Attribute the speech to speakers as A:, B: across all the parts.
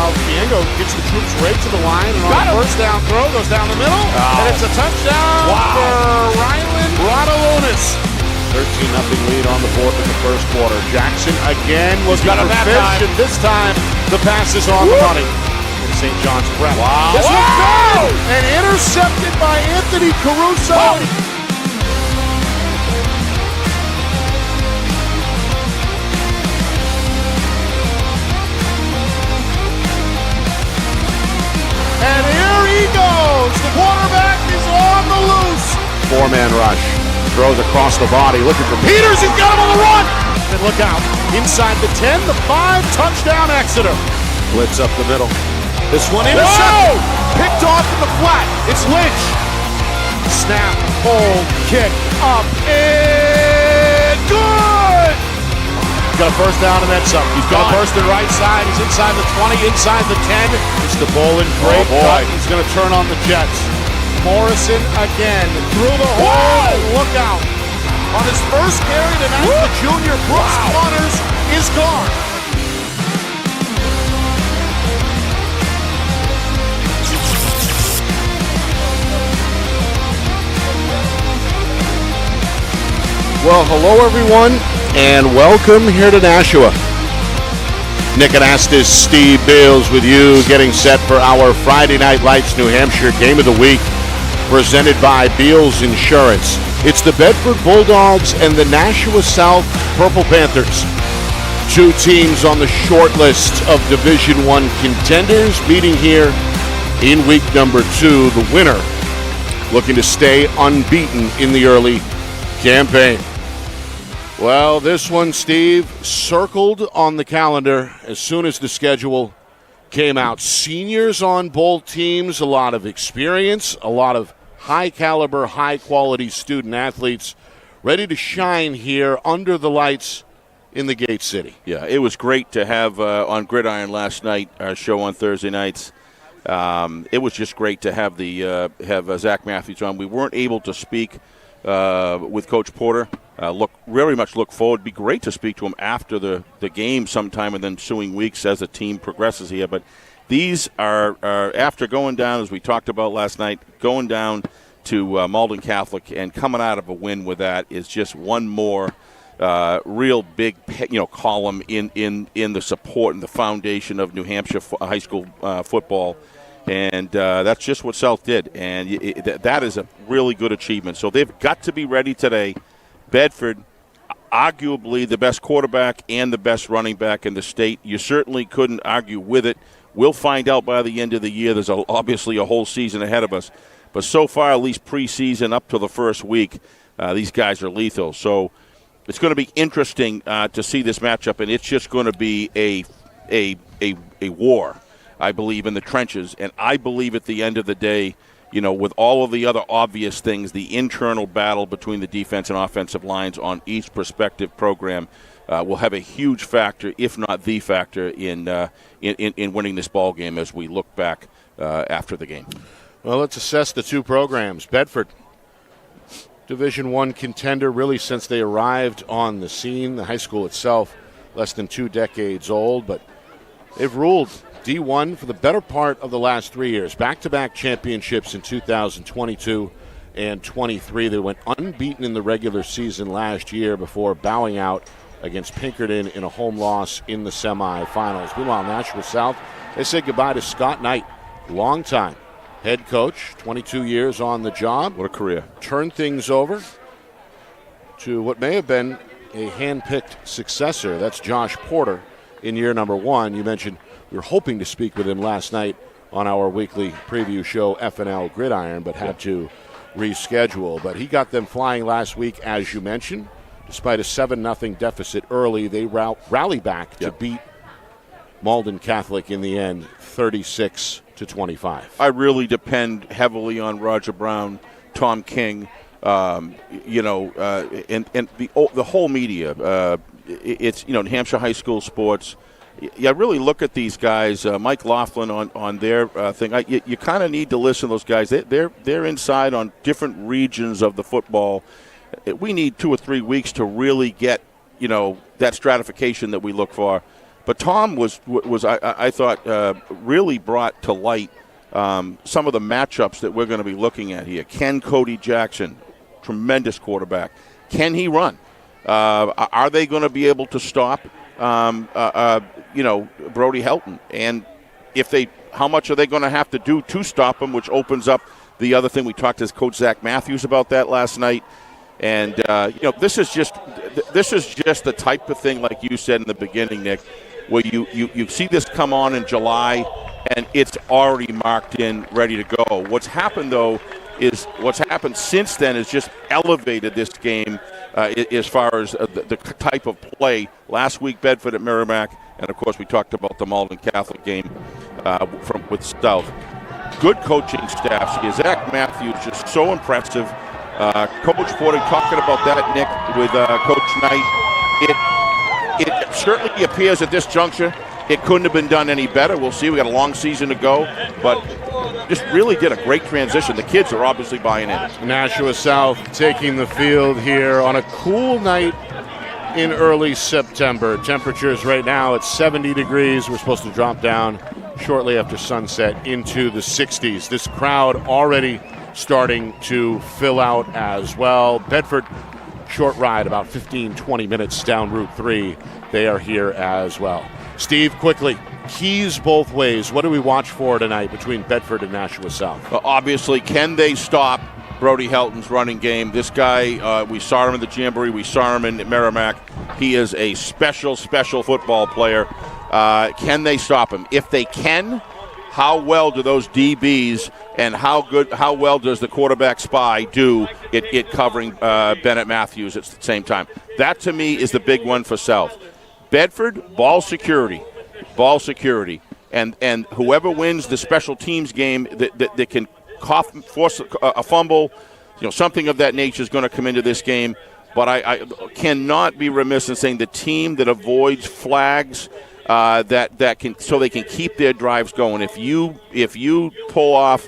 A: Meanwhile, Diego gets the troops right to the line, and on the first down throw, goes down the middle, and it's a touchdown for Rylan Rodolunas. 13-0 lead on the board in the first quarter. Jackson again looking for fish, and this time the pass is on the money. St. John's Prep.
B: Wow.
A: This one's good! And intercepted by Anthony Caruso. And here he goes. The quarterback is on the loose. Four-man rush. Throws across the body. Looking for Peters. He's got him on the run. And look out. Inside the 10, the 5, touchdown Exeter. Blitz up the middle. This one intercepted. Picked off in the flat. It's Lynch. Snap, hold, kick, up, and good! Got a first down and then some. He's got a burst to the right side. He's inside the 20, inside the 10. It's the Bolin. Great cut. He's going to turn on the Jets. Morrison again through the hole. Look out. On his first carry tonight, the junior Brooks Waters is gone. Well, hello everyone, and welcome here to Nashua. Nick Anastas, Steve Beals with you, getting set for our Friday Night Lights New Hampshire Game of the Week, presented by Beals Insurance. It's the Bedford Bulldogs and the Nashua South Purple Panthers. Two teams on the short list of Division I contenders meeting here in week number 2. The winner looking to stay unbeaten in the early campaign. Well, this one, Steve, circled on the calendar as soon as the schedule came out. Seniors on both teams, a lot of experience, a lot of high-caliber, high-quality student athletes ready to shine here under the lights in the Gate City.
B: Yeah, it was great to have on Gridiron last night, our show on Thursday nights. It was just great to have Zach Matthews on. We weren't able to speak with Coach Porter. Very much look forward. It'd be great to speak to him after the game sometime in the ensuing weeks as the team progresses here. But these are after going down, as we talked about last night, going down to Malden Catholic and coming out of a win with that is just one more real big column in the support and the foundation of New Hampshire high school football. And that's just what South did. And that is a really good achievement. So they've got to be ready today. Bedford, arguably the best quarterback and the best running back in the state. You certainly couldn't argue with it. We'll find out by the end of the year. There's obviously a whole season ahead of us. But so far, at least preseason up to the first week, these guys are lethal. So it's going to be interesting to see this matchup, and it's just going to be a war, I believe, in the trenches. And I believe at the end of the day, with all of the other obvious things, the internal battle between the defense and offensive lines on each prospective program will have a huge factor, if not the factor, in winning this ball game as we look back after the game.
A: Well, let's assess the two programs. Bedford, Division I contender really since they arrived on the scene. The high school itself, less than 2 decades old, but they've ruled D1 for the better part of the last 3 years. Back-to-back championships in 2022 and 23. They went unbeaten in the regular season last year before bowing out against Pinkerton in a home loss in the semifinals. Meanwhile, Nashua South, they say goodbye to Scott Knight, longtime head coach, 22 years on the job.
B: What a career.
A: Turned things over to what may have been a hand-picked successor. That's Josh Porter in year number 1. You mentioned we were hoping to speak with him last night on our weekly preview show, FNL Gridiron, but had to reschedule. But he got them flying last week, as you mentioned. Despite a 7-0 deficit early, they rally back to beat Malden Catholic in the end, 36-25.
B: I really depend heavily on Roger Brown, Tom King, and the whole media. It's New Hampshire high school sports. Yeah, really look at these guys. Mike Laughlin on their thing. You kind of need to listen to those guys. They're inside on different regions of the football. We need 2 or 3 weeks to really get that stratification that we look for. But Tom was I thought, really brought to light some of the matchups that we're going to be looking at here. Can Cody Jackson, tremendous quarterback, can he run? Are they going to be able to stop, Brody Helton? And if they, how much are they going to have to do to stop him, which opens up the other thing. We talked to Coach Zach Matthews about that last night. And, this is just the type of thing, like you said in the beginning, Nick, where you see this come on in July, and it's already marked in, ready to go. What's happened since then is just elevated this game as far as the type of play. Last week, Bedford at Merrimack, and, of course, we talked about the Malden Catholic game with South. Good coaching staffs here. Zach Matthews, just so impressive. Coach Porter talking about that, Nick, with Coach Knight. It certainly appears at this juncture it couldn't have been done any better. We'll see. We got a long season to go, but just really did a great transition. The kids are obviously buying in.
A: Nashua South taking the field here on a cool night in early September. Temperatures right now at 70 degrees. We're supposed to drop down shortly after sunset into the 60s. This crowd already starting to fill out as well. Bedford, short ride, about 15-20 minutes down Route 3. They are here as well. Steve, quickly, keys both ways. What do we watch for tonight between Bedford and Nashua South?
B: Well, obviously, can they stop Brody Helton's running game? This guy, we saw him in the Jamboree. We saw him in Merrimack. He is a special football player. Can they stop him? If they can, how well do those DBs and how well does the quarterback spy do it covering Bennett Matthews at the same time? That, to me, is the big one for South. Bedford, ball security, and whoever wins the special teams game that can force a fumble, something of that nature is going to come into this game. But I cannot be remiss in saying the team that avoids flags that can, so they can keep their drives going. If you pull off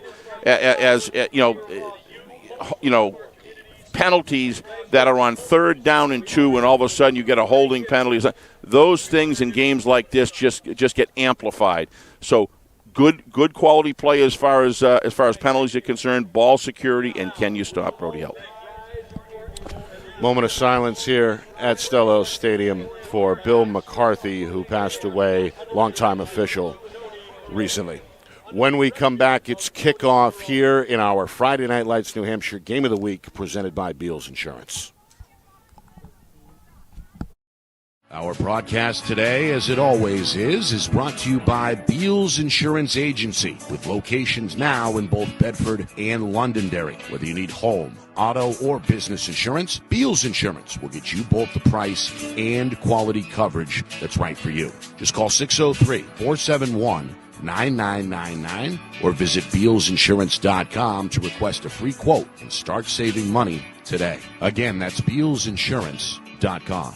B: penalties that are on 3rd down and 2, and all of a sudden you get a holding penalty, those things in games like this just get amplified. So good quality play as far as penalties are concerned, ball security, and can you stop Brody Helton?
A: Moment of silence here at Stello Stadium for Bill McCarthy, who passed away, longtime official, recently. When we come back, it's kickoff here in our Friday Night Lights New Hampshire Game of the Week, presented by Beals Insurance. Our broadcast today, as it always is brought to you by Beals Insurance Agency, with locations now in both Bedford and Londonderry. Whether you need home, auto, or business insurance, Beals Insurance will get you both the price and quality coverage that's right for you. Just call 603-471-9999 or visit BealsInsurance.com to request a free quote and start saving money today. Again, that's BealsInsurance.com.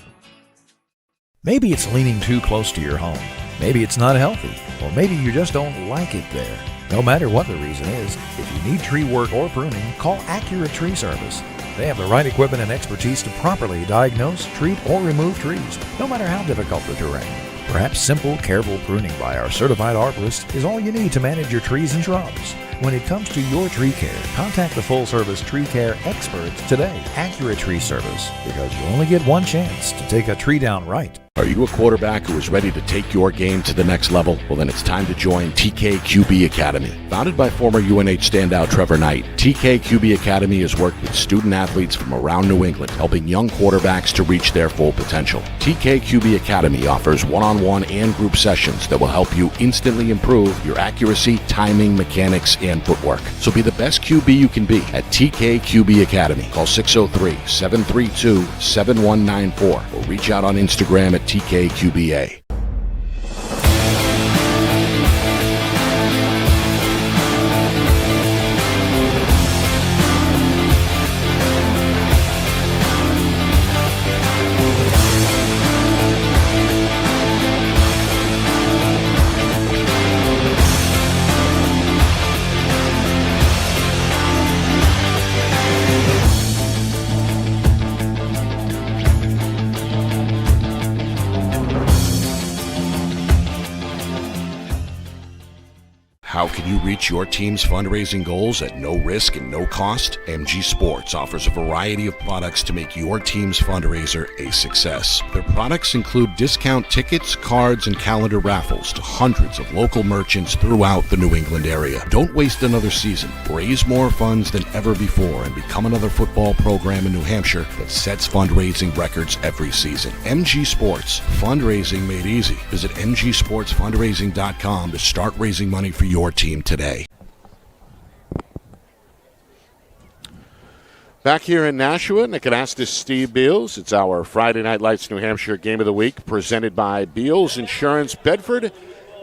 C: Maybe it's leaning too close to your home. Maybe it's not healthy. Or maybe you just don't like it there. No matter what the reason is, if you need tree work or pruning, call Accurate Tree Service. They have the right equipment and expertise to properly diagnose, treat, or remove trees, no matter how difficult the terrain. Perhaps simple, careful pruning by our certified arborist is all you need to manage your trees and shrubs. When it comes to your tree care, contact the full-service tree care experts today, Accurate Tree Service, because you only get one chance to take a tree down right.
D: Are you a quarterback who is ready to take your game to the next level? Well, then it's time to join TKQB Academy. Founded by former UNH standout Trevor Knight, TKQB Academy has worked with student athletes from around New England, helping young quarterbacks to reach their full potential. TKQB Academy offers one-on-one and group sessions that will help you instantly improve your accuracy, timing, mechanics, and footwork. So be the best QB you can be at TKQB Academy. Call 603-732-7194 or reach out on Instagram at TKQBA. How can you reach your team's fundraising goals at no risk and no cost? MG Sports offers a variety of products to make your team's fundraiser a success. Their products include discount tickets, cards, and calendar raffles to hundreds of local merchants throughout the New England area. Don't waste another season. Raise more funds than ever before and become another football program in New Hampshire that sets fundraising records every season. MG Sports, fundraising made easy. Visit mgsportsfundraising.com to start raising money for your team today.
A: Back here in Nashua, Nick Anastas, Steve Beals. It's our Friday Night Lights New Hampshire Game of the Week, presented by Beals Insurance, Bedford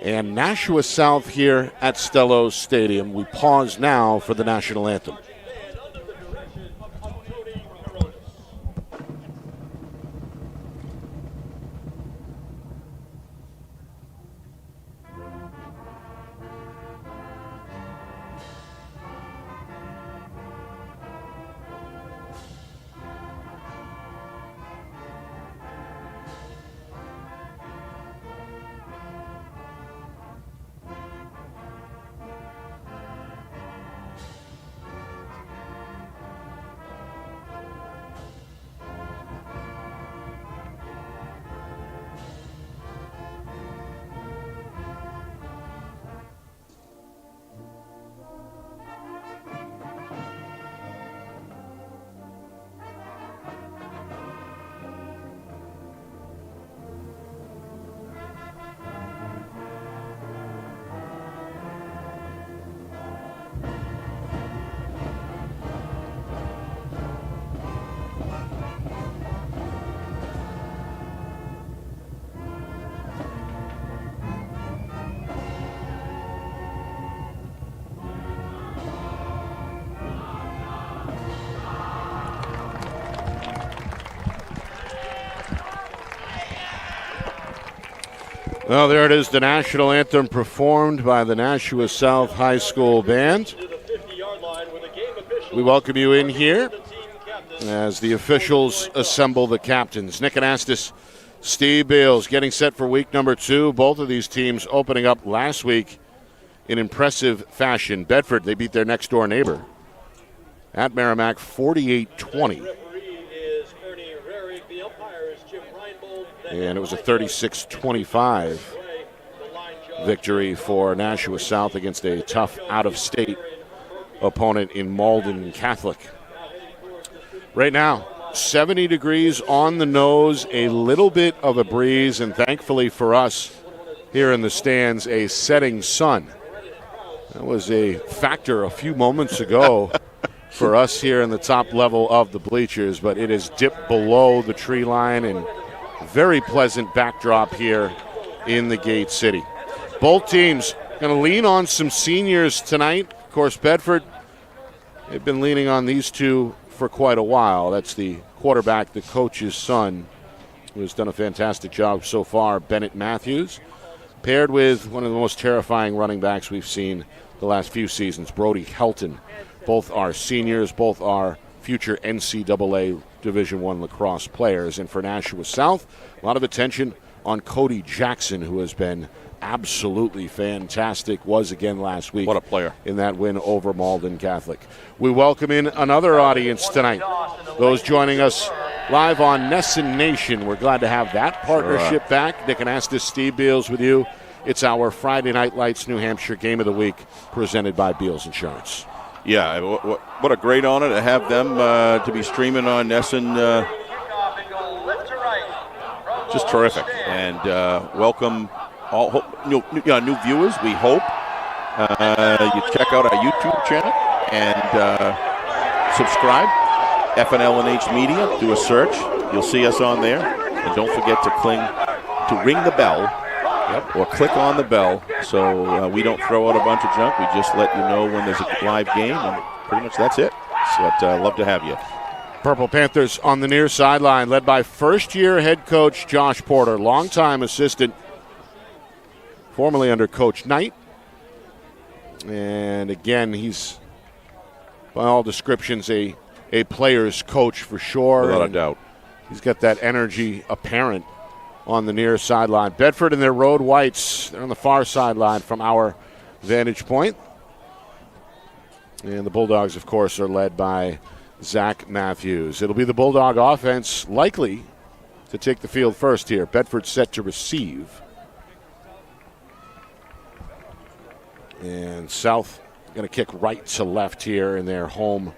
A: and Nashua South here at Stellos Stadium. We pause now for the national anthem. Well, there it is, the national anthem performed by the Nashua South High School Band. We welcome you in here as the officials assemble the captains. Nick Anastas, Steve Beals getting set for week number 2. Both of these teams opening up last week in impressive fashion. Bedford, they beat their next-door neighbor at Merrimack 48-20. And it was a 36-25 victory for Nashua South against a tough out-of-state opponent in Malden Catholic. Right now, 70 degrees on the nose, a little bit of a breeze, and thankfully for us here in the stands, a setting sun. That was a factor a few moments ago for us here in the top level of the bleachers, but it has dipped below the tree line, and very pleasant backdrop here in the Gate City. Both teams going to lean on some seniors tonight. Of course, Bedford, they've been leaning on these two for quite a while. That's the quarterback, the coach's son, who has done a fantastic job so far, Bennett Matthews, paired with one of the most terrifying running backs we've seen the last few seasons, Brody Helton. Both are seniors, both are future NCAA Division I lacrosse players. And for Nashua South, a lot of attention on Cody Jackson, who has been absolutely fantastic, was again last week.
B: What a player.
A: In that win over Malden Catholic. We welcome in another audience tonight. Those joining us live on Nesson Nation. We're glad to have that partnership back. Nick Anastas, Steve Beals with you. It's our Friday Night Lights New Hampshire Game of the Week presented by Beals Insurance.
B: Yeah, what a great honor to have them to be streaming on Nesson. Just terrific. And welcome all new viewers, we hope. You check out our YouTube channel and subscribe. FNL&H Media, do a search. You'll see us on there. And don't forget to ring the bell. Yep. Or click on the bell so we don't throw out a bunch of junk. We just let you know when there's a live game, and pretty much that's it. But love to have you.
A: Purple Panthers on the near sideline, led by first-year head coach Josh Porter, longtime assistant, formerly under Coach Knight. And again, he's, by all descriptions, a player's coach for sure.
B: Without a doubt.
A: He's got that energy apparent on the near sideline. Bedford in their road whites. They're on the far sideline from our vantage point. And the Bulldogs, of course, are led by Zach Matthews. It'll be the Bulldog offense likely to take the field first here. Bedford set to receive. And South going to kick right to left here in their home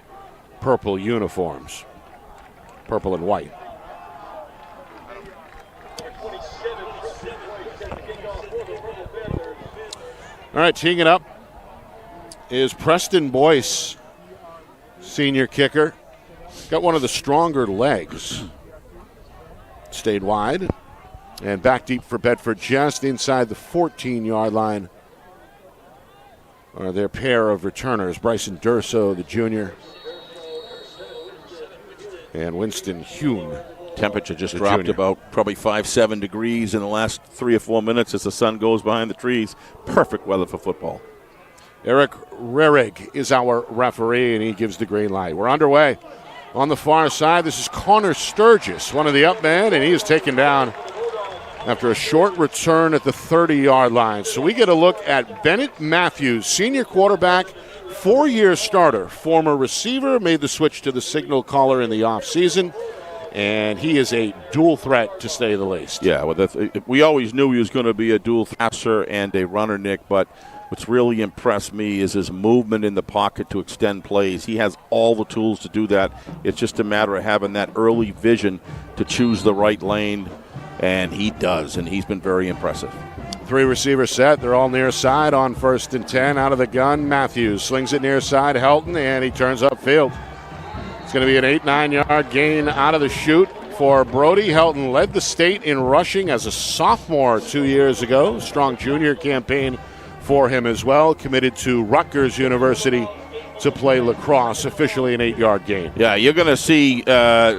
A: purple uniforms. Purple and white. All right, teeing it up is Preston Boyce, senior kicker. Got one of the stronger legs. Stayed wide. And back deep for Bedford, just inside the 14-yard line, are their pair of returners, Bryson Durso, the junior, and Winston Hume.
B: Temperature just dropped about probably 5-7 degrees in the last 3 or 4 minutes as the sun goes behind the trees. Perfect weather for football.
A: Eric Rerig is our referee, and he gives the green light. We're underway. On the far side, this is Connor Sturgis, one of the up men, and he is taken down after a short return at the 30-yard line. So we get a look at Bennett Matthews, senior quarterback, 4-year starter, former receiver, made the switch to the signal caller in the offseason, and he is a dual threat, to say the least.
B: Yeah, well, we always knew he was going to be a dual passer and a runner, Nick, but what's really impressed me is his movement in the pocket to extend plays. He has all the tools to do that. It's just a matter of having that early vision to choose the right lane, and he does, and he's been very impressive.
A: 3 receivers set. They're all near side on 1st and 10. Out of the gun, Matthews slings it near side. Helton, and he turns upfield. It's going to be an 8-9-yard gain out of the chute for Brody. Helton led the state in rushing as a sophomore 2 years ago. Strong junior campaign for him as well. Committed to Rutgers University to play lacrosse. Officially an 8-yard gain.
B: Yeah, you're going to see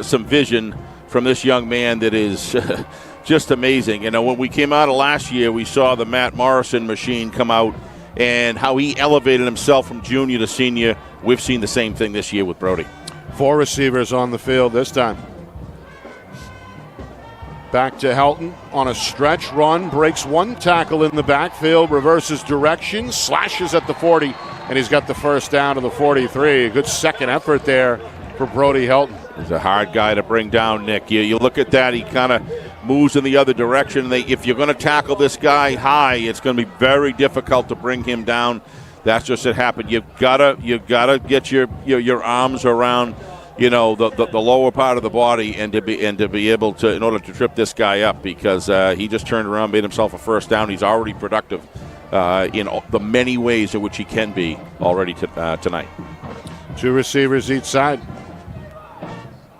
B: some vision from this young man that is just amazing. You know, when we came out of last year, we saw the Matt Morrison machine come out and how he elevated himself from junior to senior. We've seen the same thing this year with Brody.
A: 4 receivers on the field this time. Back to Helton on a stretch run, breaks 1 tackle in the backfield, reverses direction, slashes at the 40, and he's got the first down to the 43. A good second effort there for Brody Helton.
B: He's a hard guy to bring down, Nick. You look at that, he kind of moves in the other direction. If you're going to tackle this guy high, it's going to be very difficult to bring him down. That's just what happened. You've got to get your arms around, you know, the lower part of the body and to be able to, in order to trip this guy up, because he just turned around, made himself a first down. He's already productive in the many ways in which he can be already tonight.
A: 2 receivers each side.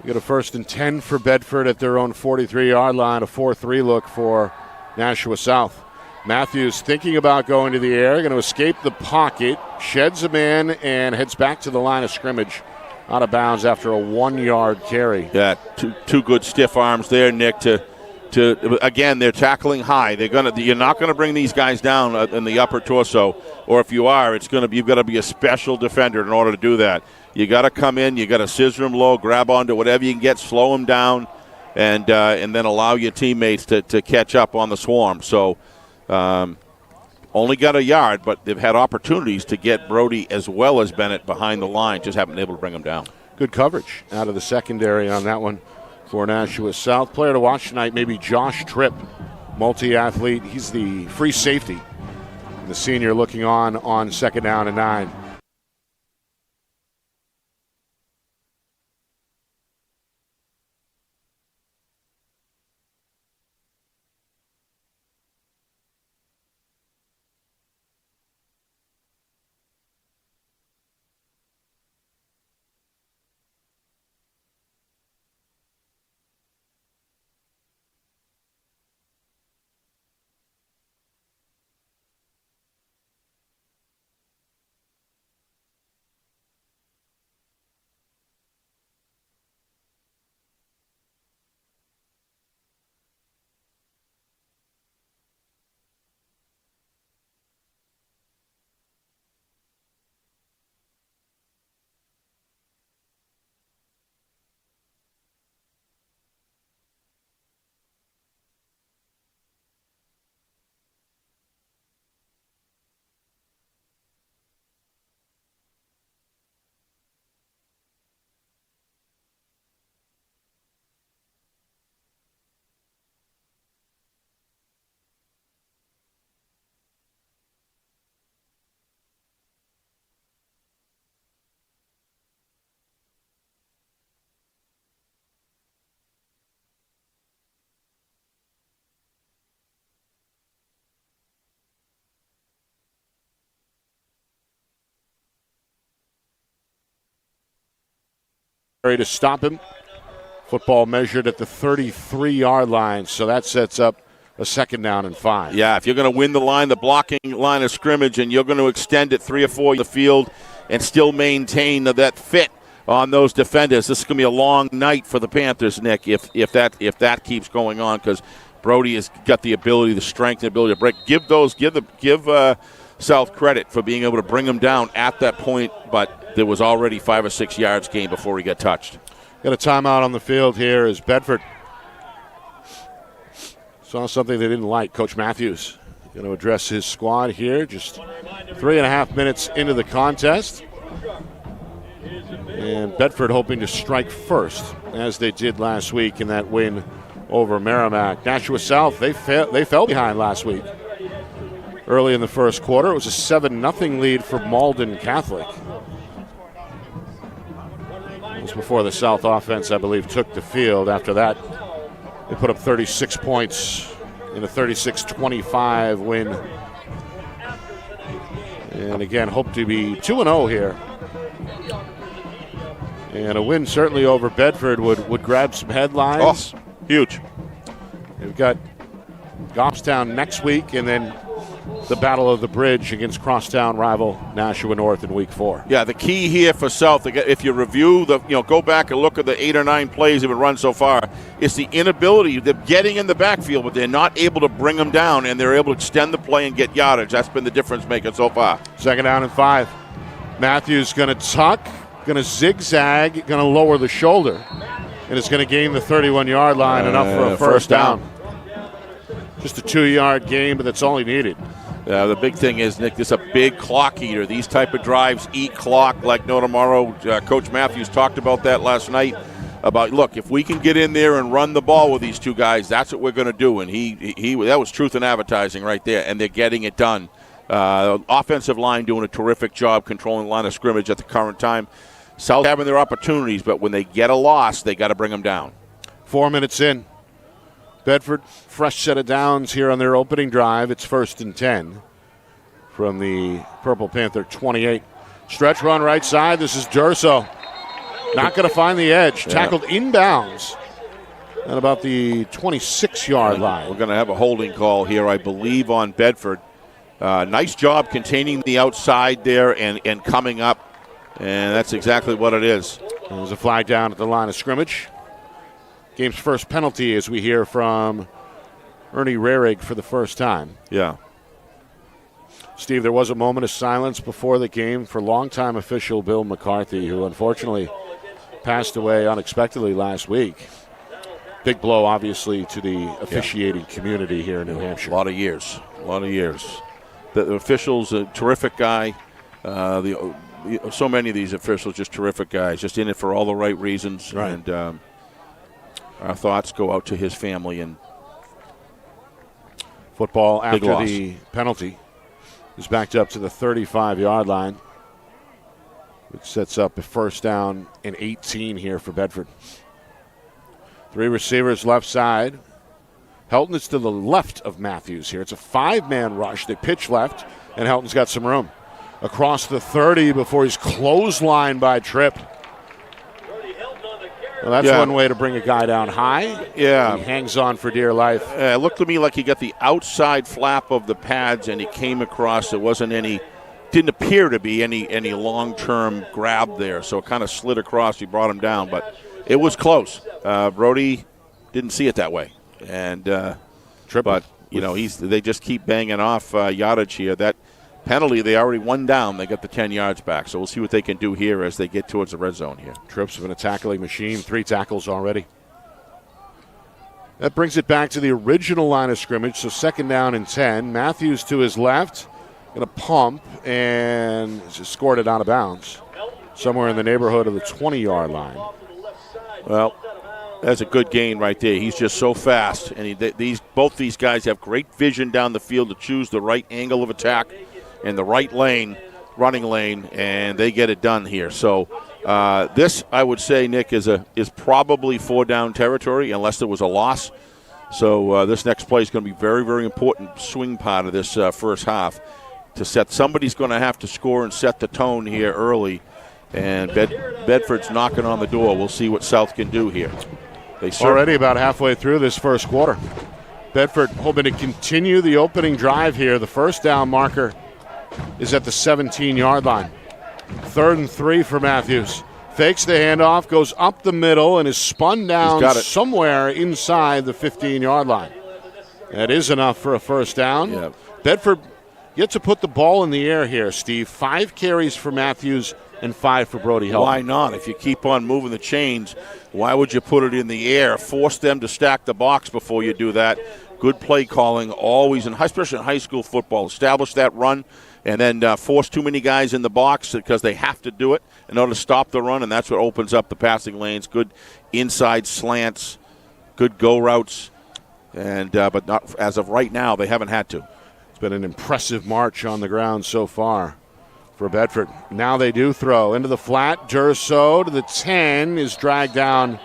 A: We get a 1st and 10 for Bedford at their own 43-yard line. A 4-3 look for Nashua South. Matthews thinking about going to the air, going to escape the pocket, sheds a man, and heads back to the line of scrimmage. Out of bounds after a 1-yard carry.
B: Yeah, two good stiff arms there, Nick. To again, they're tackling high. You're not gonna bring these guys down in the upper torso, or if you are, you've got to be a special defender in order to do that. You got to come in, you got to scissor them low, grab onto whatever you can get, slow them down, and then allow your teammates to catch up on the swarm. So. Only got a yard, but they've had opportunities to get Brody as well as Bennett behind the line. Just haven't been able to bring him down.
A: Good coverage out of the secondary on that one for Nashua South. Player to watch tonight, maybe Josh Tripp, multi-athlete. He's the free safety. The senior looking on 2nd down and 9. to stop him. Football measured at the 33-yard line, so that sets up a 2nd down and 5.
B: Yeah, if you're going to win the blocking line of scrimmage, and you're going to extend it 3 or 4 in the field and still maintain that fit on those defenders, this is going to be a long night for the Panthers, Nick, if that keeps going on, because Brody has got the ability, the strength, and ability to break. Give South credit for being able to bring him down at that point, but there was already 5 or 6 yards gained before he got touched.
A: Got a timeout on the field here as Bedford saw something they didn't like. Coach Matthews going to address his squad here. Just 3.5 minutes into the contest. And Bedford hoping to strike first, as they did last week in that win over Merrimack. Nashua South, they fell behind last week. Early in the first quarter, it was a 7-0 lead for Malden Catholic. It was before the South offense, I believe, took the field. After that, they put up 36 points in a 36-25 win. And again, hope to be 2-0 here. And a win certainly over Bedford would grab some headlines.
B: Oh, huge.
A: We've got Goffstown next week, and then the Battle of the Bridge against crosstown rival Nashua North in week 4.
B: Yeah, the key here for South, if you review go back and look at the 8 or 9 plays they've been run so far, it's the inability, they're getting in the backfield, but they're not able to bring them down, and they're able to extend the play and get yardage. That's been the difference maker so far.
A: 2nd down and 5. Matthews going to tuck, going to zigzag, going to lower the shoulder, and it's going to gain the 31-yard line, enough for a first down. Just a 2-yard gain, but that's all he needed.
B: The big thing is, Nick, this is a big clock eater. These type of drives eat clock like no tomorrow. Coach Matthews talked about that last night. About, look, if we can get in there and run the ball with these two guys, that's what we're going to do. And he that was truth in advertising right there, and they're getting it done. Offensive line doing a terrific job controlling the line of scrimmage at the current time. South having their opportunities, but when they get a loss, they got to bring them down.
A: 4 minutes in. Bedford, fresh set of downs here on their opening drive. It's 1st and 10 from the Purple Panther 28. Stretch run right side. This is Durso. Not going to find the edge. Yeah. Tackled inbounds at about the 26-yard line.
B: We're going to have a holding call here, I believe, on Bedford. Nice job containing the outside there and coming up, and that's exactly what it is.
A: There's a flag down at the line of scrimmage. Game's first penalty, as we hear from Ernie Rarig for the first time.
B: Yeah.
A: Steve, there was a moment of silence before the game for longtime official Bill McCarthy, who unfortunately passed away unexpectedly last week. Big blow, obviously, to the officiating community here in New Hampshire.
B: A lot of years. The official's a terrific guy. So many of these officials, just terrific guys, just in it for all the right reasons.
A: Right.
B: And our thoughts go out to his family. And
A: football after the penalty is backed up to the 35-yard line, which sets up a 1st down and 18 here for Bedford. 3 receivers left side. Helton is to the left of Matthews here. It's a 5-man rush. They pitch left, and Helton's got some room. Across the 30 before he's clotheslined by Tripp. Well, that's one way to bring a guy down high.
B: Yeah.
A: He hangs on for dear life.
B: It looked to me like he got the outside flap of the pads and he came across. There wasn't any, didn't appear to be any long-term grab there. So it kind of slid across. He brought him down, but it was close. Brody didn't see it that way. And but, they just keep banging off yardage here. That penalty, they already won down. They got the 10 yards back. So we'll see what they can do here as they get towards the red zone here.
A: Tripp's been a tackling machine, 3 tackles already. That brings it back to the original line of scrimmage, so 2nd down and 10. Matthews to his left, going to pump and just scored it out of bounds. Somewhere in the neighborhood of the 20-yard line.
B: Well, that's a good gain right there. He's just so fast, and both these guys have great vision down the field to choose the right angle of attack and the right lane, running lane, and they get it done here. So this, I would say, Nick, is probably 4-down territory unless there was a loss. So this next play is going to be very, very important swing part of this first half to set. Somebody's going to have to score and set the tone here early And Bedford's knocking on the door. We'll see what South can do here.
A: Already about halfway through this first quarter. Bedford hoping to continue the opening drive here. The first down marker is at the 17-yard line. 3rd and 3 for Matthews. Fakes the handoff, goes up the middle, and is spun down somewhere inside the 15-yard line. That is enough for a first down.
B: Yeah.
A: Bedford gets to put the ball in the air here, Steve. 5 carries for Matthews and 5 for Brody Helton.
B: Why not? If you keep on moving the chains, why would you put it in the air? Force them to stack the box before you do that. Good play calling always, especially in high school football. Establish that run and then force too many guys in the box because they have to do it in order to stop the run, and that's what opens up the passing lanes. Good inside slants, good go routes, and but not as of right now, they haven't had to.
A: It's been an impressive march on the ground so far for Bedford. Now they do throw into the flat. Durso to the 10 is dragged down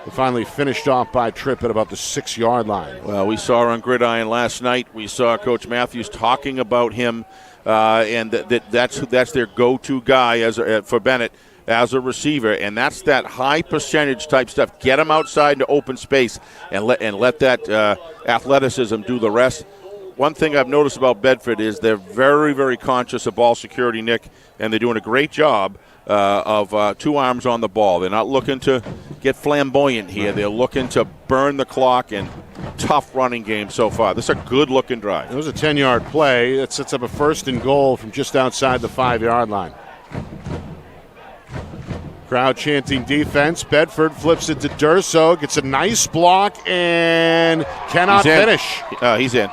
A: and finally finished off by Tripp at about the 6-yard line.
B: Well, we saw on Gridiron last night. We saw Coach Matthews talking about him, and that's their go-to guy for Bennett as a receiver, and that's that high percentage type stuff. Get him outside into open space and let that athleticism do the rest. One thing I've noticed about Bedford is they're very, very conscious of ball security, Nick, and they're doing a great job of 2 arms on the ball. They're not looking to get flamboyant here. They're looking to burn the clock, and tough running game so far. This is a good-looking drive.
A: It was a 10-yard play. That sets up a 1st and goal from just outside the 5-yard line. Crowd chanting defense. Bedford flips it to Durso, gets a nice block, and cannot finish.
B: He's in.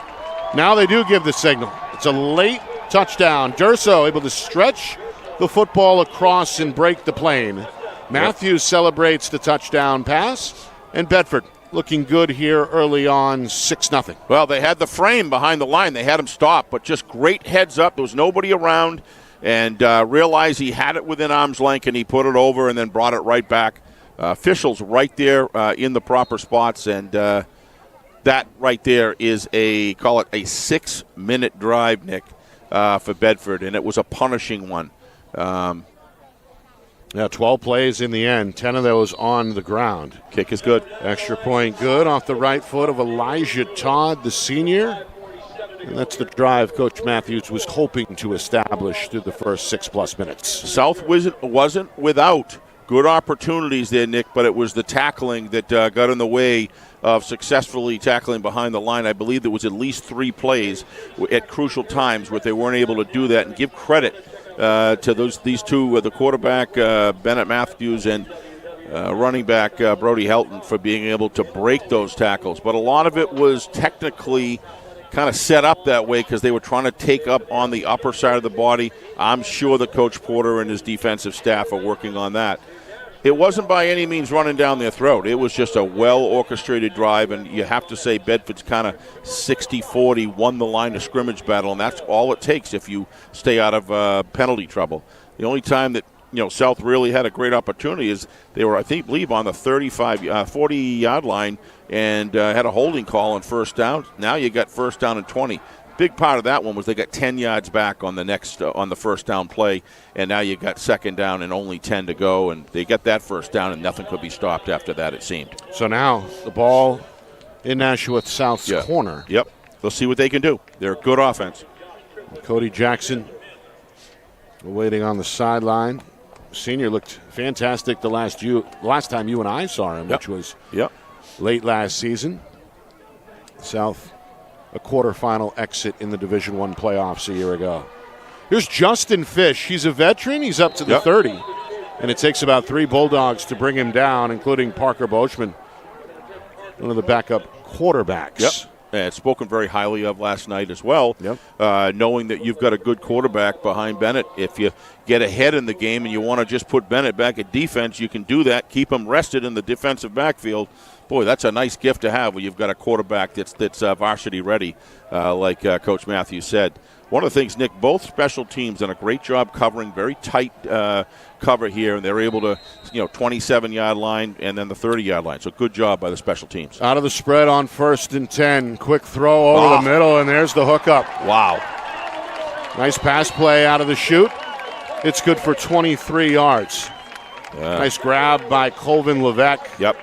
A: Now they do give the signal. It's a late touchdown. Durso able to stretch the football across and break the plane. Matthews celebrates the touchdown pass, and Bedford looking good here early on, 6-0.
B: Well, they had the frame behind the line. They had him stop, but just great heads up. There was nobody around, and realized he had it within arm's length, and he put it over and then brought it right back. Officials right there in the proper spots, and that right there is call it a 6-minute drive, Nick, for Bedford, and it was a punishing one.
A: 12 plays in the end, 10 of those on the ground.
B: Kick is good.
A: Extra point good off the right foot of Elijah Todd, the senior. And that's the drive Coach Matthews was hoping to establish through the first 6+ minutes.
B: South wasn't without good opportunities there, Nick, but it was the tackling that got in the way of successfully tackling behind the line. I believe there was at least 3 plays at crucial times where they weren't able to do that, and give credit to these two, the quarterback Bennett Matthews and running back Brody Helton, for being able to break those tackles. But a lot of it was technically kind of set up that way because they were trying to take up on the upper side of the body. I'm sure that Coach Porter and his defensive staff are working on that. It wasn't by any means running down their throat. It was just a well-orchestrated drive, and you have to say Bedford's kind of 60-40 won the line of scrimmage battle, and that's all it takes if you stay out of penalty trouble. The only time that South really had a great opportunity is they were, I believe, on the 40-yard line and had a holding call on first down. Now you got first down and 20. Big part of that one was they got 10 yards back on the first down play, and now you got second down and only 10 to go, and they got that first down, and nothing could be stopped after that, it seemed.
A: So now the ball in Nashua South's corner.
B: Yep. They'll see what they can do. They're a good offense.
A: Cody Jackson waiting on the sideline. Senior looked fantastic the last time you and I saw him, which was late last season. South, a quarterfinal exit in the Division I playoffs a year ago. Here's Justin Fish. He's a veteran. He's up to the 30. And it takes about 3 Bulldogs to bring him down, including Parker Boachman, one of the backup quarterbacks.
B: Yep. And spoken very highly of last night as well, knowing that you've got a good quarterback behind Bennett. If you get ahead in the game and you want to just put Bennett back at defense, you can do that, keep him rested in the defensive backfield. Boy, that's a nice gift to have when you've got a quarterback that's varsity ready, like Coach Matthews said. One of the things, Nick, both special teams done a great job covering, very tight cover here, and they're able to, 27-yard line and then the 30-yard line. So good job by the special teams.
A: Out of the spread on 1st and 10. Quick throw over the middle, and there's the hookup.
B: Wow.
A: Nice pass play out of the chute. It's good for 23 yards. Nice grab by Colvin Levesque.
B: Yep.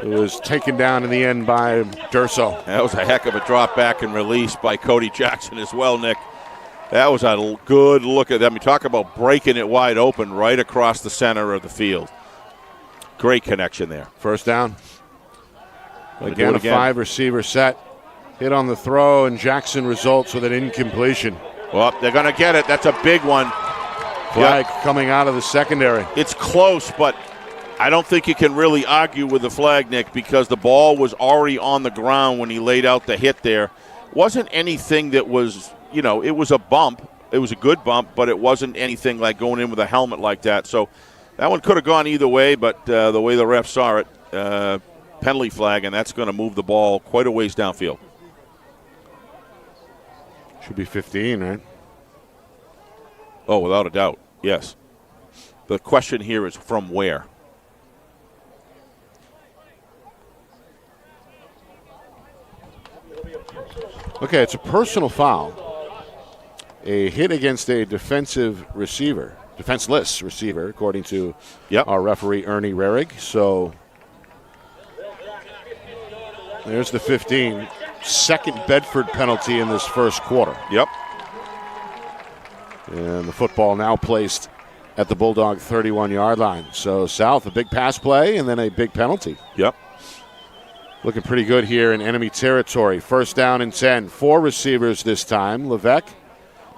A: It was taken down in the end by Durso.
B: That was a heck of a drop back and release by Cody Jackson as well, Nick. That was a good look at them. You talk about breaking it wide open right across the center of the field. Great connection there.
A: First down. Again, a 5-receiver set. Hit on the throw, and Jackson results with an incompletion.
B: Well, they're going to get it. That's a big one.
A: Flag coming out of the secondary.
B: It's close, but I don't think you can really argue with the flag, Nick, because the ball was already on the ground when he laid out the hit there. Wasn't anything that was, it was a bump. It was a good bump, but it wasn't anything like going in with a helmet like that. So that one could have gone either way, but the way the ref saw it, penalty flag, and that's going to move the ball quite a ways downfield.
A: Should be 15, right?
B: Oh, without a doubt, yes. The question here is from where?
A: Okay, it's a personal foul. A hit against a defenseless receiver, according to our referee, Ernie Rehrig. So there's the 15. Second Bedford penalty in this first quarter.
B: Yep.
A: And the football now placed at the Bulldog 31-yard line. So South, a big pass play and then a big penalty.
B: Yep.
A: Looking pretty good here in enemy territory. First down and 10. 4 receivers this time. Levesque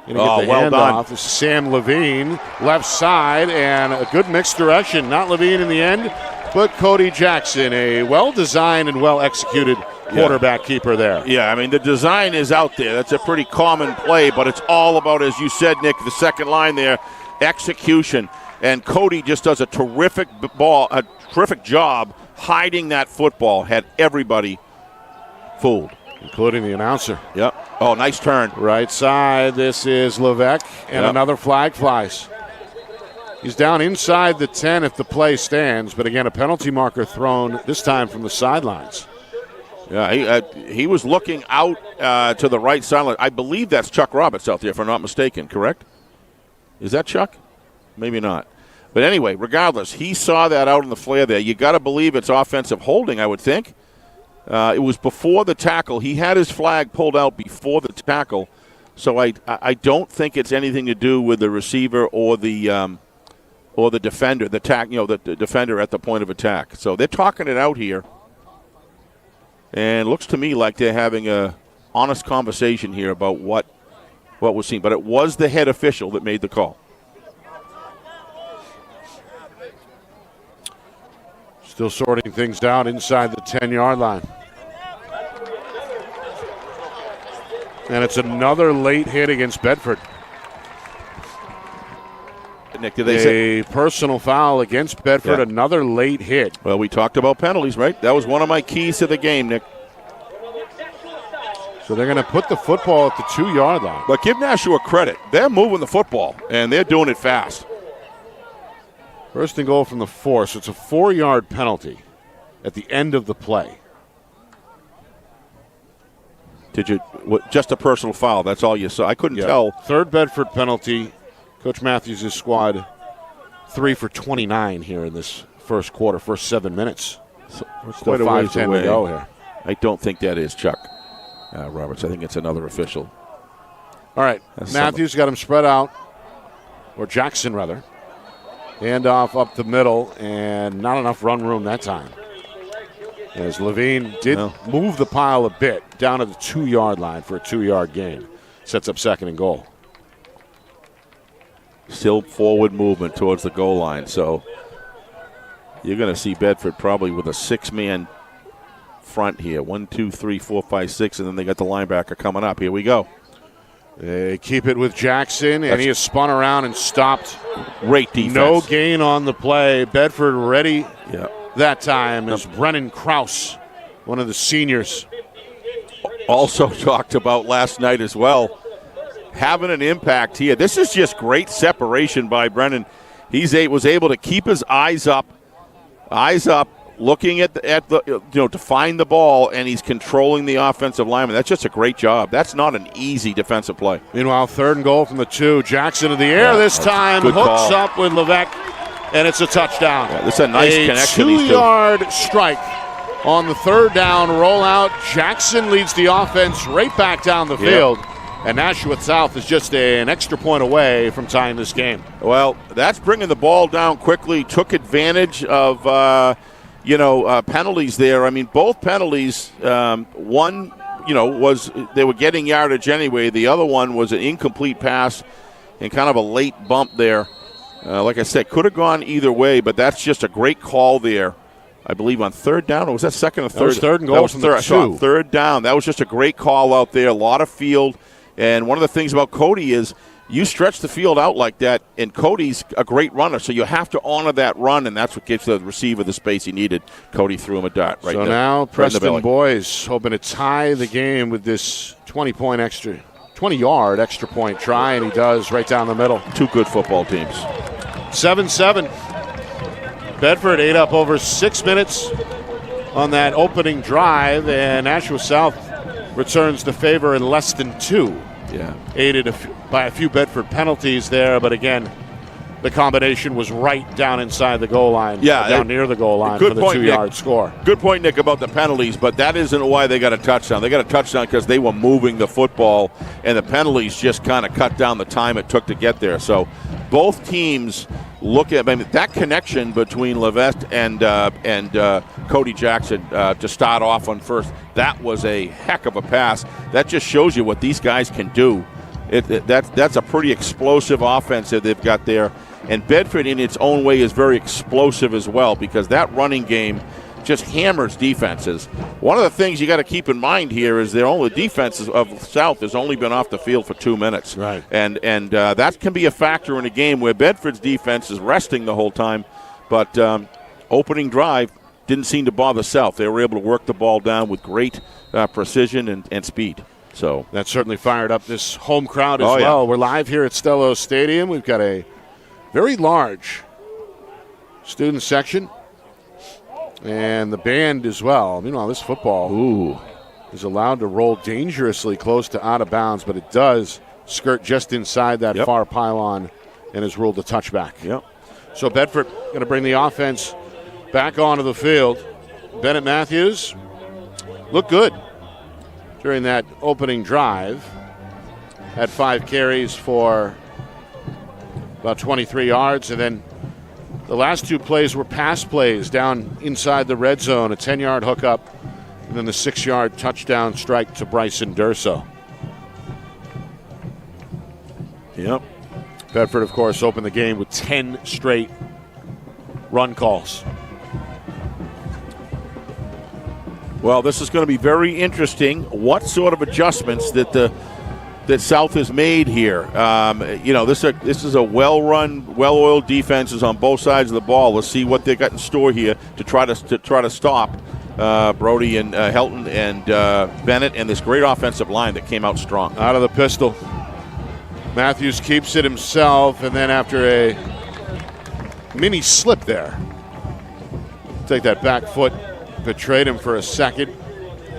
A: going to get the handoff. This is Sam Levine, left side, and a good mixed direction. Not Levine in the end, but Cody Jackson, a well-designed and well-executed quarterback keeper there.
B: Yeah, I mean, the design is out there. That's a pretty common play, but it's all about, as you said, Nick, the second line there, execution. And Cody just does a terrific job hiding that football, had everybody fooled.
A: Including the announcer.
B: Yep. Oh, nice turn.
A: Right side, this is Levesque, and another flag flies. He's down inside the 10 if the play stands, but again, a penalty marker thrown, this time from the sidelines.
B: Yeah, he was looking out to the right sideline. I believe that's Chuck Roberts out there, if I'm not mistaken, correct? Is that Chuck? Maybe not. But anyway, regardless, he saw that out in the flare there. You got to believe it's offensive holding, I would think. It was before the tackle. He had his flag pulled out before the tackle, so I don't think it's anything to do with the receiver or the defender, the defender at the point of attack. So they're talking it out here. And it looks to me like they're having a honest conversation here about what was seen. But it was the head official that made the call.
A: Still sorting things out inside the 10-yard line. And it's another late hit against Bedford.
B: Nick, did they say
A: a personal foul against Bedford, another late hit.
B: Well, we talked about penalties, right? That was one of my keys to the game, Nick.
A: So they're going to put the football at the 2-yard line.
B: But give Nashua credit. They're moving the football, and they're doing it fast.
A: First and goal from the 4, so it's a 4-yard penalty at the end of the play.
B: Just a personal foul, that's all you saw. I couldn't tell.
A: Third Bedford penalty. Coach Matthews' squad 3 for 29 here in this first quarter, first 7 minutes.
B: So
A: we're still 5-10 to go here.
B: I don't think that is Chuck Roberts. I think it's another official.
A: All right, Matthews got him spread out, or Jackson rather. Handoff up the middle, and not enough run room that time. As Levine did move the pile a bit down to the 2-yard line for a 2-yard gain. Sets up second and goal.
B: Still forward movement towards the goal line, so you're going to see Bedford probably with a 6-man front here. 1, 2, 3, 4, 5, 6, and then they got the linebacker coming up. Here we go.
A: They keep it with Jackson, and he is spun around and stopped.
B: Great defense.
A: No gain on the play. Bedford ready that time as Brennan Krause, one of the seniors.
B: Also talked about last night as well. Having an impact here. This is just great separation by Brennan. He was able to keep his eyes up, looking at the to find the ball, and he's controlling the offensive lineman. That's just a great job. That's not an easy defensive play.
A: Meanwhile, 3rd and goal from the 2. Jackson in the air this time. Hooks
B: call.
A: Up with Levesque, and it's a touchdown.
B: Yeah, this is a nice connection.
A: 2-yard strike on the 3rd down rollout. Jackson leads the offense right back down the field. And Nashua South is just an extra point away from tying this game.
B: Well, that's bringing the ball down quickly. Took advantage of penalties there. I mean, both penalties. One, was they were getting yardage anyway. The other one was an incomplete pass and kind of a late bump there. Like I said, could have gone either way, but that's just a great call there. I believe on 3rd down, or was that 2nd or 3rd?
A: That was 3rd and goal from the 2.
B: 3rd down. That was just a great call out there. A lot of field. And one of the things about Cody is you stretch the field out like that, and Cody's a great runner, so you have to honor that run, and that's what gives the receiver the space he needed. Cody threw him a dart right there.
A: So now Preston Boys hoping to tie the game with this 20-yard extra point try, and he does right down the middle.
B: 2 good football teams.
A: 7-7. Bedford ate up over 6 minutes on that opening drive, and Nashua South returns the favor in less than 2.
B: Yeah.
A: Aided by a few Bedford penalties there, but again, the combination was right down inside the goal line.
B: Yeah,
A: down near the goal line for the 2-yard score.
B: Good point, Nick, about the penalties, but that isn't why they got a touchdown. They got a touchdown because they were moving the football, and the penalties just kind of cut down the time it took to get there. So both teams look at that connection between Levesque and Cody Jackson to start off on first. That was a heck of a pass. That just shows you what these guys can do. That's a pretty explosive offense that they've got there. And Bedford, in its own way, is very explosive as well because that running game just hammers defenses. One of the things you got to keep in mind here is the defense of South has only been off the field for 2 minutes.
A: Right.
B: And that can be a factor in a game where Bedford's defense is resting the whole time. But opening drive didn't seem to bother South. They were able to work the ball down with great precision and speed. So
A: that certainly fired up this home crowd as well. Yeah. We're live here at Stello Stadium. We've got a very large student section and the band as well. Meanwhile, this football is allowed to roll dangerously close to out of bounds, but it does skirt just inside that far pylon and is ruled a touchback.
B: Yep.
A: So Bedford going to bring the offense back onto the field. Bennett Matthews looked good during that opening drive. Had 5 carries for about 23 yards, and then the last 2 plays were pass plays down inside the red zone, a 10-yard hookup, and then the 6-yard touchdown strike to Bryson Durso.
B: Yep.
A: Bedford, of course, opened the game with 10 straight run calls.
B: Well, this is going to be very interesting. What sort of adjustments that South has made here? This is a well-run, well-oiled defenses on both sides of the ball. Let's see what they got in store here to try to stop Brody and Helton and Bennett and this great offensive line that came out strong.
A: Out of the pistol, Matthews keeps it himself, and then after a mini slip there, take that back foot. Betrayed him for a second,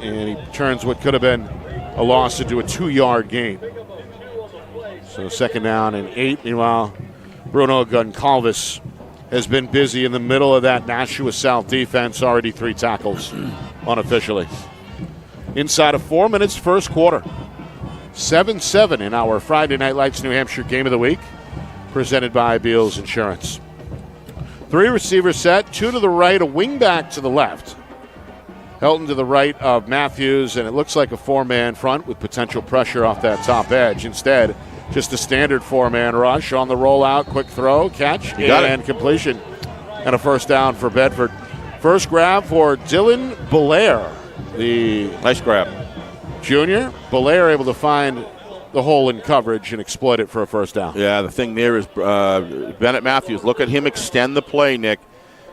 A: and he turns what could have been a loss into a 2-yard gain. So 2nd down and 8. Meanwhile, Bruno Goncalves has been busy in the middle of that Nashua South defense, already 3 tackles unofficially. Inside of 4 minutes, first quarter. 7-7 in our Friday Night Lights New Hampshire Game of the Week, presented by Beals Insurance. 3 receivers set, 2 to the right, a wing back to the left. Helton to the right of Matthews, and it looks like a 4-man front with potential pressure off that top edge. Instead, just a standard 4-man rush on the rollout, quick throw, catch, and completion. And a first down for Bedford. First grab for Dylan Belair, the
B: nice grab.
A: Junior. Belair able to find the hole in coverage and exploit it for a first down.
B: Yeah, the thing there is Bennett Matthews. Look at him extend the play, Nick.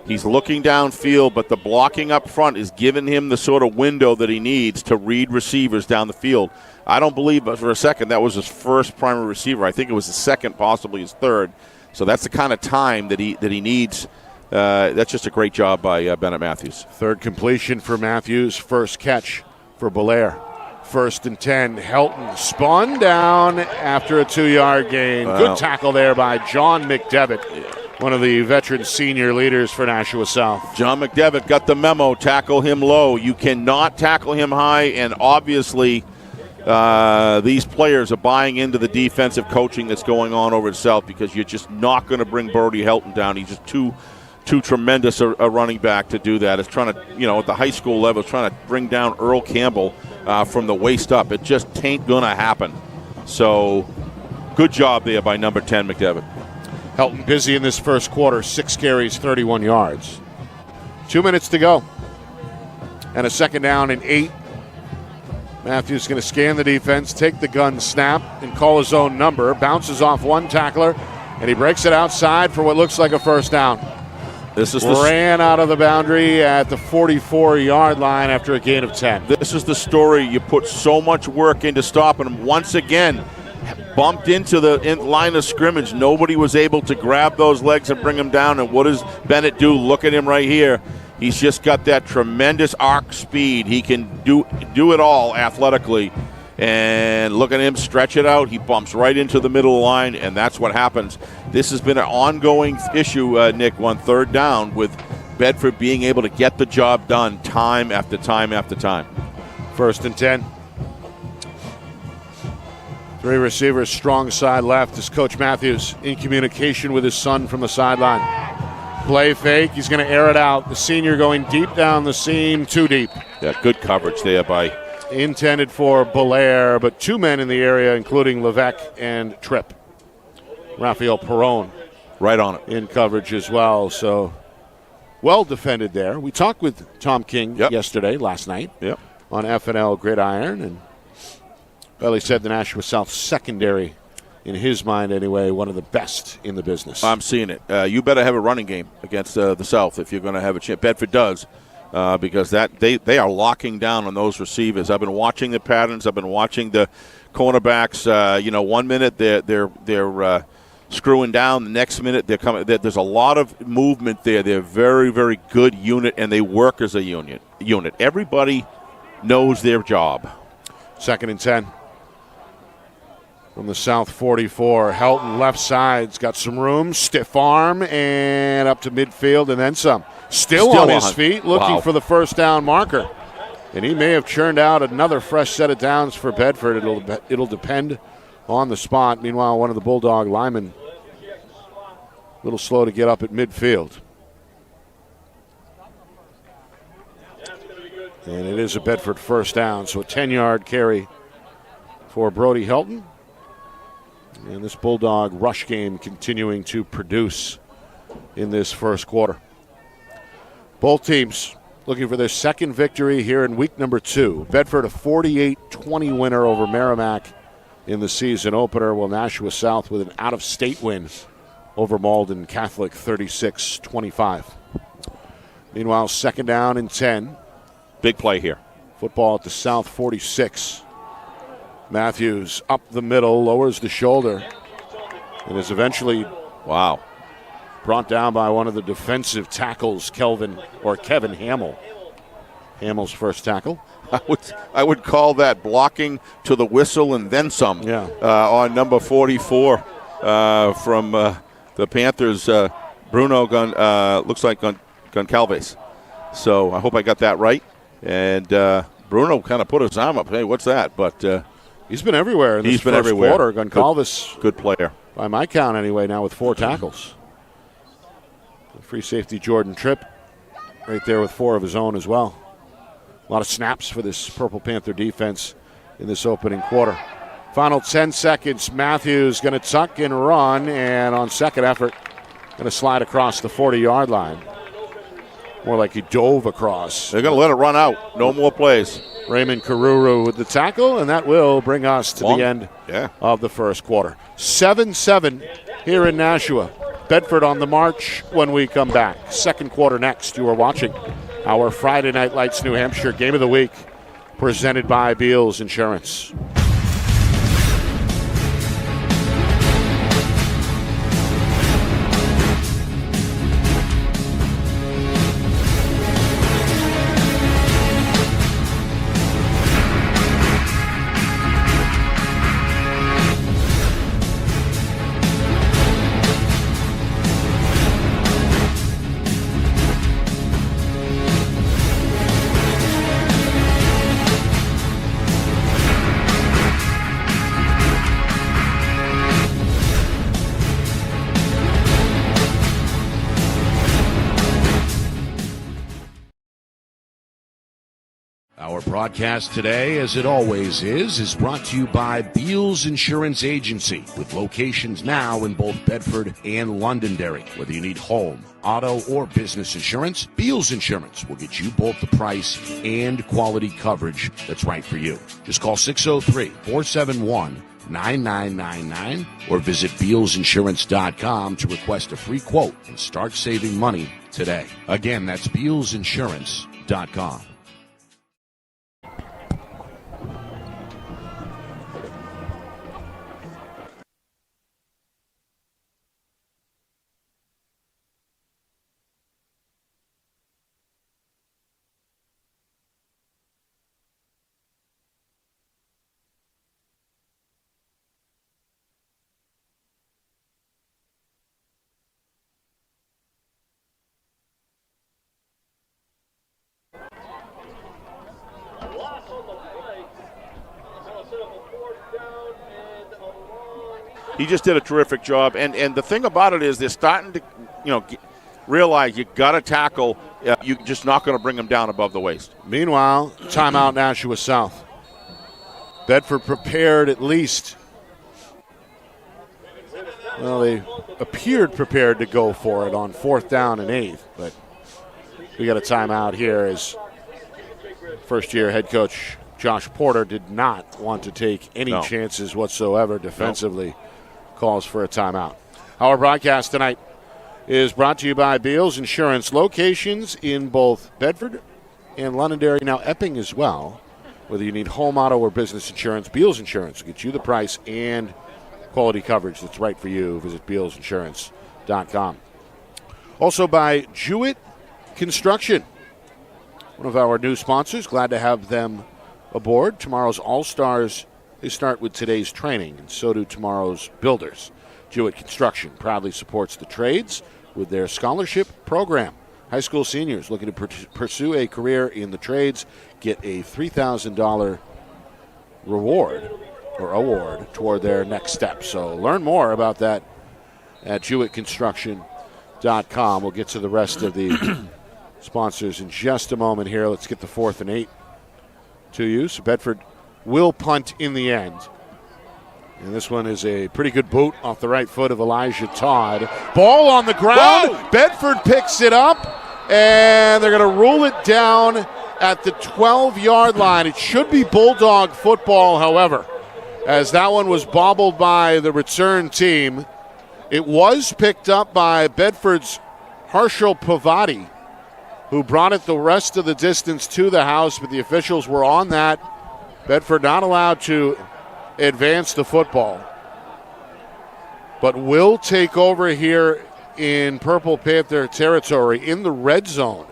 B: He's looking downfield, but the blocking up front is giving him the sort of window that he needs to read receivers down the field. I don't believe for a second that was his first primary receiver. I think it was his second, possibly his third. So that's the kind of time that he needs that's just a great job by Bennett Matthews.
A: Third completion for Matthews. First catch for Belair. 1st and 10. Helton spun down after a 2-yard gain.
B: Wow.
A: Good tackle there by John McDevitt, one of the veteran senior leaders for Nashua South.
B: John McDevitt got the memo. Tackle him low. You cannot tackle him high, and obviously these players are buying into the defensive coaching that's going on over at South, because you're just not going to bring Brody Helton down. He's just too tremendous a running back to do that. It's trying to, at the high school level, it's trying to bring down Earl Campbell from the waist up. It just ain't going to happen. So good job there by number 10, McDevitt.
A: Helton busy in this first quarter. 6 carries, 31 yards. 2 minutes to go. And a 2nd down and 8. Matthews going to scan the defense, take the gun snap, and call his own number. Bounces off one tackler, and he breaks it outside for what looks like a 1st down.
B: This is
A: ran out of the boundary at the 44-yard line after a gain of 10.
B: This is the story. You put so much work into stopping him. Once again, bumped into the line of scrimmage. Nobody was able to grab those legs and bring him down. And what does Bennett do? Look at him right here. He's just got that tremendous arc speed. He can do it all athletically. And look at him stretch it out. He bumps right into the middle of the line, and that's what happens. This has been an ongoing issue, Nick, on 3rd down, with Bedford being able to get the job done time after time after time.
A: 1st and 10. 3 receivers, strong side left as Coach Matthews in communication with his son from the sideline. Play fake. He's going to air it out. The senior going deep down the seam, too deep.
B: Yeah, good coverage there by...
A: Intended for Belair, but 2 men in the area, including Levesque and Tripp. Rafael Perron.
B: Right on it.
A: In coverage as well, so well defended there. We talked with Tom King last night on FNL Gridiron, and well, he said the Nashua South secondary, in his mind anyway, one of the best in the business.
B: I'm seeing it. You better have a running game against the South if you're going to have a chance. Bedford does. Because they are locking down on those receivers. I've been watching the patterns. I've been watching the cornerbacks. 1 minute they're screwing down. The next minute they're coming. There's a lot of movement there. They're a very, very good unit, and they work as a unit. Everybody knows their job.
A: 2nd and 10. From the South 44, Helton left side's got some room, stiff arm, and up to midfield, and then some. Still on his feet, looking for the 1st down marker. And he may have churned out another fresh set of downs for Bedford. It'll depend on the spot. Meanwhile, one of the Bulldog linemen a little slow to get up at midfield. And it is a Bedford 1st down, so a 10-yard carry for Brody Helton. And this Bulldog rush game continuing to produce in this first quarter. Both teams looking for their 2nd victory here in week number 2. Bedford a 48-20 winner over Merrimack in the season opener, while Nashua South with an out-of-state win over Malden Catholic 36-25. Meanwhile, 2nd down and 10.
B: Big play here.
A: Football at the South 46. Matthews up the middle, lowers the shoulder, and is eventually brought down by one of the defensive tackles, Kevin Hamill. Hamill's first tackle.
B: I would call that blocking to the whistle and then some. On number 44 from the Panthers, Bruno looks like Goncalves. So I hope I got that right. And Bruno kind of put his arm up. Hey, what's that? But
A: he's been everywhere in this first quarter. Goncalves,
B: good player.
A: By my count anyway, now with 4 tackles. Free safety Jordan Tripp right there with 4 of his own as well. A lot of snaps for this Purple Panther defense in this opening quarter. Final 10 seconds. Matthews going to tuck and run, and on second effort, going to slide across the 40-yard line. More like he dove across.
B: They're going to let it run out. No more plays.
A: Raymond Karuru with the tackle, and that will bring us to the end of the first quarter. 7-7 here in Nashua. Bedford on the march when we come back. Second quarter next. You are watching our Friday Night Lights New Hampshire Game of the Week, presented by Beals Insurance.
D: Our broadcast today, as it always is brought to you by Beals Insurance Agency, with locations now in both Bedford and Londonderry. Whether you need home, auto, or business insurance, Beals Insurance will get you both the price and quality coverage that's right for you. Just call 603-471-9999 or visit BealsInsurance.com to request a free quote and start saving money today. Again, that's BealsInsurance.com.
B: He just did a terrific job, and the thing about it is they're starting to, realize you got to tackle. You're just not going to bring them down above the waist.
A: Meanwhile, timeout Nashua South. Bedford prepared at least. Well, they appeared prepared to go for it on 4th down and 8th, but we got a timeout here as first-year head coach Josh Porter did not want to take any chances whatsoever defensively.
B: No.
A: Calls for a timeout. Our broadcast tonight is brought to you by Beals Insurance, locations in both Bedford and Londonderry, now Epping as well. Whether you need home, auto, or business insurance, Beals Insurance will get you the price and quality coverage that's right for you. Visit BealsInsurance.com. Also by Jewett Construction, one of our new sponsors. Glad to have them aboard. Tomorrow's All-Stars, they start with today's training, and so do tomorrow's builders. Jewett Construction proudly supports the trades with their scholarship program. High school seniors looking to pursue a career in the trades get a $3,000 reward or award toward their next step. So learn more about that at JewettConstruction.com. We'll get to the rest of the sponsors in just a moment here. Let's get the 4th and 8 to you. So Bedford will punt in the end. And this one is a pretty good boot off the right foot of Elijah Todd. Ball on the ground.
B: Whoa!
A: Bedford picks it up, and they're going to rule it down at the 12-yard line. It should be Bulldog football, however, as that one was bobbled by the return team. It was picked up by Bedford's Harshal Pavati, who brought it the rest of the distance to the house, but the officials were on that. Bedford not allowed to advance the football, but will take over here in Purple Panther territory in the red zone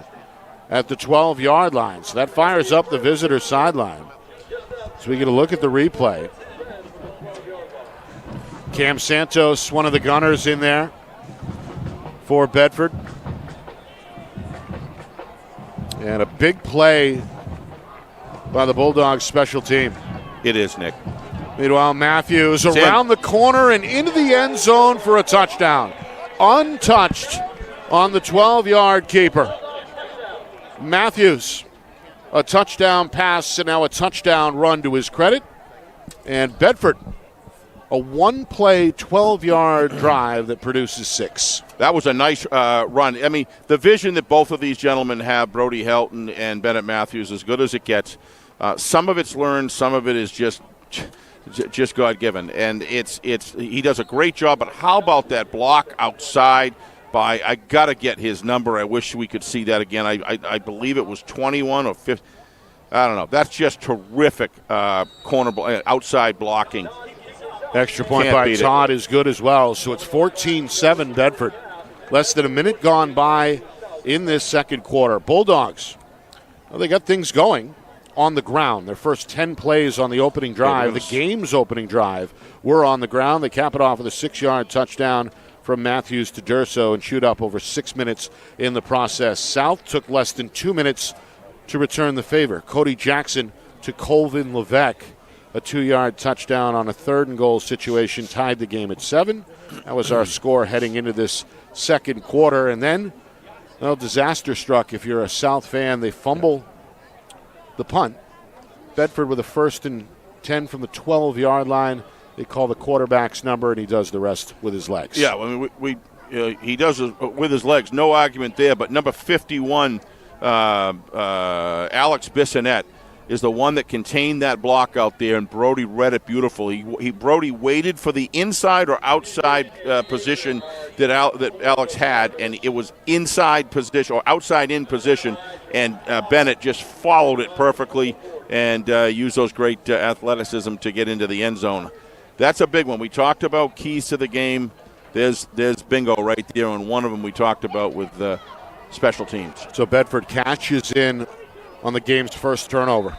A: at the 12-yard line. So that fires up the visitor sideline. So we get a look at the replay. Cam Santos, one of the gunners in there for Bedford. And a big play by the Bulldogs special team.
B: It is, Nick.
A: Meanwhile, Matthews around the corner and into the end zone for a touchdown. Untouched on the 12-yard keeper. Matthews, a touchdown pass and now a touchdown run to his credit. And Bedford, a one-play, 12-yard drive that produces 6.
B: That was a nice run. I mean, the vision that both of these gentlemen have, Brody Helton and Bennett Matthews, as good as it gets. Some of it's learned, some of it is just God-given, and he does a great job. But how about that block outside by? I gotta get his number. I wish we could see that again. I believe it was 21 or 50. I don't know. That's just terrific outside blocking.
A: Extra point by Todd is good as well. So it's 14-7 Bedford. Less than a minute gone by in this second quarter. Bulldogs, well, they got things going on the ground. Their first 10 plays on the opening drive, the game's opening drive, were on the ground. They cap it off with a 6-yard touchdown from Matthews to Durso and shoot up over 6 minutes in the process. South took less than 2 minutes to return the favor. Cody Jackson to Colvin Levesque. A 2-yard touchdown on a 3rd and goal situation tied the game at 7. That was our score heading into this second quarter. And then, well, disaster struck if you're a South fan. They fumble the punt Bedford with a 1st and 10 from the 12-yard line. They call the quarterback's number, and he does the rest with his legs.
B: Yeah, I mean, he does it with his legs. No argument there. But number 51, Alex Bissonette, is the one that contained that block out there, and Brody read it beautifully. Brody waited for the inside or outside position that Alex had, and it was inside position or outside in position, and Bennett just followed it perfectly and used those great athleticism to get into the end zone. That's a big one. We talked about keys to the game. There's bingo right there, and one of them we talked about with special teams.
A: So Bedford catches in on the game's first turnover.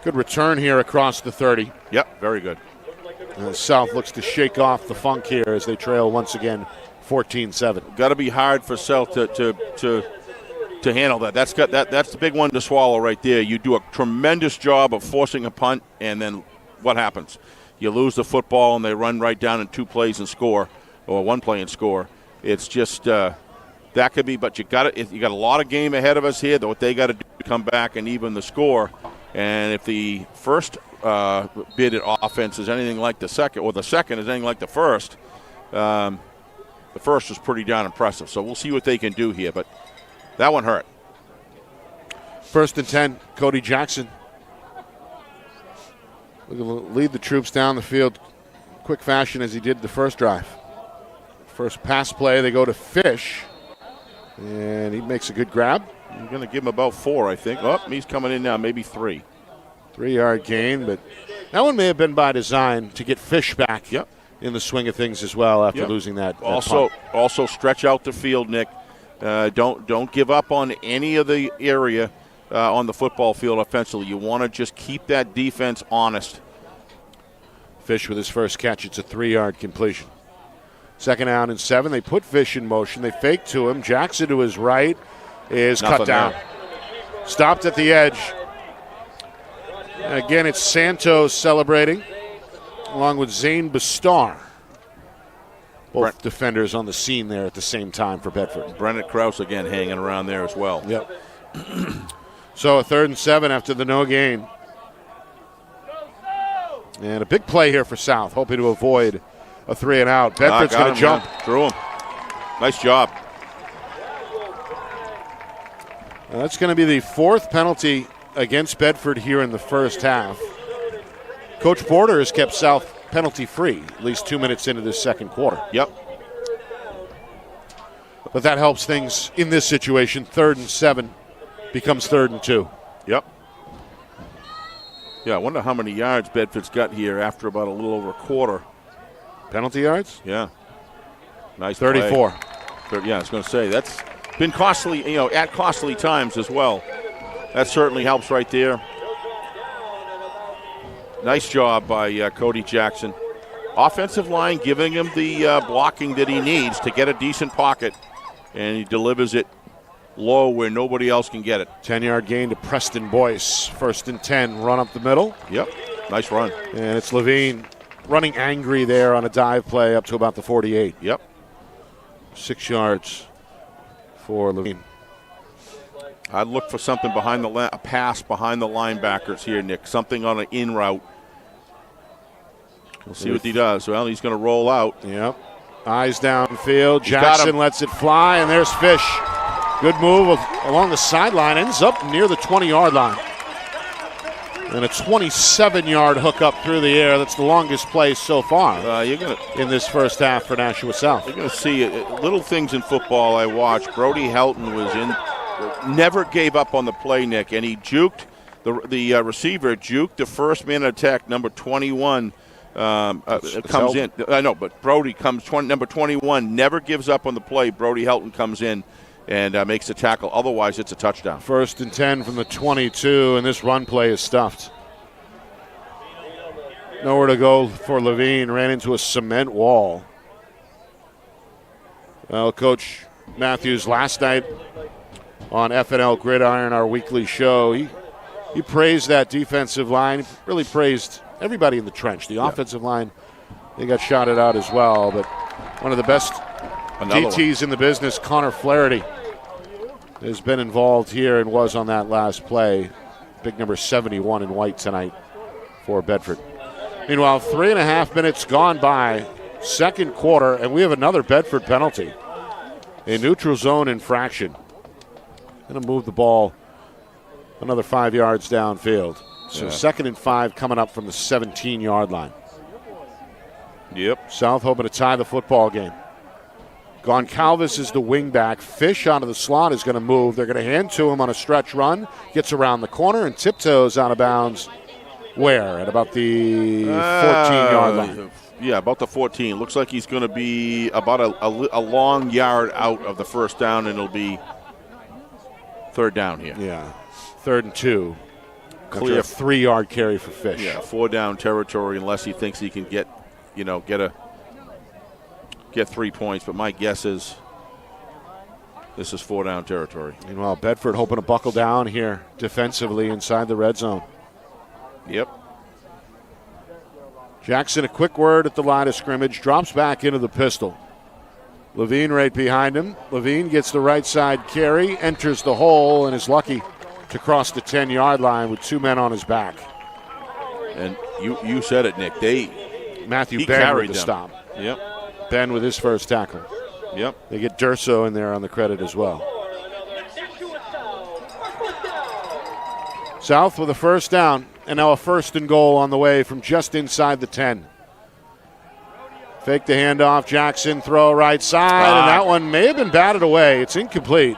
A: Good return here across the 30.
B: Yep, very good.
A: South looks to shake off the funk here as they trail once again 14-7.
B: Got to be hard for South to handle that. That's the big one to swallow right there. You do a tremendous job of forcing a punt, and then what happens? You lose the football, and they run right down in 2 plays and score, or 1 play and score. It's just that could be, but you got a lot of game ahead of us here. What they got to do to come back and even the score. And if the first bid at offense is anything like the second, or the second is anything like the first was pretty darn impressive. So we'll see what they can do here, but that one hurt.
A: 1st and 10, Cody Jackson. Lead the troops down the field quick fashion as he did the first drive. First pass play, they go to Fish, and he makes a good grab.
B: You're going to give him about 4, I think. Oh, he's coming in now, maybe 3.
A: 3-yard gain, but that one may have been by design to get Fish back in the swing of things as well after losing that
B: Also stretch out the field, Nick. Don't give up on any of the area on the football field offensively. You want to just keep that defense honest.
A: Fish with his first catch. It's a 3-yard completion. 2nd down and 7. They put Fish in motion. They fake to him. Jackson to his right is cut down. Stopped at the edge. Again, it's Santos celebrating, along with Zane Bastar. Both defenders on the scene there at the same time for Bedford.
B: Brennan Krause again hanging around there as well.
A: Yep. So a 3rd and 7 after the no gain. And a big play here for South, hoping to avoid a 3 and out. Bedford's going to jump.
B: Yeah. Drew him. Nice job.
A: That's going to be the 4th penalty against Bedford here in the first half. Coach Porter has kept South penalty-free, at least 2 minutes into this second quarter.
B: Yep.
A: But that helps things in this situation. 3rd and 7 becomes 3rd and 2.
B: Yep. Yeah, I wonder how many yards Bedford's got here after about a little over a quarter.
A: Penalty yards?
B: Yeah. Nice
A: 34.
B: Play. Yeah, I was going to say, that's been costly, at costly times as well. That certainly helps right there. Nice job by Cody Jackson. Offensive line giving him the blocking that he needs to get a decent pocket, and he delivers it low where nobody else can get it.
A: 10-yard gain to Preston Boyce. 1st and 10, run up the middle.
B: Yep, nice run.
A: And it's Levine running angry there on a dive play up to about the 48.
B: Yep.
A: 6 yards for Levine.
B: I'd look for something behind a pass behind the linebackers here, Nick. Something on an in route. We'll see what he does. Well, he's going to roll out.
A: Yep. Eyes downfield. Jackson lets it fly, and there's Fish. Good move along the sideline. Ends up near the 20-yard line. And a 27-yard hookup through the air. That's the longest play so far in this first half for Nashua South.
B: You're going to see little things in football I watched. Brody Helton was never gave up on the play, Nick, and he juked the receiver, juked the first man attack, number 21. Comes in. I know, but Brody comes, number 21, never gives up on the play. Brody Helton comes in and makes the tackle. Otherwise, it's a touchdown.
A: 1st and 10 from the 22, and this run play is stuffed. Nowhere to go for Levine. Ran into a cement wall. Well, Coach Matthews last night on FNL Gridiron, our weekly show, he praised that defensive line. Really praised everybody in the trench. The offensive line, they got shouted out as well. But one of the best DTs in the business, Connor Flaherty, has been involved here and was on that last play Big number 71 in white tonight for Bedford. Meanwhile, 3.5 minutes gone by, second quarter, and we have another Bedford penalty. A neutral zone infraction. Going to move the ball another 5 yards downfield. So 2nd and 5 coming up from the 17-yard line.
B: Yep.
A: South hoping to tie the football game. Goncalves is the wingback. Fish out of the slot is going to move. They're going to hand to him on a stretch run. Gets around the corner and tiptoes out of bounds. Where? At about the 14-yard line.
B: Yeah, about the 14. Looks like he's going to be about a long yard out of the first down, and it'll be third down here.
A: Yeah, 3rd and 2.
B: Clear.
A: A 3-yard carry for Fish.
B: Yeah, 4-down territory unless he thinks he can get 3 points. But my guess is this is 4-down territory.
A: Meanwhile, Bedford hoping to buckle down here defensively inside the red zone.
B: Yep.
A: Jackson, a quick word at the line of scrimmage, drops back into the pistol. Levine right behind him. Levine gets the right side carry, enters the hole, and is lucky to cross the 10-yard line with 2 men on his back.
B: And you said it, Nick.
A: Matthew Ben with the stop.
B: Yep.
A: Ben with his first tackle.
B: Yep.
A: They get Durso in there on the credit as well. South with a first down, and now a 1st and goal on the way from just inside the 10. Fake the handoff, Jackson, throw right side, and that one may have been batted away. It's incomplete.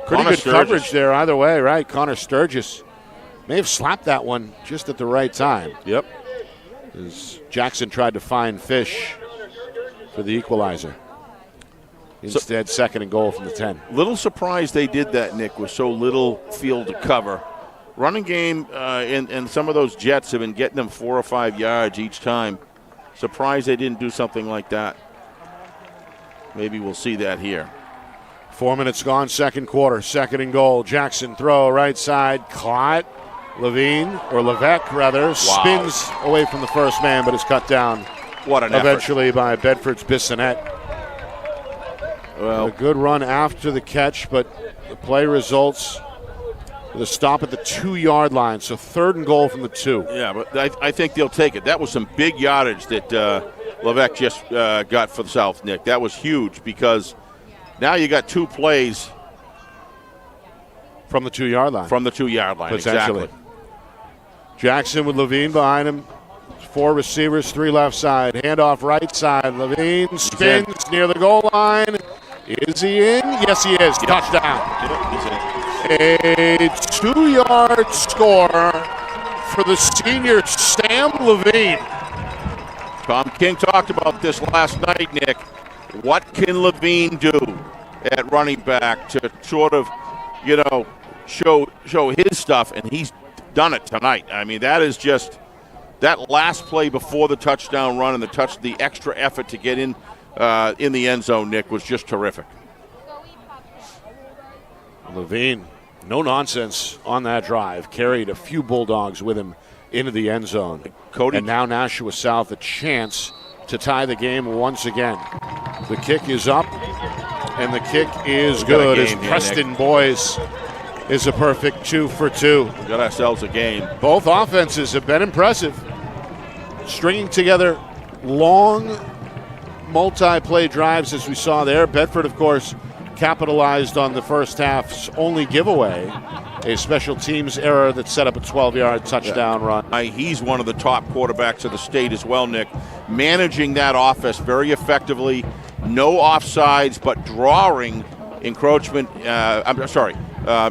A: Pretty good coverage there either way, right? Connor Sturgis may have slapped that one just at the right time.
B: Yep.
A: As Jackson tried to find Fish for the equalizer. Instead, 2nd and goal from the 10.
B: Little surprised they did that, Nick, with so little field to cover. Running game and some of those Jets have been getting them 4 or 5 yards each time. Surprised they didn't do something like that. Maybe we'll see that here.
A: 4 minutes gone, second quarter, 2nd and goal. Jackson throw right side, caught. Levesque rather, spins away from the first man, but is cut down.
B: What an
A: eventually
B: effort.
A: By Bedford's Bissonnette.
B: Well,
A: a good run after the catch, but the play results with a stop at the 2-yard line. So 3rd and goal from the 2.
B: Yeah, but I think they'll take it. That was some big yardage that Levesque just got for the South, Nick. That was huge because now you got 2 plays
A: from the 2-yard line.
B: From the 2-yard line,
A: potentially.
B: Exactly.
A: Jackson with Levine behind him. 4 receivers, 3 left side. Handoff right side. Levine spins near the goal line. Is he in? Yes, he is. Yep. Touchdown.
B: Yep, he's in.
A: A 2-yard score for the senior Sam Levine.
B: Tom King talked about this last night, Nick. What can Levine do at running back to sort of, show his stuff, and he's done it tonight. I mean, that is just that last play before the touchdown run and the extra effort to get in the end zone, Nick, was just terrific.
A: Levine, no nonsense on that drive. Carried a few Bulldogs with him into the end zone. And now Nashua South a chance to tie the game once again. The kick is up, and the kick is good as Preston Boyce is a perfect 2 for 2.
B: We got ourselves a game.
A: Both offenses have been impressive. Stringing together long multi-play drives as we saw there. Bedford, of course, capitalized on the first half's only giveaway, a special teams error that set up a 12-yard touchdown run.
B: He's one of the top quarterbacks of the state as well, Nick. Managing that offense very effectively. No offsides, but drawing encroachment.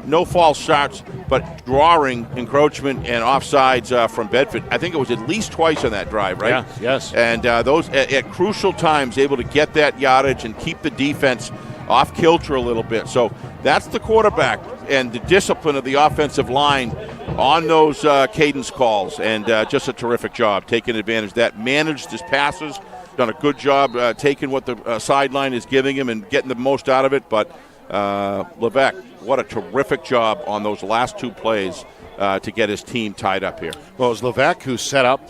B: No false starts, but drawing encroachment and offsides from Bedford. I think it was at least twice on that drive, right?
A: Yeah, yes.
B: And those at crucial times able to get that yardage and keep the defense off kilter a little bit. So that's the quarterback and the discipline of the offensive line on those cadence calls, and just a terrific job taking advantage of that. Managed his passes, done a good job taking what the sideline is giving him and getting the most out of it. But Levesque, what a terrific job on those last 2 plays to get his team tied up here.
A: Well, it was Levesque who set up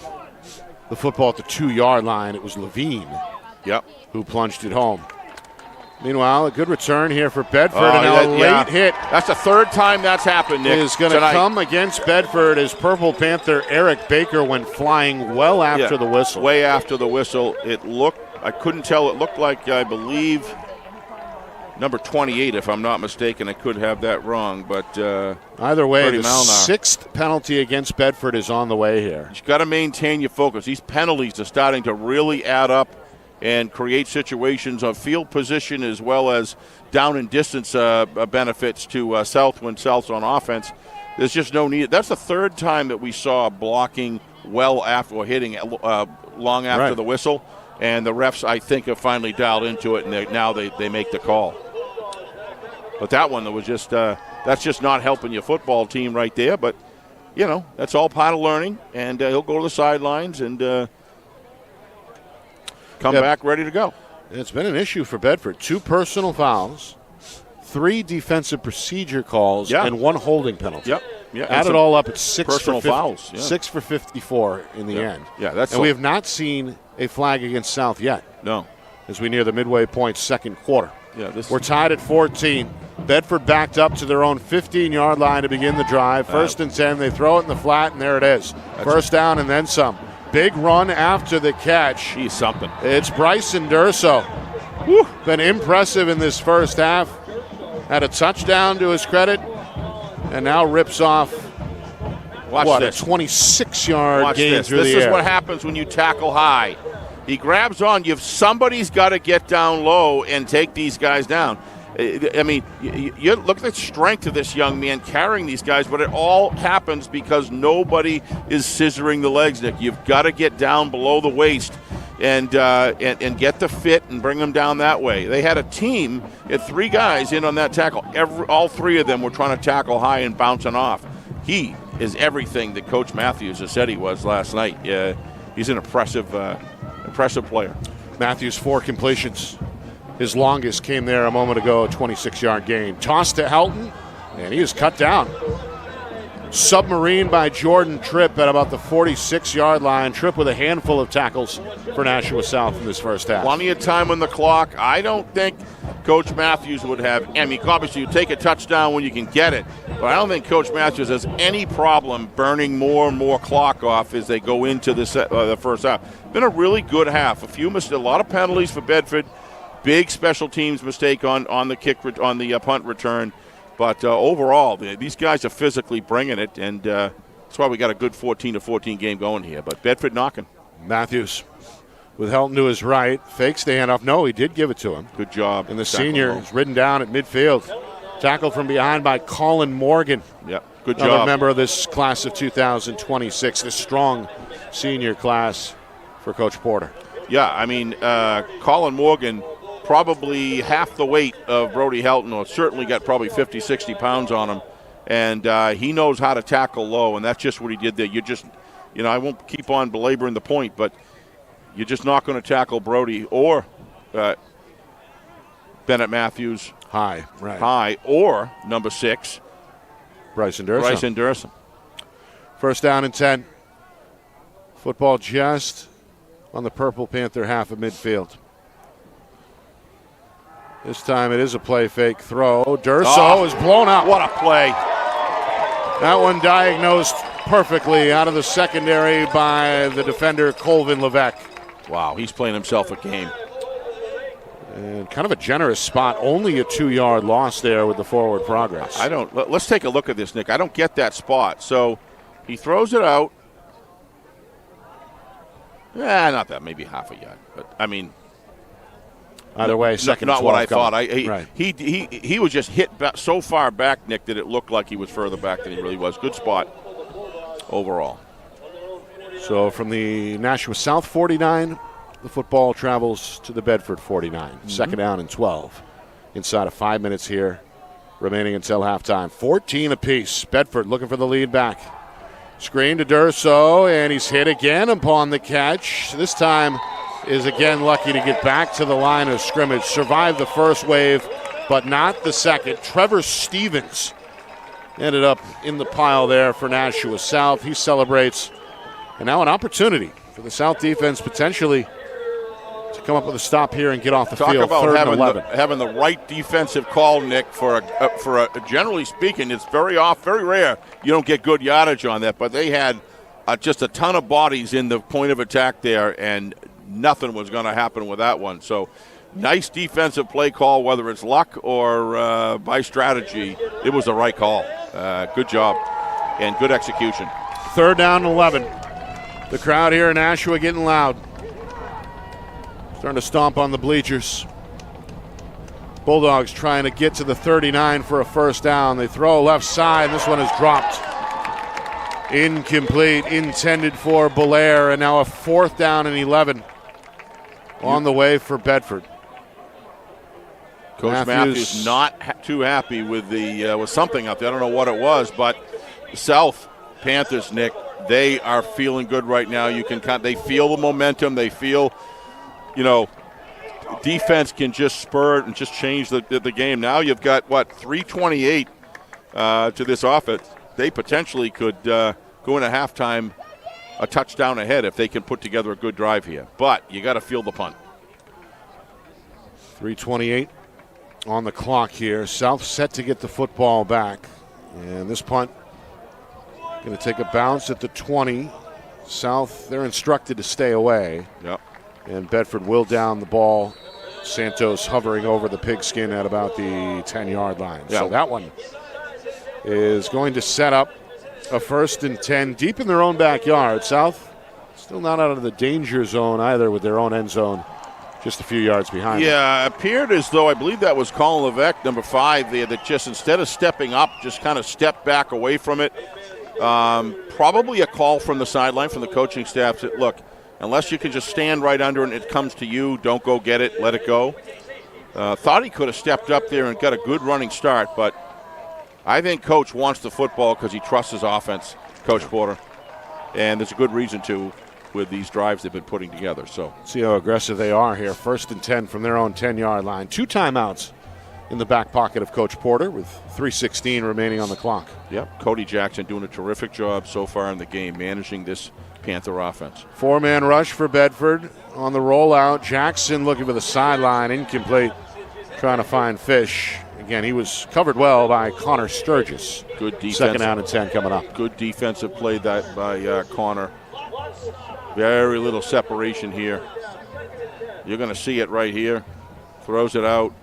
A: the football at the 2-yard line. It was Levine who plunged it home. Meanwhile, a good return here for Bedford, and now a late hit.
B: That's the third time that's happened, Nick.
A: Is going to come against Bedford as Purple Panther Eric Baker went flying well after the whistle.
B: Way after the whistle. I couldn't tell. It looked like, I believe, number 28, if I'm not mistaken. I could have that wrong, but
A: either way, the
B: Malnar.
A: 6th penalty against Bedford is on the way here.
B: You've got to maintain your focus. These penalties are starting to really add up and create situations of field position as well as down and distance benefits to South when South's on offense. There's just no need. That's the third time that we saw blocking well after or hitting long after the whistle, and the refs, I think, have finally dialed into it, and now they make the call. But that one, was just that's just not helping your football team right there. But, that's all part of learning, and he'll go to the sidelines and come back ready to go.
A: It's been an issue for Bedford. 2 personal fouls, 3 defensive procedure calls, and 1 holding penalty. Add it all up, it's 6
B: personal fouls.
A: 6 for 54 in the end.
B: And
A: we have not seen a flag against South yet.
B: No.
A: As we near the midway point, second quarter.
B: We're
A: tied at 14. Bedford backed up to their own 15-yard line to begin the drive. First and 10, they throw it in the flat, and there it is. First down and then some. Big run after the catch.
B: He's something.
A: It's Bryson Durso. Been impressive in this first half. Had a touchdown to his credit, and now rips off a 26-yard gain through the air.
B: This is what happens when you tackle high. He grabs on. Somebody's got to get down low and take these guys down. I mean, you look at the strength of this young man carrying these guys, but it all happens because nobody is scissoring the legs, Nick. You've got to get down below the waist and get the fit and bring them down that way. They had a team, had 3 guys in on that tackle. All 3 of them were trying to tackle high and bouncing off. He is everything that Coach Matthews has said he was last night. He's an impressive player.
A: Matthews, 4 completions. His longest came there a moment ago, a 26-yard gain. Toss to Helton, and he is cut down. Submarine by Jordan Tripp at about the 46-yard line. Tripp with a handful of tackles for Nashua South in this first half.
B: Plenty of time on the clock. I don't think Coach Matthews would have. I mean, obviously you take a touchdown when you can get it, but I don't think Coach Matthews has any problem burning more and more clock off as they go into the first half. Been a really good half. A lot of penalties for Bedford. Big special teams mistake on the punt return, but overall these guys are physically bringing it, and that's why we got a good 14-14 game going here. But Bedford knocking.
A: Matthews with Helton to his right, fakes the handoff. No, he did give it to him.
B: Good job.
A: And the senior is ridden down at midfield. Tackled from behind by Colin Morgan.
B: Yep, good job.
A: Another member of this class of 2026, this strong senior class for Coach Porter.
B: Yeah, I mean, Colin Morgan, probably half the weight of Brody Helton, or certainly got probably 50, 60 pounds on him. And he knows how to tackle low, and that's just what he did there. I won't keep on belaboring the point, but you're just not going to tackle Brody or Bennett Matthews high, or number 6,
A: Bryson Durson. First down and 10. Football just on the Purple Panther half of midfield. This time it is a play fake throw. Durso is blown out.
B: What a play.
A: That one diagnosed perfectly out of the secondary by the defender Colvin Levesque.
B: Wow, he's playing himself a game.
A: And kind of a generous spot. Only a 2-yard loss there with the forward progress.
B: Let's take a look at this, Nick. I don't get that spot. So he throws it out. Not that, maybe half a yard. But, I mean,
A: either way, second.
B: Not what I thought.
A: Right.
B: He was just hit so far back, Nick, that it looked like he was further back than he really was. Good spot overall.
A: So from the Nashua South 49, the football travels to the Bedford 49. Mm-hmm. Second down and 12. Inside of 5 minutes here, remaining until halftime. 14 apiece. Bedford looking for the lead back. Screen to Durso, and he's hit again upon the catch. This time is again lucky to get back to the line of scrimmage. Survived the first wave, but not the second. Trevor Stevens ended up in the pile there for Nashua South. He celebrates, and now an opportunity for the South defense potentially to come up with a stop here and get off the
B: Talk
A: field.
B: about
A: Third and 11.
B: having the right defensive call, Nick. For a generally speaking, it's very rare you don't get good yardage on that. But they had just a ton of bodies in the point of attack there, and nothing was going to happen with that one. So nice defensive play call, whether it's luck or by strategy. It was the right call. Good job and good execution.
A: Third down and 11. The crowd here in Nashua getting loud. Starting to stomp on the bleachers. Bulldogs trying to get to the 39 for a first down. They throw left side. This one is dropped. Incomplete, intended for Belair, and now a fourth down and 11 on the way for Bedford.
B: Coach Matthews not too happy with with something out there. I don't know what it was, but South Panthers, Nick, they are feeling good right now. They feel the momentum. They feel, defense can just spur it and just change the game. Now you've got 3:28 to this offense. They potentially could go into halftime a touchdown ahead if they can put together a good drive here. But you got to feel the punt.
A: 3:28 on the clock here. South set to get the football back. And this punt going to take a bounce at the 20. South, they're instructed to stay away.
B: Yep.
A: And Bedford will down the ball. Santos hovering over the pigskin at about the 10-yard line.
B: Yeah.
A: So that one is going to set up a 1st and 10 deep in their own backyard. South still not out of the danger zone either with their own end zone just a few yards behind them.
B: Yeah, it appeared as though, I believe that was Colin Levesque, number 5 there, that just instead of stepping up, just kind of stepped back away from it. Probably a call from the sideline from the coaching staff that, look, unless you can just stand right under it and it comes to you, don't go get it, let it go. Thought he could have stepped up there and got a good running start, but I think Coach wants the football because he trusts his offense, Coach Porter. And there's a good reason to with these drives they've been putting together. So
A: see how aggressive they are here. 1st and 10 from their own 10-yard line. 2 timeouts in the back pocket of Coach Porter with 3:16 remaining on the clock.
B: Yep, Cody Jackson doing a terrific job so far in the game, managing this Panther offense.
A: 4-man rush for Bedford on the rollout. Jackson looking for the sideline, incomplete, trying to find Fish. Again, he was covered well by Connor Sturgis.
B: Good defense.
A: 2nd down and 10 coming up.
B: Good defensive play by Connor. Very little separation here. You're going to see it right here. Throws it out.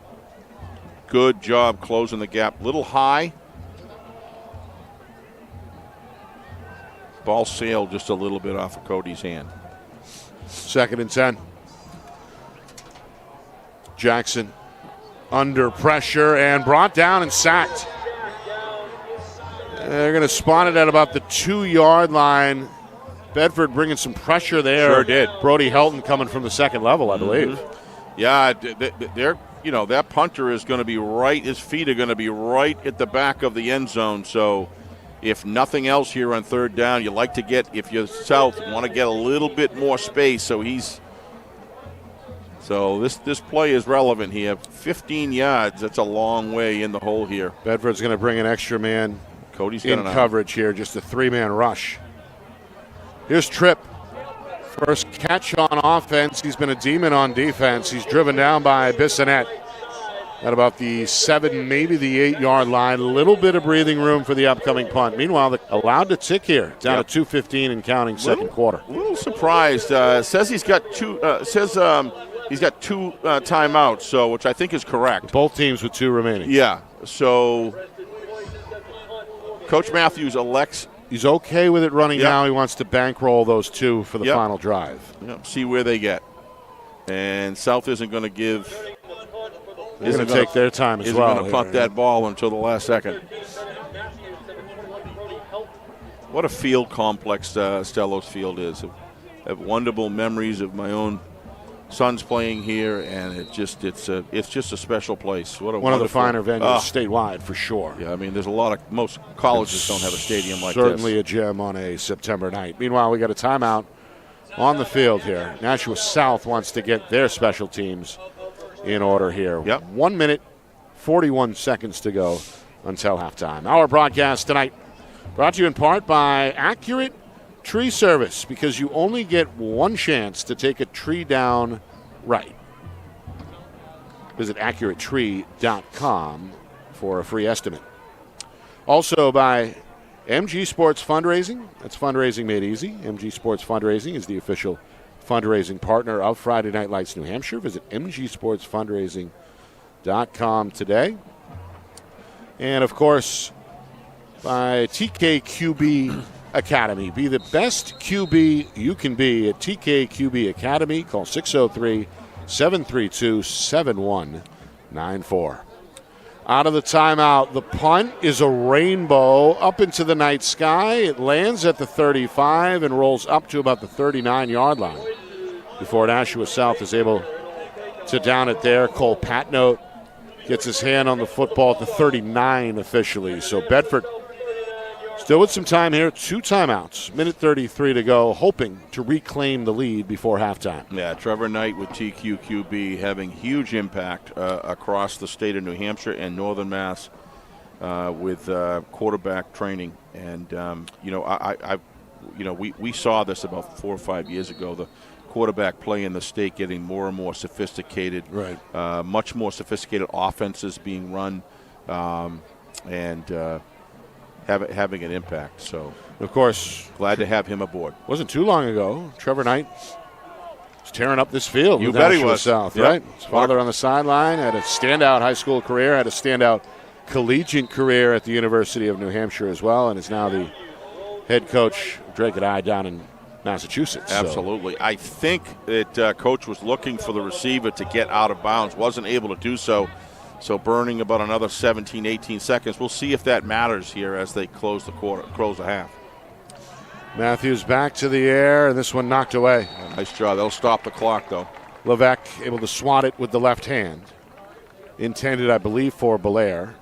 B: Good job closing the gap. Little high. Ball sailed just a little bit off of Cody's hand.
A: 2nd and 10. Jackson under pressure and brought down and sacked. They're going to spawn it at about the 2-yard line. Bedford bringing some pressure there.
B: Sure did.
A: Brody Helton coming from the 2nd level, I believe.
B: Yeah, they're that punter is going to be right. His feet are going to be right at the back of the end zone. So, if nothing else here on 3rd down, you like to get, if you're South, want to get a little bit more space. So this play is relevant here. 15 yards. That's a long way in the hole here.
A: Bedford's going to bring an extra man.
B: Cody's
A: in coverage here, just a 3-man rush. Here's Tripp. First catch on offense. He's been a demon on defense. He's driven down by Bissonette at about the 7, maybe the 8-yard line. A little bit of breathing room for the upcoming punt. Meanwhile, they're allowed to tick here. Down to 2:15 and counting, second quarter.
B: A little surprised. Says he's got two. He's got 2 timeouts, so which I think is correct.
A: Both teams with 2 remaining.
B: Yeah. So Coach Matthews elects.
A: He's okay with it running now. He wants to bankroll those 2 for the final drive.
B: Yep. See where they get. And South isn't going to give.
A: They're going to take their time as well.
B: Isn't going to punt that ball until the last second. What a field complex Stellos Field is. I have wonderful memories of my own sons playing here, and it's just a special place.
A: One of the finer venues statewide for sure.
B: Yeah, I mean, there's most colleges don't have a stadium like
A: certainly
B: this.
A: A gem on a September night. Meanwhile, we got a timeout on the field here. Nashua South wants to get their special teams in order here. 1 minute, 41 seconds to go until halftime. Our broadcast tonight brought to you in part by Accurate Tree Service, because you only get one chance to take a tree down right. Visit AccurateTree.com for a free estimate. Also by MG Sports Fundraising. That's fundraising made easy. MG Sports Fundraising is the official fundraising partner of Friday Night Lights New Hampshire. Visit mgsportsfundraising.com today. And, of course, by TKQB Academy. Be the best QB you can be at TKQB Academy. Call 603-732-7194. Out of the timeout, the punt is a rainbow up into the night sky. It lands at the 35 and rolls up to about the 39-yard line before Nashua South is able to down it there. Cole Patnote gets his hand on the football at the 39 officially. So Bedford still with some time here, 2 timeouts, minute 33 to go, hoping to reclaim the lead before halftime.
B: Yeah, Trevor Knight with TQQB having huge impact across the state of New Hampshire and Northern Mass with quarterback training. And we saw this about 4 or 5 years ago. The quarterback play in the state getting more and more sophisticated.
A: Right.
B: Much more sophisticated offenses being run, and having an impact. So,
A: of course,
B: glad to have him aboard.
A: Wasn't too long ago, Trevor Knight was tearing up this field.
B: You bet he was.
A: South,
B: yep.
A: Right? His father on the sideline, had a standout high school career, had a standout collegiate career at the University of New Hampshire as well, and is now the head coach of Drake and I down in Massachusetts.
B: Absolutely. So. I think that coach was looking for the receiver to get out of bounds, wasn't able to do so. So burning about another 17, 18 seconds. We'll see if that matters here as they close the half.
A: Matthews back to the air, and this one knocked away.
B: Nice job. They'll stop the clock, though.
A: Levesque able to swat it with the left hand. Intended, I believe, for Belair.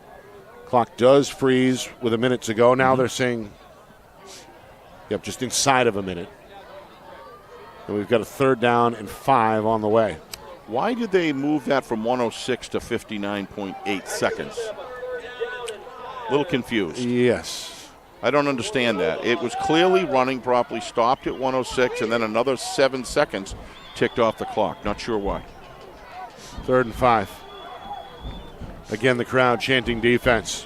A: Clock does freeze with a minute to go. Now they're saying, just inside of a minute. And we've got a 3rd down and 5 on the way.
B: Why did they move that from 106 to 59.8 seconds? A little confused.
A: Yes.
B: I don't understand that. It was clearly running properly, stopped at 106, and then another 7 seconds ticked off the clock. Not sure why.
A: 3rd and 5. Again, the crowd chanting defense.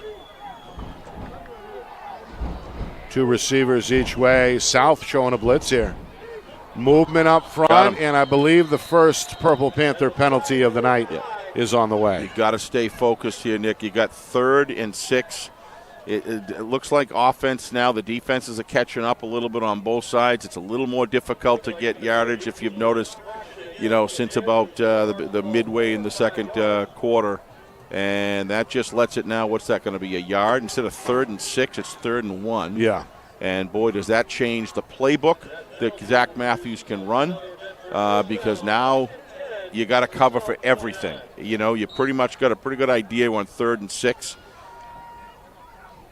A: 2 receivers each way. South showing a blitz here. Movement up front, and I believe the first Purple Panther penalty of the night is on the way.
B: You've got to stay focused here, Nick. You got 3rd and 6. It looks like offense now. The defenses are catching up a little bit on both sides. It's a little more difficult to get yardage if you've noticed, since about the midway in the second quarter. And that just lets it now, what's that going to be, a yard? Instead of 3rd and 6, it's 3rd and 1.
A: Yeah.
B: And, boy, does that change the playbook that Zach Matthews can run, because now you got to cover for everything. You pretty much got a pretty good idea on 3rd and 6.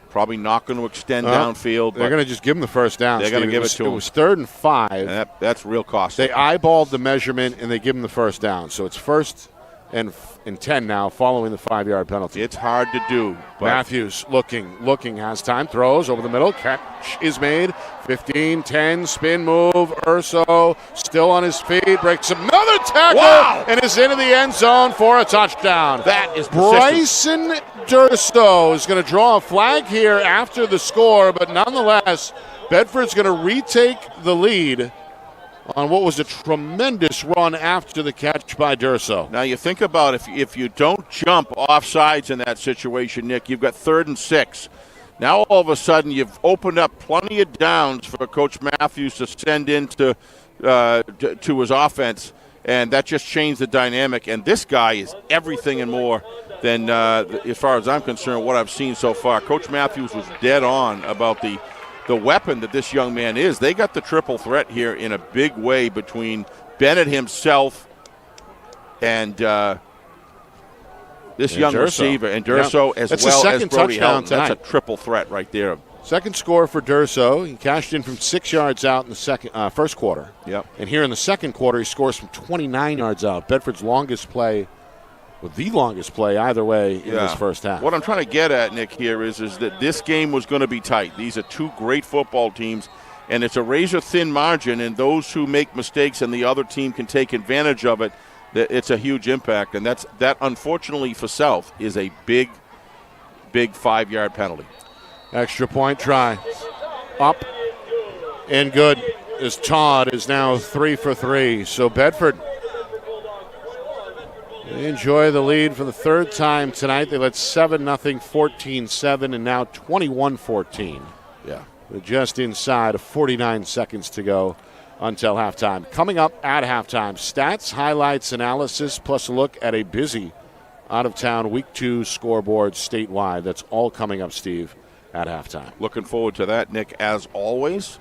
B: Probably not going to extend downfield.
A: They're going to just give him the first down.
B: They're going to give it to him.
A: It was 3rd and 5.
B: And that's real costly.
A: They eyeballed the measurement, and they give him the first down. So it's 1st and 10 now following the 5-yard penalty.
B: It's hard to do.
A: Matthews looking, has time, throws over the middle. Catch is made. 15-10, spin move. Urso still on his feet, breaks another tackle, and is into the end zone for a touchdown.
B: That is
A: Bryson Durso is going to draw a flag here after the score, but nonetheless, Bedford's going to retake the lead on what was a tremendous run after the catch by Durso.
B: Now you think about if you don't jump off sides in that situation, Nick, you've got 3rd and 6. Now all of a sudden you've opened up plenty of downs for Coach Matthews to send into to his offense, and that just changed the dynamic. And this guy is everything and more than, as far as I'm concerned, what I've seen so far. Coach Matthews was dead on about the weapon that this young man is. They got the triple threat here in a big way between Bennett himself and this young
A: Durso.
B: Receiver, and Durso as
A: That's
B: well
A: the
B: as
A: second
B: Brody
A: touchdown
B: Helton.
A: tonight.
B: That's a triple threat right there.
A: Second score for Durso. He cashed in from 6 yards out in the first quarter.
B: Yep.
A: And here in the second quarter, he scores from 29 yards out. Bedford's longest play, the longest play either way in this first half.
B: What I'm trying to get at, Nick, here is that this game was going to be tight. These are 2 great football teams, and it's a razor-thin margin, and those who make mistakes and the other team can take advantage of it, it's a huge impact, and that unfortunately for South is a big 5-yard penalty.
A: Extra point try. Up and good, as Todd is now 3 for 3. So Bedford, they enjoy the lead for the third time tonight. They led 7-0, 14-7, and now 21-14.
B: Yeah.
A: With just inside of 49 seconds to go until halftime. Coming up at halftime, stats, highlights, analysis, plus a look at a busy out-of-town Week 2 scoreboard statewide. That's all coming up, Steve, at halftime.
B: Looking forward to that, Nick, as always.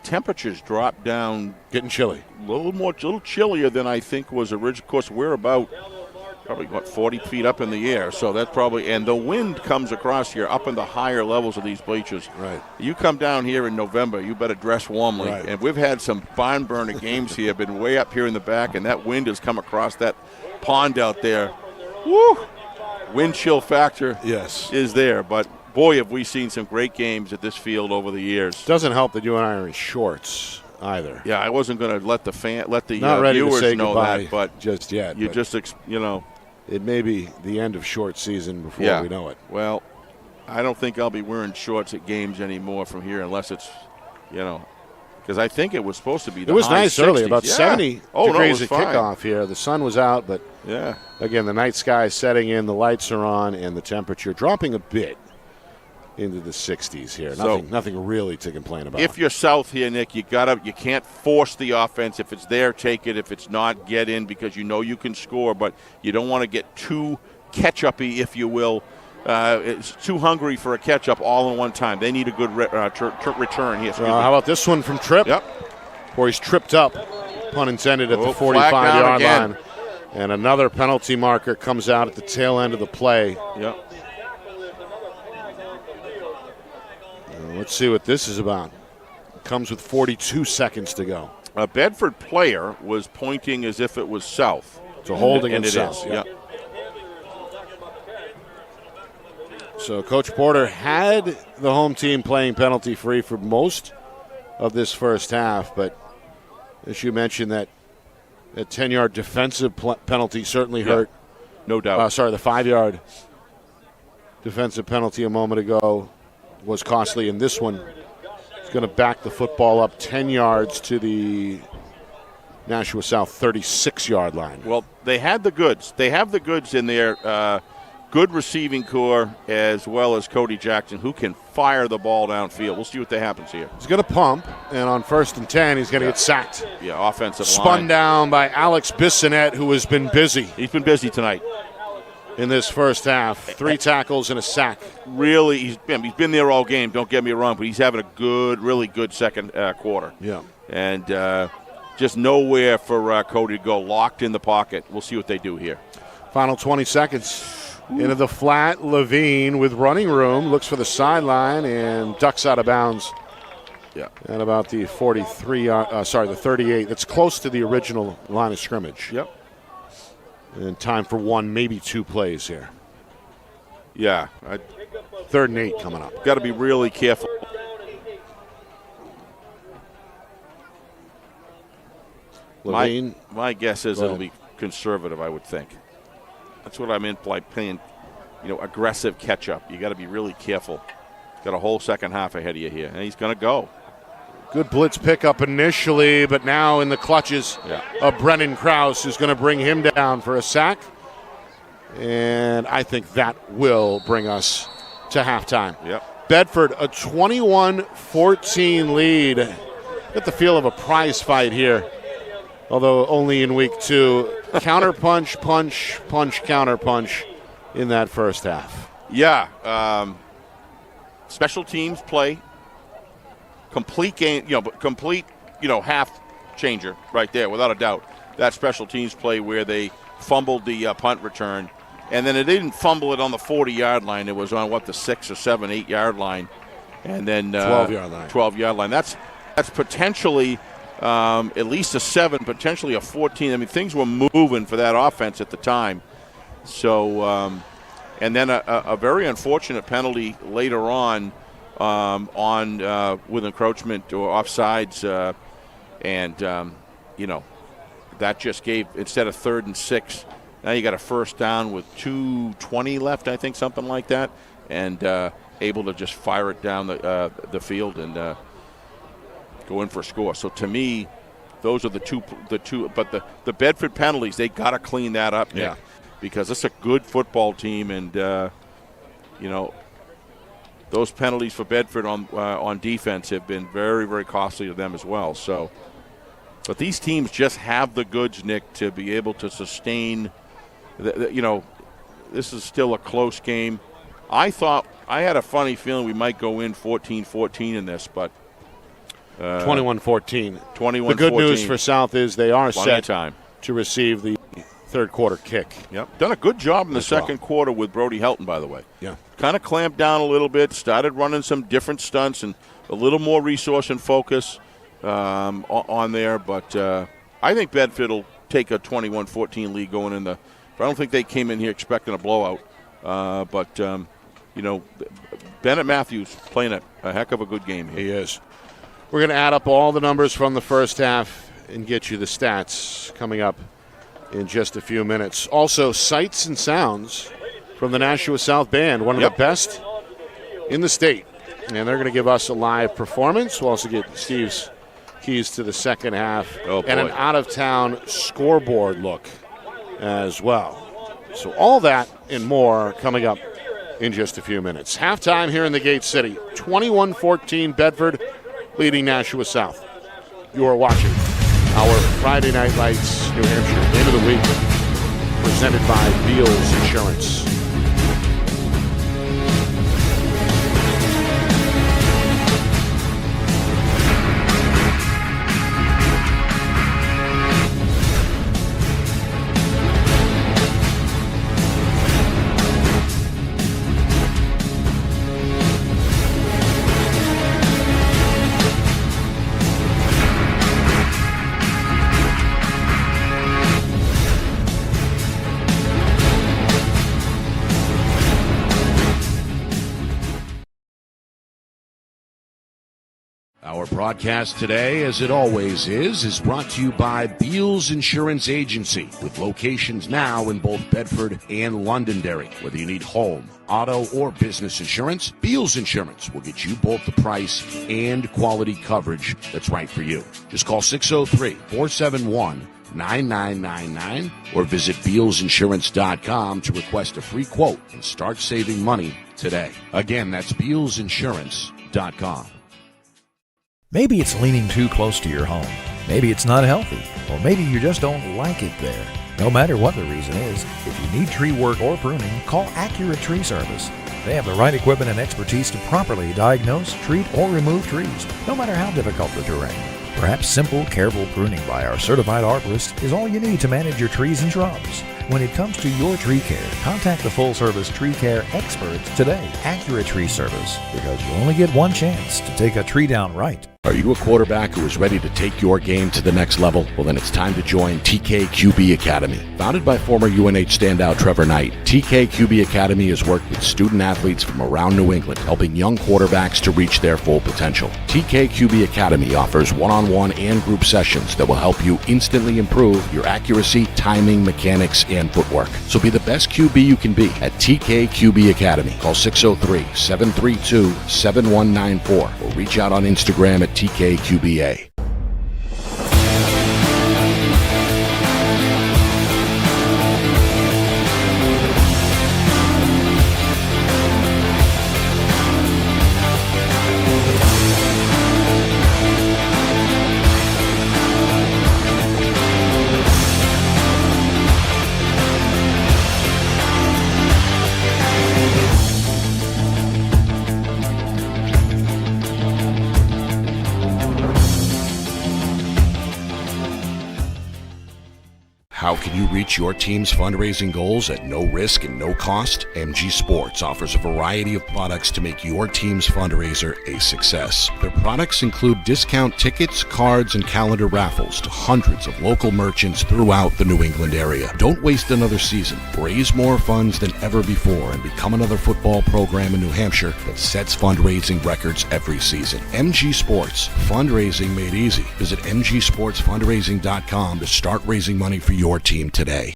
B: Temperatures dropped down.
A: Getting chilly.
B: A little chillier than I think was original. Of course, we're about probably 40 feet up in the air, so that's probably, and the wind comes across here up in the higher levels of these bleachers.
A: Right.
B: You come down here in November, you better dress warmly.
A: Right.
B: And we've had some barn burner games here, been way up here in the back, and that wind has come across that pond out there. Woo! Wind chill factor is there, but boy, have we seen some great games at this field over the years.
A: Doesn't help that you and I are in shorts either.
B: Yeah, I wasn't going to let the
A: Not ready
B: viewers
A: to say
B: know
A: goodbye
B: that, but
A: just yet.
B: You
A: but
B: just
A: it may be the end of short season before we know it.
B: Well, I don't think I'll be wearing shorts at games anymore from here unless it's, because I think it was supposed to be.
A: It was nice
B: 60s.
A: early, about 70 degrees at
B: fine.
A: kickoff here. The sun was out, but again, the night sky setting in, the lights are on, and the temperature dropping a bit into the 60s here. Nothing really to complain about.
B: If you're South here, Nick, you can't force the offense. If it's there, take it. If it's not, get in because you know you can score, but you don't want to get too catch-uppy, if you will. It's too hungry for a catch-up all in one time. They need a good return here.
A: How about this one from Tripp?
B: Yep.
A: Where he's tripped up, pun intended, at the 45-yard line. And another penalty marker comes out at the tail end of the play.
B: Yep.
A: Let's see what this is about. It comes with 42 seconds to go.
B: A Bedford player was pointing as if it was South.
A: It's a holding
B: and
A: in
B: it
A: South.
B: Is. Yep.
A: So Coach Porter had the home team playing penalty-free for most of this first half, but as you mentioned, that 10-yard defensive penalty certainly hurt.
B: No doubt.
A: The 5-yard defensive penalty a moment ago was costly, and this one is going to back the football up 10 yards to the Nashua South 36-yard line.
B: Well, they had the goods. They have the goods in their good receiving core as well as Cody Jackson, who can fire the ball downfield. We'll see what happens here.
A: He's going to pump, and on 1st and 10, he's going to get sacked.
B: Yeah, offensive line.
A: Spun down by Alex Bissonette, who has been busy.
B: He's been busy tonight.
A: In this first half, 3 tackles and a sack.
B: Really, he's been there all game, don't get me wrong, but he's having a really good second quarter.
A: Yeah.
B: And just nowhere for Cody to go, locked in the pocket. We'll see what they do here.
A: Final 20 seconds. Into the flat, Levine with running room, looks for the sideline and ducks out of bounds.
B: Yeah.
A: At about the the 38. That's close to the original line of scrimmage.
B: Yep.
A: And time for 1, maybe 2 plays here.
B: Yeah.
A: 3rd and 8 coming up.
B: Got to be really careful.
A: Levine.
B: My guess is it'll be conservative, I would think. That's what I meant by playing, aggressive catch-up. You got to be really careful. Got a whole second half ahead of you here. And he's going to go.
A: Good blitz pickup initially, but now in the clutches of Brennan Krause, who's going to bring him down for a sack. And I think that will bring us to halftime.
B: Yep.
A: Bedford, a 21-14 lead. Get the feel of a prize fight here, although only in week 2. Counter punch, punch, punch, counter punch in that first half.
B: Yeah. Special teams play. Complete game, half changer right there, without a doubt. That special teams play where they fumbled the punt return, and then they didn't fumble it on the 40-yard line. It was on, the 6 or 7, 8-yard line, and then
A: 12-yard line.
B: 12-yard line. That's potentially at least a 7, potentially a 14. I mean, things were moving for that offense at the time. So, and then a very unfortunate penalty later on with encroachment or offsides, and that just gave, instead of 3rd and 6, now you got a first down with 2:20 left, I think, something like that, and able to just fire it down the field and go in for a score. So to me, those are the two. But the Bedford penalties, they got to clean that up, Nick, because it's a good football team, and those penalties for Bedford on defense have been very, very costly to them as well. So, but these teams just have the goods, Nick, to be able to sustain. This is still a close game. I had a funny feeling we might go in 14-14 in this, but
A: 21-14.
B: 21-14.
A: The good news for South is they are set
B: time
A: to receive the third quarter kick.
B: Yep. Done a good job in the second quarter with Brody Helton, by the way.
A: Yeah.
B: Kind of clamped down a little bit, started running some different stunts and a little more resource and focus on there. But I think Bedford will take a 21-14 lead going in the – I don't think they came in here expecting a blowout. But Bennett Matthews playing a heck of a good game here.
A: He is. We're going to add up all the numbers from the first half and get you the stats coming up in just a few minutes. Also, sights and sounds from the Nashua South Band, one of the best in the state. And they're going to give us a live performance. We'll also get Steve's keys to the second half and an out-of-town scoreboard look as well. So all that and more coming up in just a few minutes. Halftime here in the Gate City. 21-14 Bedford leading Nashua South. You are watching our Friday Night Lights New Hampshire Game of the Week presented by Beals Insurance.
D: Our broadcast today, as it always is brought to you by Beals Insurance Agency, with locations now in both Bedford and Londonderry. Whether you need home, auto, or business insurance, Beals Insurance will get you both the price and quality coverage that's right for you. Just call 603-471-9999 or visit BealsInsurance.com to request a free quote and start saving money today. Again, that's BealsInsurance.com.
C: Maybe it's leaning too close to your home. Maybe it's not healthy. Or maybe you just don't like it there. No matter what the reason is, if you need tree work or pruning, call Accurate Tree Service. They have the right equipment and expertise to properly diagnose, treat, or remove trees, no matter how difficult the terrain. Perhaps simple, careful pruning by our certified arborist is all you need to manage your trees and shrubs. When it comes to your tree care, contact the full-service tree care experts today, Accurate Tree Service, because you only get one chance to take a tree down right.
D: Are you a quarterback who is ready to take your game to the next level? Well, then it's time to join TKQB Academy. Founded by former UNH standout Trevor Knight, TKQB Academy has worked with student athletes from around New England, helping young quarterbacks to reach their full potential. TKQB Academy offers one-on-one and group sessions that will help you instantly improve your accuracy, timing, mechanics, and footwork. So be the best QB you can be at TKQB Academy. Call 603-732-7194 or reach out on Instagram at TKQBA. you reach your team's fundraising goals at no risk and no cost? MG Sports offers a variety of products to make your team's fundraiser a success. Their products include discount tickets, cards, and calendar raffles to hundreds of local merchants throughout the New England area. Don't waste another season. Raise more funds than ever before and become another football program in New Hampshire that sets fundraising records every season. MG Sports, fundraising made easy. Visit mgsportsfundraising.com to start raising money for your team today.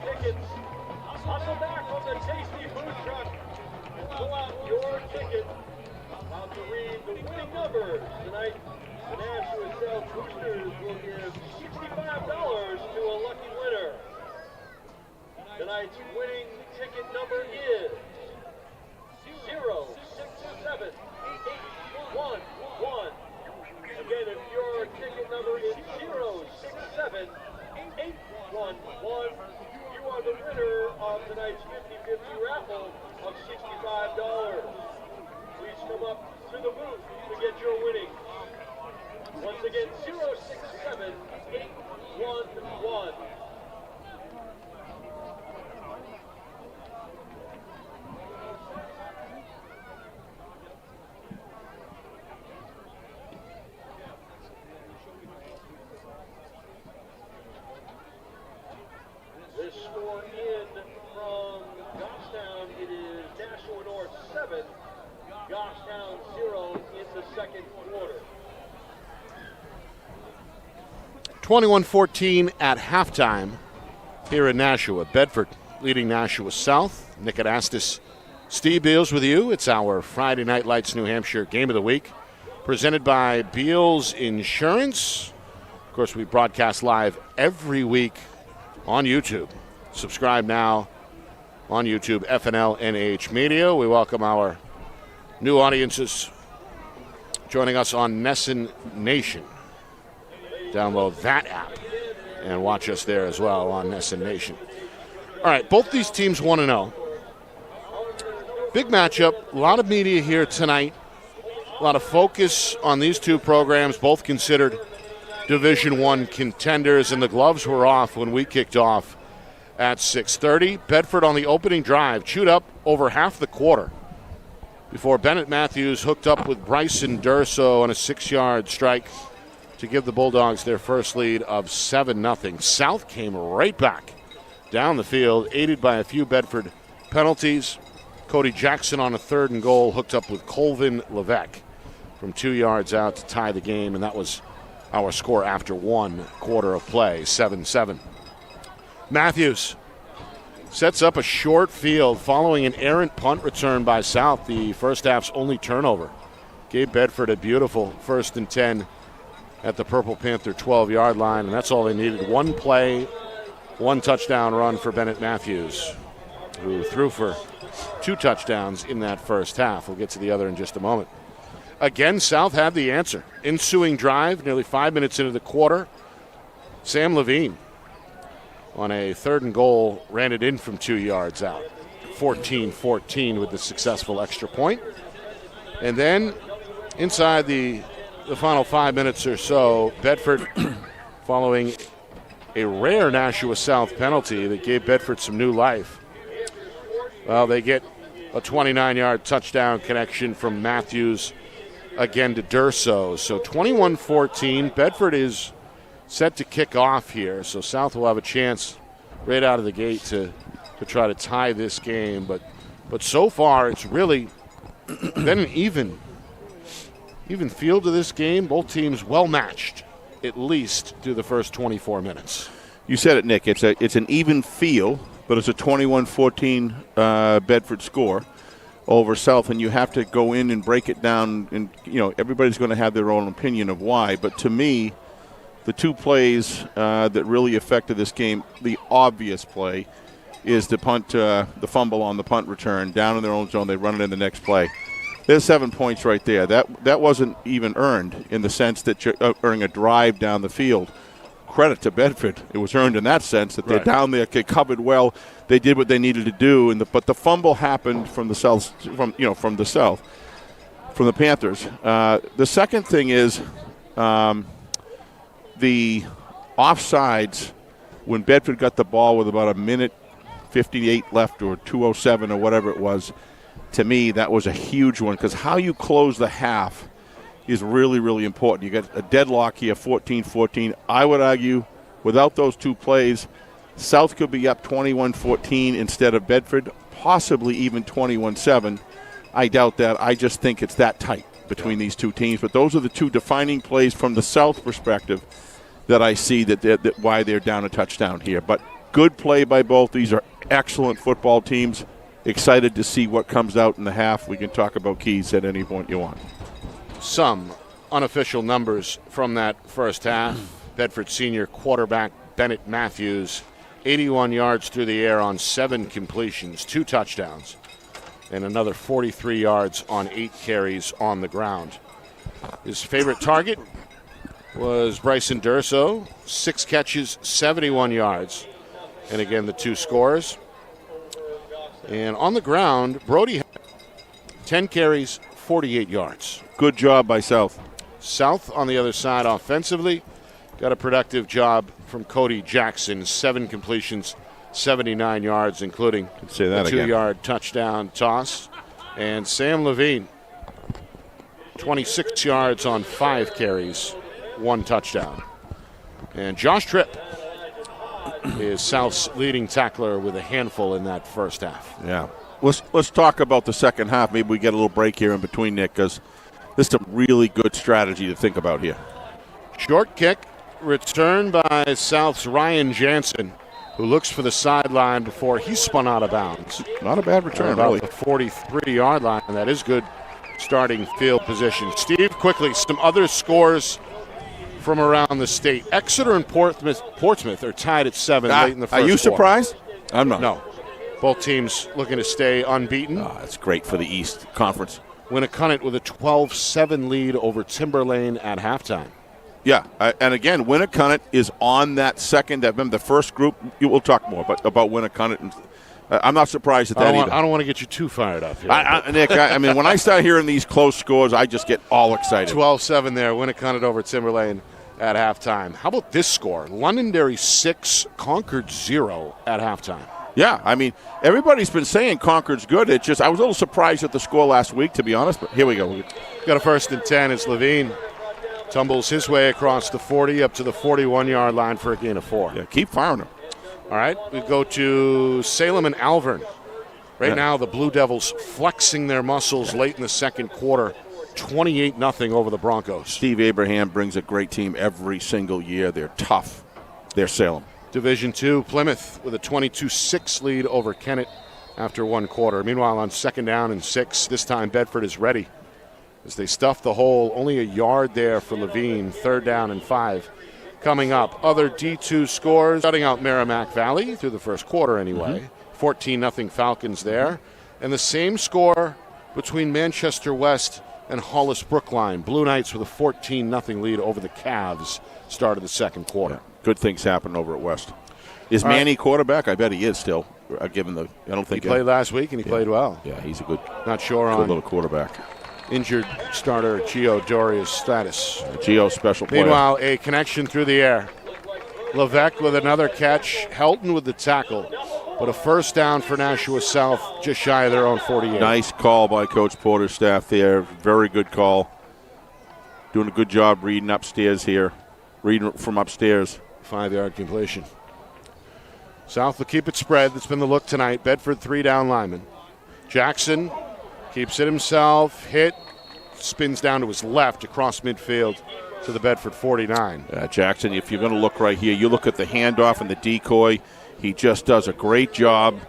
E: tickets on the back of the Tasty Food Truck. Pull out your ticket. About to read the winning numbers tonight. The Nashua South Boosters will give $65 to a lucky winner. Tonight's winning ticket number is 067811. Again, if your ticket number is 067811, you are the winner of tonight's 50-50 raffle of $65. Please come up to the booth to get your winnings. Once again, 067811. This score in from Goffstown, it is Nashua North 7, Goffstown 0 in the second quarter.
A: 21-14 at halftime here in Nashua. Bedford leading Nashua South. Nick Anastas, Steve Beals with you. It's our Friday Night Lights New Hampshire Game of the Week, presented by Beals Insurance. Of course, we broadcast live every week on YouTube. Subscribe now on YouTube, FNL NH Media. We welcome our new audiences joining us on Nesson Nation. Download that app and watch us there as well on Nesson Nation. All right, both these teams 1-0. Big matchup, a lot of media here tonight. A lot of focus on these two programs, both considered Division I contenders, and the gloves were off when we kicked off at 6:30. Bedford on the opening drive chewed up over half the quarter before Bennett Matthews hooked up with Bryson Durso on a 6-yard strike to give the Bulldogs their first lead of 7-0. South came right back down the field, aided by a few Bedford penalties. Cody Jackson on a 3rd and goal hooked up with Colvin Levesque from 2 yards out to tie the game, and that was our score after 1 quarter of play, 7-7. Matthews sets up a short field following an errant punt return by South, the first half's only turnover. Gave Bedford a beautiful 1st and 10 at the Purple Panther 12-yard line, and that's all they needed. 1 play, 1 touchdown run for Bennett Matthews, who threw for 2 touchdowns in that first half. We'll get to the other in just a moment. Again, South had the answer. Ensuing drive, nearly 5 minutes into the quarter. Sam Levine on a 3rd and goal ran it in from 2 yards out. 14-14 with the successful extra point. And then inside the final 5 minutes or so, Bedford, following a rare Nashua South penalty that gave Bedford some new life, well, they get a 29-yard touchdown connection from Matthews again to Durso. So 21-14. Bedford is set to kick off here, so South will have a chance right out of the gate to try to tie this game. But so far, it's really been an even feel to this game. Both teams well matched, at least through the first 24 minutes.
B: You said it, Nick. It's an even feel, but it's a 21-14 Bedford score over South, and you have to go in and break it down. And everybody's going to have their own opinion of why. But to me, the 2 plays that really affected this game, the obvious play is the fumble on the punt return down in their own zone. They run it in the next play. There's 7 points right there. That wasn't even earned in the sense that you're earning a drive down the field. Credit to Bedford. It was earned in that sense that they're down there, they covered well. They did what they needed to do, but the fumble happened from the Panthers. The second thing is the offsides when Bedford got the ball with about 1:58 left or 2:07 or whatever it was. To me, that was a huge one because how you close the half is really, really important. You got a deadlock here, 14-14. I would argue without those 2 plays, South could be up 21-14 instead of Bedford, possibly even 21-7. I doubt that. I just think it's that tight between these 2 teams. But those are the 2 defining plays from the South perspective that I see that why they're down a touchdown here. But Good play by both. These are excellent football teams. Excited to see what comes out in the half. We can talk about keys at any point you want.
A: Some unofficial numbers from that first half. Bedford senior quarterback Bennett Matthews, 81 yards through the air on 7 completions, 2 touchdowns, and another 43 yards on 8 carries on the ground. His favorite target was Bryson Durso, 6 catches, 71 yards, and again the 2 scores. And on the ground, Brody had 10 carries, 48 yards.
B: Good job by South.
A: South on the other side offensively got a productive job from Cody Jackson, 7 completions, 79 yards, including a 2-yard touchdown toss. And Sam Levine, 26 yards on 5 carries, 1 touchdown. And Josh Tripp is South's leading tackler with a handful in that first half.
B: Yeah. Let's talk about the second half. Maybe we get a little break here in between, Nick, because this is a really good strategy to think about here.
A: Short kick, returned by South's Ryan Jansen, who looks for the sideline before he spun out of bounds.
B: Not a bad return,
A: about
B: really.
A: the 43-yard line, and that is good starting field position. Steve, quickly, some other scores from around the state. Exeter and Portsmouth are tied at 7 late in the first
B: Are you
A: quarter.
B: surprised? I'm not.
A: No. Both teams looking to stay unbeaten.
B: That's great for the East Conference.
A: Winnicott with a 12-7 lead over Timberlane at halftime.
B: Yeah, and again, Winnicott is on that second. The first group, we'll talk more about Winnicott. I'm not surprised at that either.
A: I don't want to get you too fired up here.
B: Nick, I mean, when I start hearing these close scores, I just get all excited.
A: 12-7 there, Winnicott over Timberlane at halftime. How about this score? Londonderry 6, Concord 0 at halftime.
B: Yeah, I mean, everybody's been saying Concord's good. It's just I was a little surprised at the score last week, to be honest, but here we go.
A: Got a 1st and 10 as Levine tumbles his way across the 40 up to the 41-yard line for a gain of 4.
B: Yeah, keep firing him.
A: All right, we go to Salem and Alvern. Right now, the Blue Devils flexing their muscles late in the second quarter, 28-0 over the Broncos.
B: Steve Abraham brings a great team every single year. They're tough. They're Salem.
A: Division II, Plymouth with a 22-6 lead over Kennett after 1 quarter. Meanwhile, on 2nd down and 6, this time Bedford is ready as they stuff the hole. Only a yard there for Levine. 3rd down and 5 coming up. Other D2 scores, shutting out Merrimack Valley through the first quarter anyway. 14-0 Falcons there. And the same score between Manchester West and Hollis Brookline. Blue Knights with a 14-0 lead over the Cavs start of the second quarter.
B: Yeah. Good things happen over at West. Is Manny quarterback? I bet he is still. Given the, I don't think
A: he played last week and he played well.
B: Yeah, he's a good.
A: Not sure on
B: little quarterback.
A: Injured starter Gio Doria's status.
B: Gio special player.
A: Meanwhile, a connection through the air. Levesque with another catch. Helton with the tackle. But a 1st down for Nashua South, just shy of their own 48.
B: Nice call by Coach Porter's staff there. Very good call. Doing a good job reading upstairs here. Reading from upstairs.
A: 5-yard completion. South will keep it spread. That's been the look tonight. Bedford 3 down lineman. Jackson keeps it himself. Hit. Spins down to his left across midfield to the Bedford 49.
B: Jackson, if you're going to look right here, you look at the handoff and the decoy. He just does a great job.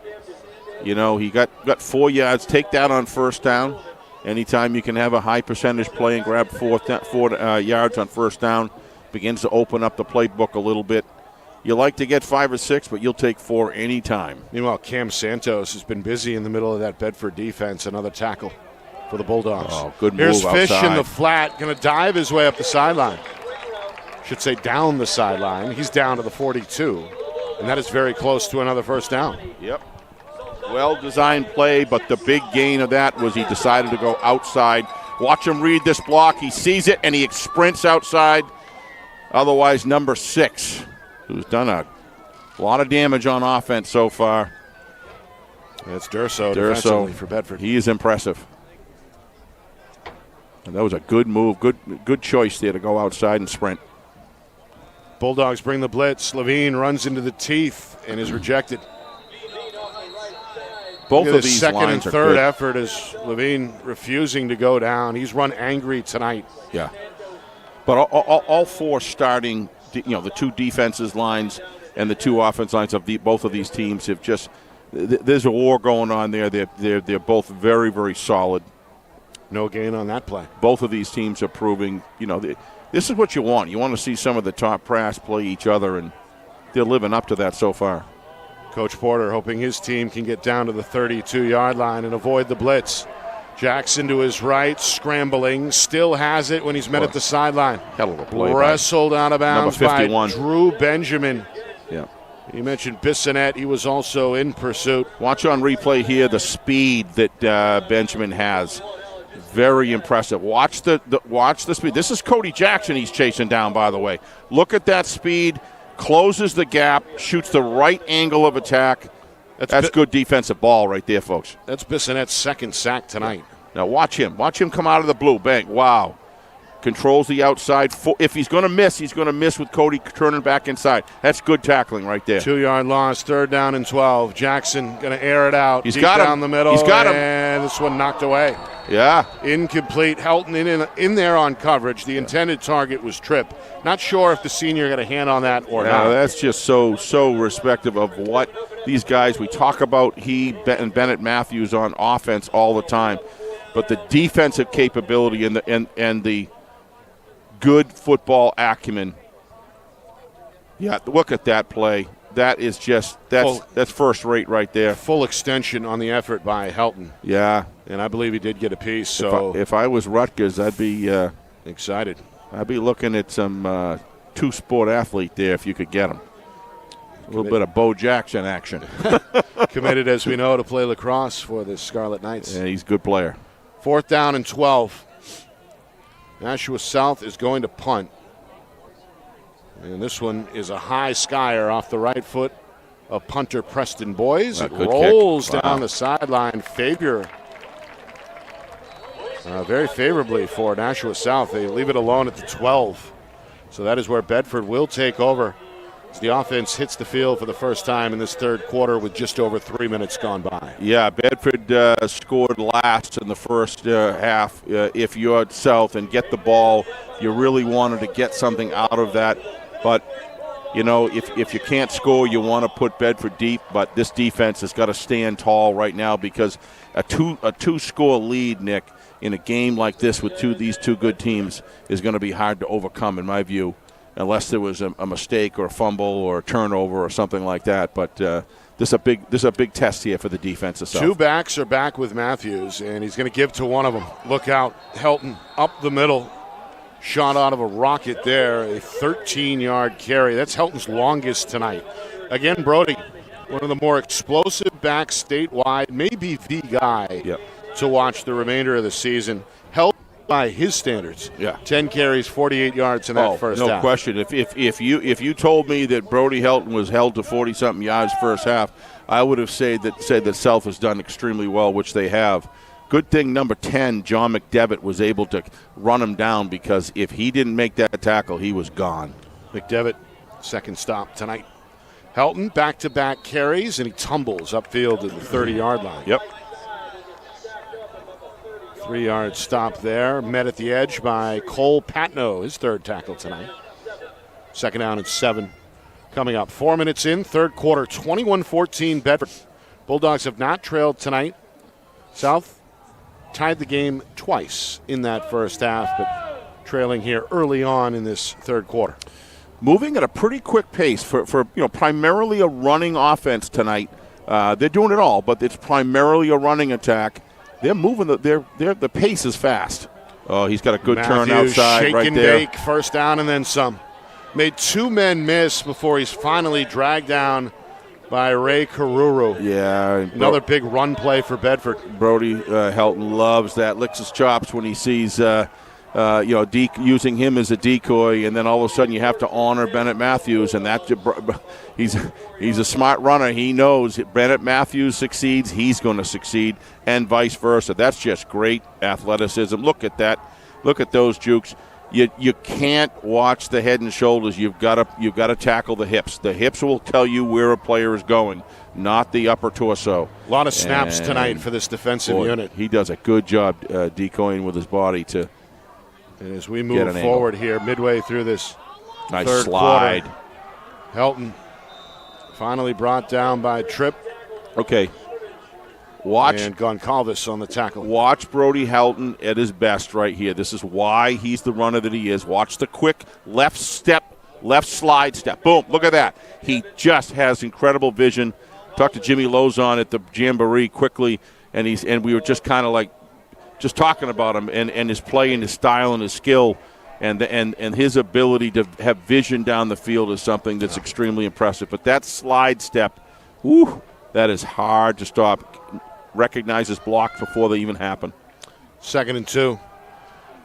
B: You know, he got 4 yards. Take that on 1st down. Anytime you can have a high percentage play and grab 4 yards on 1st down, begins to open up the playbook a little bit. You like to get 5 or 6, but you'll take 4 anytime.
A: Meanwhile, Cam Santos has been busy in the middle of that Bedford defense. Another tackle for the Bulldogs.
B: Oh, good move
A: Here's
B: outside.
A: Fish in the flat, going to dive his way up the sideline. Should say down the sideline. He's down to the 42, and that is very close to another 1st down.
B: Yep. Well-designed play, but the big gain of that was he decided to go outside. Watch him read this block. He sees it, and he sprints outside. Otherwise, number 6, who's done a lot of damage on offense so far.
A: That's Durso defensively for Bedford.
B: He is impressive. And that was a good move, good choice there to go outside and sprint.
A: Bulldogs bring the blitz. Levine runs into the teeth and is rejected.
B: Both of these
A: second
B: lines
A: and
B: are
A: third
B: good.
A: effort is Levine refusing to go down. He's run angry tonight.
B: Yeah. But all 4 starting, the 2 defenses lines and the two offense lines of both of these teams have just there's a war going on there. They're both very, very solid.
A: No gain on that play.
B: Both of these teams are proving, this is what you want. You want to see some of the top brass play each other, and they're living up to that so far.
A: Coach Porter hoping his team can get down to the 32-yard line and avoid the blitz. Jackson to his right, scrambling, still has it when he's met at the sideline.
B: Hell of a play.
A: Wrestled out of bounds by
B: 51.
A: Drew Benjamin.
B: Yeah.
A: You mentioned Bissonnette. He was also in pursuit.
B: Watch on replay here the speed that Benjamin has. Very impressive. Watch the speed. This is Cody Jackson he's chasing down, by the way. Look at that speed. Closes the gap. Shoots the right angle of attack. That's good defensive ball right there, folks.
A: That's Bissonnette's second sack tonight.
B: Now watch him. Watch him come out of the blue. Bang. Wow. Controls the outside. If he's going to miss, he's going to miss with Cody turning back inside. That's good tackling right there.
A: 2-yard loss, 3rd down and 12. Jackson going to air it out.
B: He's got him
A: down the middle.
B: He's got him.
A: And this one knocked away.
B: Yeah.
A: Incomplete. Helton in there on coverage. The intended target was Tripp. Not sure if the senior got a hand on that or not.
B: That's just so respective of what these guys, we talk about and Bennett Matthews on offense all the time. But the defensive capability and the good football acumen. Yeah, look at that play. That is that's first rate right there.
A: Full extension on the effort by Helton.
B: Yeah.
A: And I believe he did get a piece. So
B: if I was Rutgers, I'd be
A: excited.
B: I'd be looking at some two-sport athlete there if you could get him. A little bit of Bo Jackson action.
A: Committed, as we know, to play lacrosse for the Scarlet Knights.
B: Yeah, he's a good player.
A: 4th down and 12. Nashua South is going to punt. And this one is a high skier off the right foot of punter Preston Boys. It rolls down the sideline. Fabier very favorably for Nashua South. They leave it alone at the 12. So that is where Bedford will take over as the offense hits the field for the first time in this third quarter with just over 3 minutes gone by.
B: Yeah, Bedford scored last in the first half. If you're South and get the ball, you really wanted to get something out of that. But, if you can't score, you want to put Bedford deep. But this defense has got to stand tall right now because a two-score lead, Nick, in a game like this with these two good teams is going to be hard to overcome, in my view, unless there was a mistake or a fumble or a turnover or something like that. But this is a big test here for the defense itself. 2
A: backs are back with Matthews, and he's going to give to one of them. Look out, Helton up the middle. Shot out of a rocket there, a 13-yard carry. That's Helton's longest tonight. Again, Brody, one of the more explosive backs statewide, maybe the guy to watch the remainder of the season. Held by his standards.
B: Yeah.
A: 10 carries, 48 yards in that first half.
B: No question. If you told me that Brody Helton was held to 40-something yards first half, I would have said that South has done extremely well, which they have. Good thing number 10, John McDevitt, was able to run him down because if he didn't make that tackle, he was gone.
A: McDevitt, second stop tonight. Helton, back-to-back carries, and he tumbles upfield at the 30-yard line.
B: Yep.
A: 3-yard stop there. Met at the edge by Cole Patno, his third tackle tonight. 2nd down and 7 coming up. 4 minutes in, third quarter, 21-14 Bedford. Bulldogs have not trailed tonight. South tied the game twice in that first half, but trailing here early on in this third quarter.
B: Moving at a pretty quick pace for primarily a running offense tonight. They're doing it all, but it's primarily a running attack. They're moving. The pace is fast. Oh, he's got a good turn outside
A: shake
B: right
A: and
B: there.
A: Bake, first down and then some. Made 2 men miss before he's finally dragged down by Ray Karuru.
B: Yeah.
A: Another big run play for Bedford.
B: Brody Helton loves that. Licks his chops when he sees using him as a decoy, and then all of a sudden you have to honor Bennett Matthews, and that he's a smart runner. He knows if Bennett Matthews succeeds, he's going to succeed, and vice versa. That's just great athleticism. Look at that. Look at those jukes. You can't watch the head and shoulders. You've got to tackle the hips. The hips will tell you where a player is going, not the upper torso.
A: A lot of snaps tonight for this defensive unit.
B: He does a good job decoying with his body to.
A: And as we move forward here, midway through this
B: nice
A: third
B: slide.
A: quarter, Helton Finally brought down by Tripp.
B: Okay. Watch.
A: And Goncalves on the tackle.
B: Watch Brody Helton at his best right here. This is why he's the runner that he is. Watch the quick left slide step. Boom, look at that. He just has incredible vision. Talked to Jimmy Lozon at the Jamboree quickly, and we were just kind of like just talking about him and his play and his style and his skill and his ability to have vision down the field is something that's extremely impressive. But that slide step, whew, that is hard to stop. Recognizes blocks before they even happen.
A: 2nd and 2.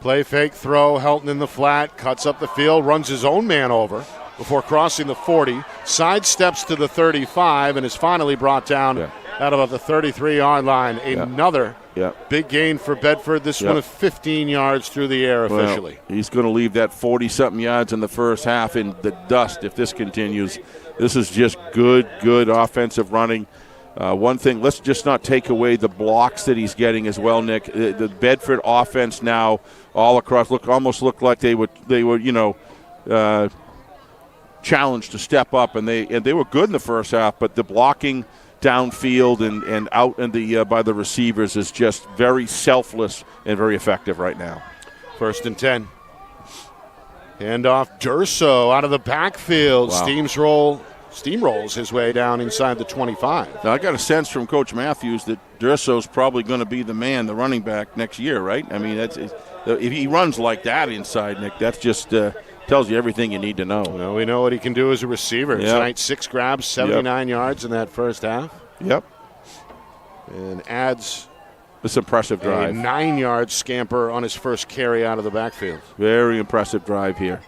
A: Play fake, throw, Helton in the flat, cuts up the field, runs his own man over before crossing the 40, sidesteps to the 35, and is finally brought down out about the 33-yard line. Another big gain for Bedford. This one of 15 yards through the air officially.
B: Well, he's going to leave that 40-something yards in the first half in the dust if this continues. This is just good offensive running. One thing, let's just not take away the blocks that he's getting as well, Nick. The Bedford offense now all across almost looked like they were challenged to step up, and they were good in the first half, but the blocking downfield and out in the by the receivers is just very selfless and very effective right now.
A: 1st and 10. Handoff, Durso out of the backfield.
B: Wow.
A: Steamrolls his way down inside the 25.
B: Now, I got a sense from Coach Matthews that Durso's probably going to be the running back next year, right? I mean, if he runs like that inside, Nick, that just tells you everything you need to know.
A: Well, we know what he can do as a receiver. Tonight, 6 grabs, 79 yards in that first half.
B: Yep.
A: And adds
B: this impressive drive.
A: A 9-yard scamper on his first carry out of the backfield.
B: Very impressive drive here.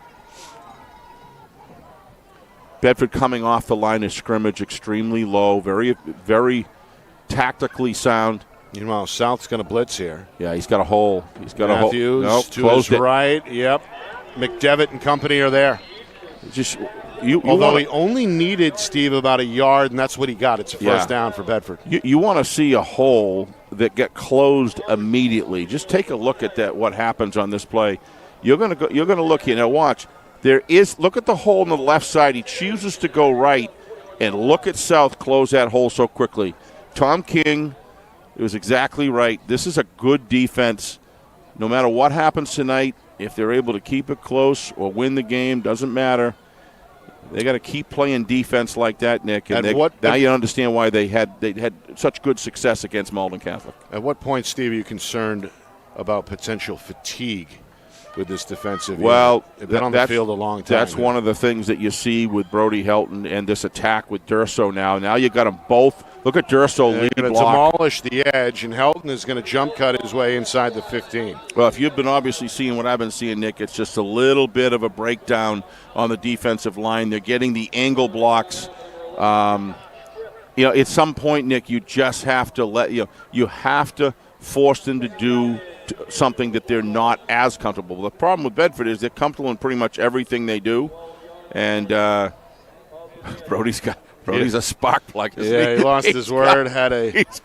B: Bedford coming off the line of scrimmage extremely low, very, very tactically sound.
A: Meanwhile, South's going to blitz here.
B: Yeah, he's got a hole. He's got
A: Matthews
B: a hole. Nope,
A: to his right. Yep. McDevitt and company are there. Although he only needed, Steve, about a yard, and that's what he got. It's a first down for Bedford.
B: You want to see a hole that get closed immediately. Just take a look at that. What happens on this play? You're going to look here now. Watch. Look at the hole on the left side. He chooses to go right, and look at South close that hole so quickly. Tom King, it was exactly right. This is a good defense. No matter what happens tonight, if they're able to keep it close or win the game, doesn't matter. They got to keep playing defense like that, Nick. And now you understand why they had such good success against Malden Catholic.
A: At what point, Steve, are you concerned about potential fatigue with this defensive unit?
B: Well,
A: they've been on the field a long time.
B: That's one of the things that you see with Brody Helton and this attack with Durso now. Now you got them both. Look at Durso lead block. They're going to
A: demolish the edge, and Helton is going to jump cut his way inside the 15.
B: Well, if you've been obviously seeing what I've been seeing, Nick, it's just a little bit of a breakdown on the defensive line. They're getting the angle blocks. At some point, Nick, you just have to you have to force them to do something that they're not as comfortable. The problem with Bedford is they're comfortable in pretty much everything they do, and Brody's a spark plug.
A: Yeah, he lost his word.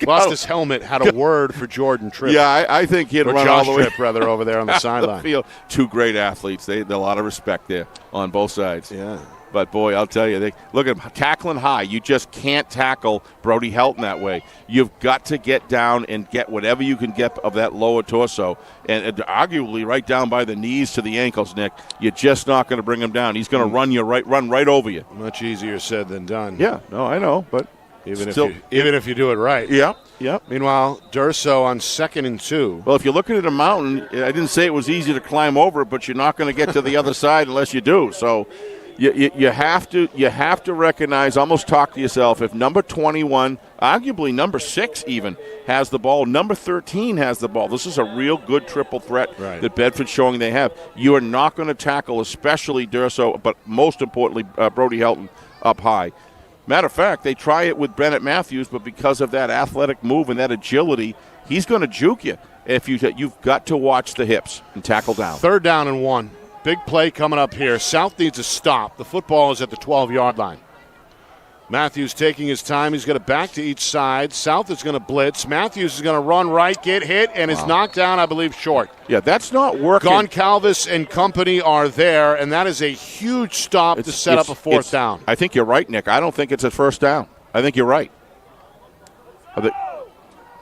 A: Lost his helmet. Had a word for Jordan Tripp.
B: Yeah, I think he'd run all the way.
A: Tripp, rather, over there on the sideline.
B: Two great athletes. They a lot of respect there on both sides.
A: Yeah.
B: But, boy, I'll tell you, look at him tackling high. You just can't tackle Brody Helton that way. You've got to get down and get whatever you can get of that lower torso, and arguably right down by the knees to the ankles, Nick. You're just not going to bring him down. He's going to run right over you.
A: Much easier said than done.
B: Yeah, no, I know, but
A: even if you do it right.
B: Yeah.
A: Meanwhile, Durso on 2nd and 2.
B: Well, if you're looking at a mountain, I didn't say it was easy to climb over, but you're not going to get to the other side unless you do. So You have to recognize, almost talk to yourself, if number 21, arguably number 6 even, has the ball, number 13 has the ball. This is a real good triple threat that Bedford's showing they have. You are not going to tackle, especially Durso, but most importantly, Brody Helton up high. Matter of fact, they try it with Bennett Matthews, but because of that athletic move and that agility, he's going to juke you. You've got to watch the hips and tackle down.
A: 3rd down and 1. Big play coming up here. South needs a stop. The football is at the 12-yard line. Matthews taking his time. He's going to back to each side. South is going to blitz. Matthews is going to run right, get hit, and is knocked down, I believe, short.
B: Yeah, that's not working.
A: Goncalves and company are there, and that is a huge stop to set up a fourth down.
B: I think you're right, Nick. I don't think it's a first down. I think you're right.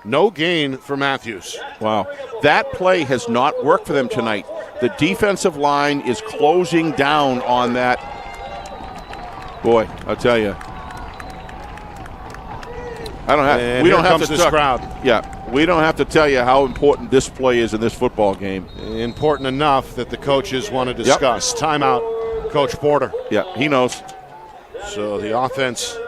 A: No gain for Matthews.
B: Wow. That play has not worked for them tonight. The defensive line is closing down on that. Boy, I'll tell you. We don't have to talk.
A: Crowd.
B: Yeah, we don't have to tell you how important this play is in this football game.
A: Important enough that the coaches want to discuss. Yep. Timeout, Coach Porter.
B: Yeah, he knows.
A: So the offense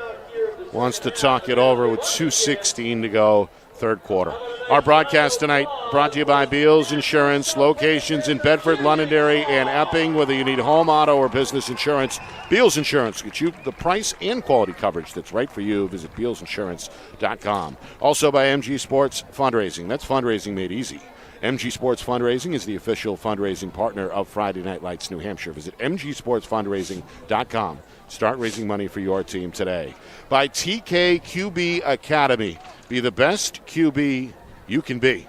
A: wants to talk it over with 2:16 to go, third quarter. Our broadcast tonight brought to you by Beals Insurance, locations in Bedford, Londonderry, and Epping. Whether you need home, auto, or business insurance, Beals Insurance gets you the price and quality coverage that's right for you. Visit BealsInsurance.com. Also by MG Sports Fundraising. That's fundraising made easy. MG Sports Fundraising is the official fundraising partner of Friday Night Lights New Hampshire. Visit MGSportsFundraising.com. Start raising money for your team today. By TKQB Academy. Be the best QB you can be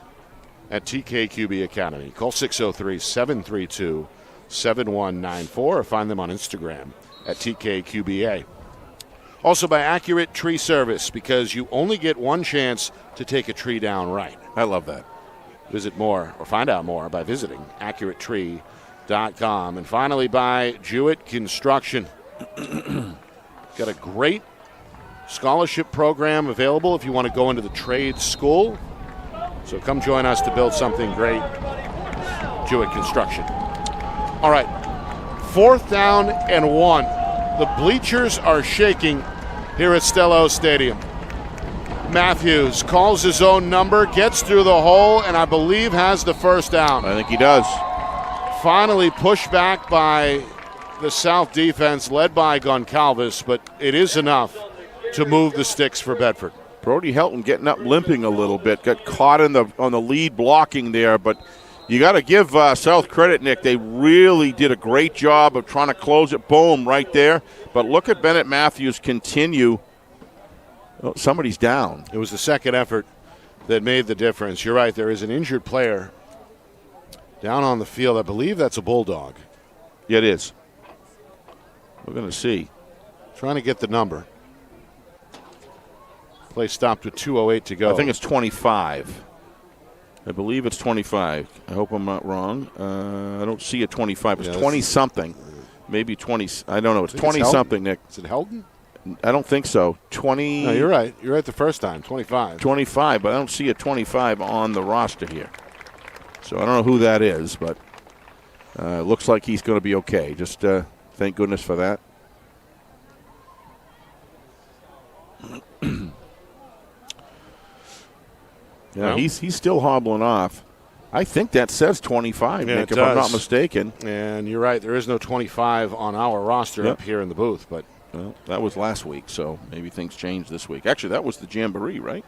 A: at TKQB Academy. Call 603-732-7194 or find them on Instagram at TKQBA. Also by Accurate Tree Service, because you only get one chance to take a tree down right.
B: I love that.
A: Visit more or find out more by visiting AccurateTree.com. And finally by Jewett Construction. Got a great scholarship program available if you want to go into the trade school. So come join us to build something great. Jewett Construction. All right, 4th down and 1. The bleachers are shaking here at Stello Stadium. Matthews calls his own number, gets through the hole, and I believe has the first down.
B: I think he does.
A: Finally pushed back by the South defense led by Goncalves, but it is enough to move the sticks for Bedford.
B: Brody Helton getting up limping a little bit, got caught on the lead blocking there, but you got to give South credit, Nick. They really did a great job of trying to close it. Boom, right there. But look at Bennett Matthews continue. Oh, somebody's down.
A: It was the second effort that made the difference. You're right, there is an injured player down on the field. I believe that's a Bulldog.
B: Yeah, it is. We're going to see.
A: Trying to get the number. Play stopped with 2:08 to go.
B: I think it's 25. I believe it's 25. I hope I'm not wrong. I don't see a 25. It's 20-something. Maybe 20. I don't know. It's 20-something, Nick.
A: Is it Helton?
B: I don't think so. 20.
A: No, you're right. You're right the first time. 25.
B: 25, but I don't see a 25 on the roster here. So I don't know who that is, but it looks like he's going to be okay. Just thank goodness for that. Yeah, he's still hobbling off. I think that says 25, Nick, if I'm not mistaken.
A: And you're right. There is no 25 on our roster up here in the booth. But
B: well, that was last week, so maybe things changed this week. Actually, that was the Jamboree, right?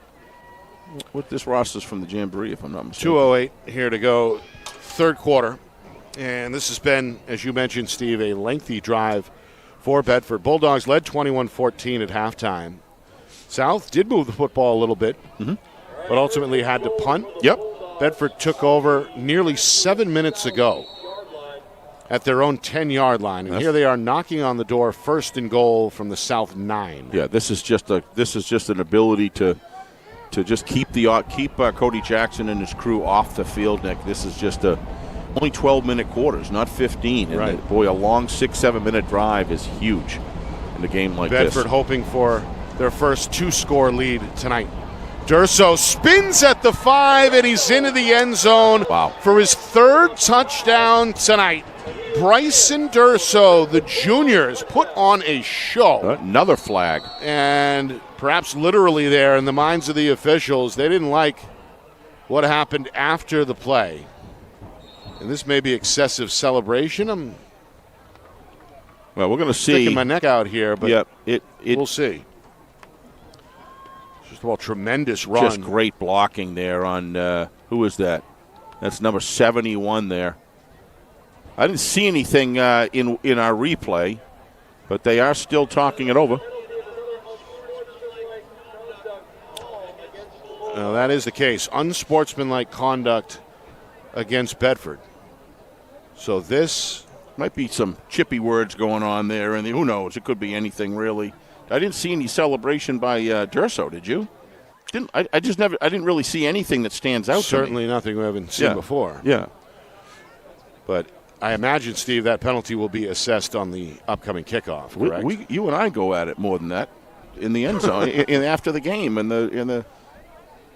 B: What this roster's from the Jamboree, if I'm not mistaken.
A: 2:08 here to go, third quarter. And this has been, as you mentioned, Steve, a lengthy drive for Bedford. Bulldogs led 21-14 at halftime. South did move the football a little bit, but ultimately had to punt.
B: Yep.
A: Bedford took over nearly 7 minutes ago at their own 10-yard line, and here they are knocking on the door, first and goal from the South 9.
B: Yeah, this is just an ability to just keep Cody Jackson and his crew off the field, Nick. This is just only 12-minute quarters, not 15.
A: Right.
B: And boy, a long 6-7 minute drive is huge in a game like this.
A: Bedford hoping for their first 2-score lead tonight. Durso spins at the 5, and he's into the end zone for his third touchdown tonight. Bryson Durso, the junior, has put on a show.
B: Another flag.
A: And perhaps literally there in the minds of the officials, they didn't like what happened after the play. And this may be excessive celebration.
B: Well, we're going to see.
A: Sticking my neck out here, but we'll see. First of all, tremendous run.
B: Just great blocking there on, who is that? That's number 71 there. I didn't see anything in our replay, but they are still talking it over.
A: Well, that is the case. Unsportsmanlike conduct against Bedford. So this
B: might be some chippy words going on there, and who knows? It could be anything really. I didn't see any celebration by Durso. Did you? I didn't really see anything that stands out.
A: Certainly
B: to me.
A: nothing we haven't seen before.
B: Yeah.
A: But I imagine, Steve, that penalty will be assessed on the upcoming kickoff, correct?
B: You and I go at it more than that in the end zone after the game and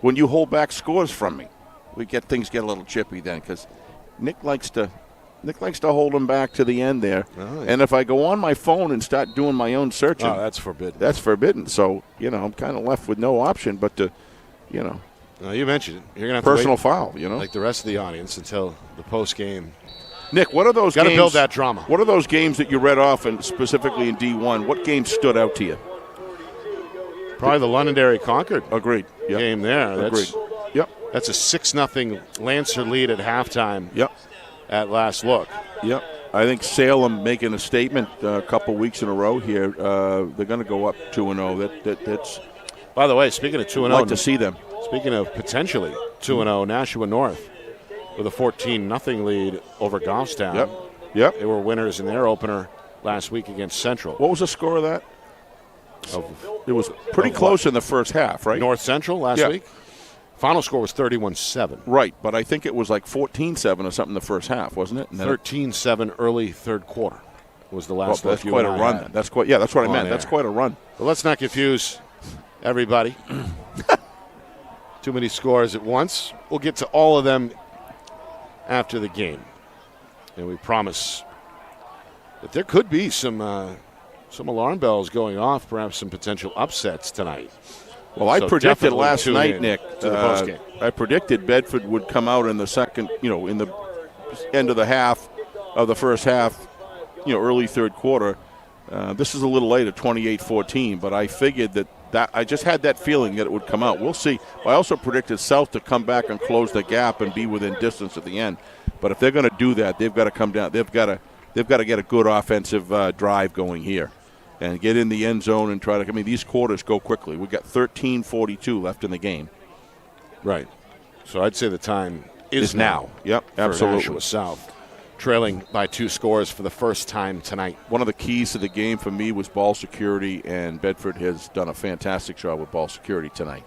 B: when you hold back scores from me, things get a little chippy then because Nick likes to hold them back to the end there. Oh, yeah. And if I go on my phone and start doing my own searching,
A: that's forbidden.
B: That's forbidden. So I'm kind of left with no option but to,
A: Now, you mentioned it. You're gonna have
B: personal
A: to wait,
B: foul.
A: Like the rest of the audience until the post game.
B: Nick, what are those games?
A: Got to build that drama.
B: What are those games that you read off, and specifically in D1? What games stood out to you?
A: Probably the Londonderry Concord
B: Agreed. Yep.
A: game there.
B: Agreed. Yep.
A: That's a 6-0 Lancer lead at halftime.
B: Yep.
A: At last look.
B: Yep. I think Salem making a statement a couple weeks in a row here. They're going to go up 2-0. That's.
A: By the way, speaking of 2-0,
B: I'd like to see them.
A: Speaking of potentially 2-0, Nashua North with a 14-0 lead over Goffstown.
B: Yep.
A: They were winners in their opener last week against Central.
B: What was the score of that? It was pretty close in the first half, right?
A: North Central last week? Final score was 31-7.
B: Right, but I think it was like 14-7 or something in the first half, wasn't it?
A: 13-7 early third quarter was the last.
B: That's quite a run. Then. That's quite. Yeah, that's what I meant.
A: Air.
B: That's quite a run.
A: But let's not confuse everybody. Too many scores at once. We'll get to all of them after the game, and we promise that there could be some alarm bells going off, perhaps some potential upsets tonight.
B: Well, I predicted last night, Nick,
A: I
B: predicted Bedford would come out in the second, in the end of the half of the first half, early third quarter. This is a little later, 28-14, but I figured that I just had that feeling that it would come out. We'll see. I also predicted South to come back and close the gap and be within distance at the end. But if they're going to do that, they've got to come down. They've got to get a good offensive drive going here and get in the end zone and try to. I mean, these quarters go quickly. We've got 13:42 left in the game.
A: Right. So I'd say the time is now.
B: Yep, absolutely.
A: Nashua South, trailing by 2 scores for the first time tonight.
B: One of the keys to the game for me was ball security, and Bedford has done a fantastic job with ball security tonight.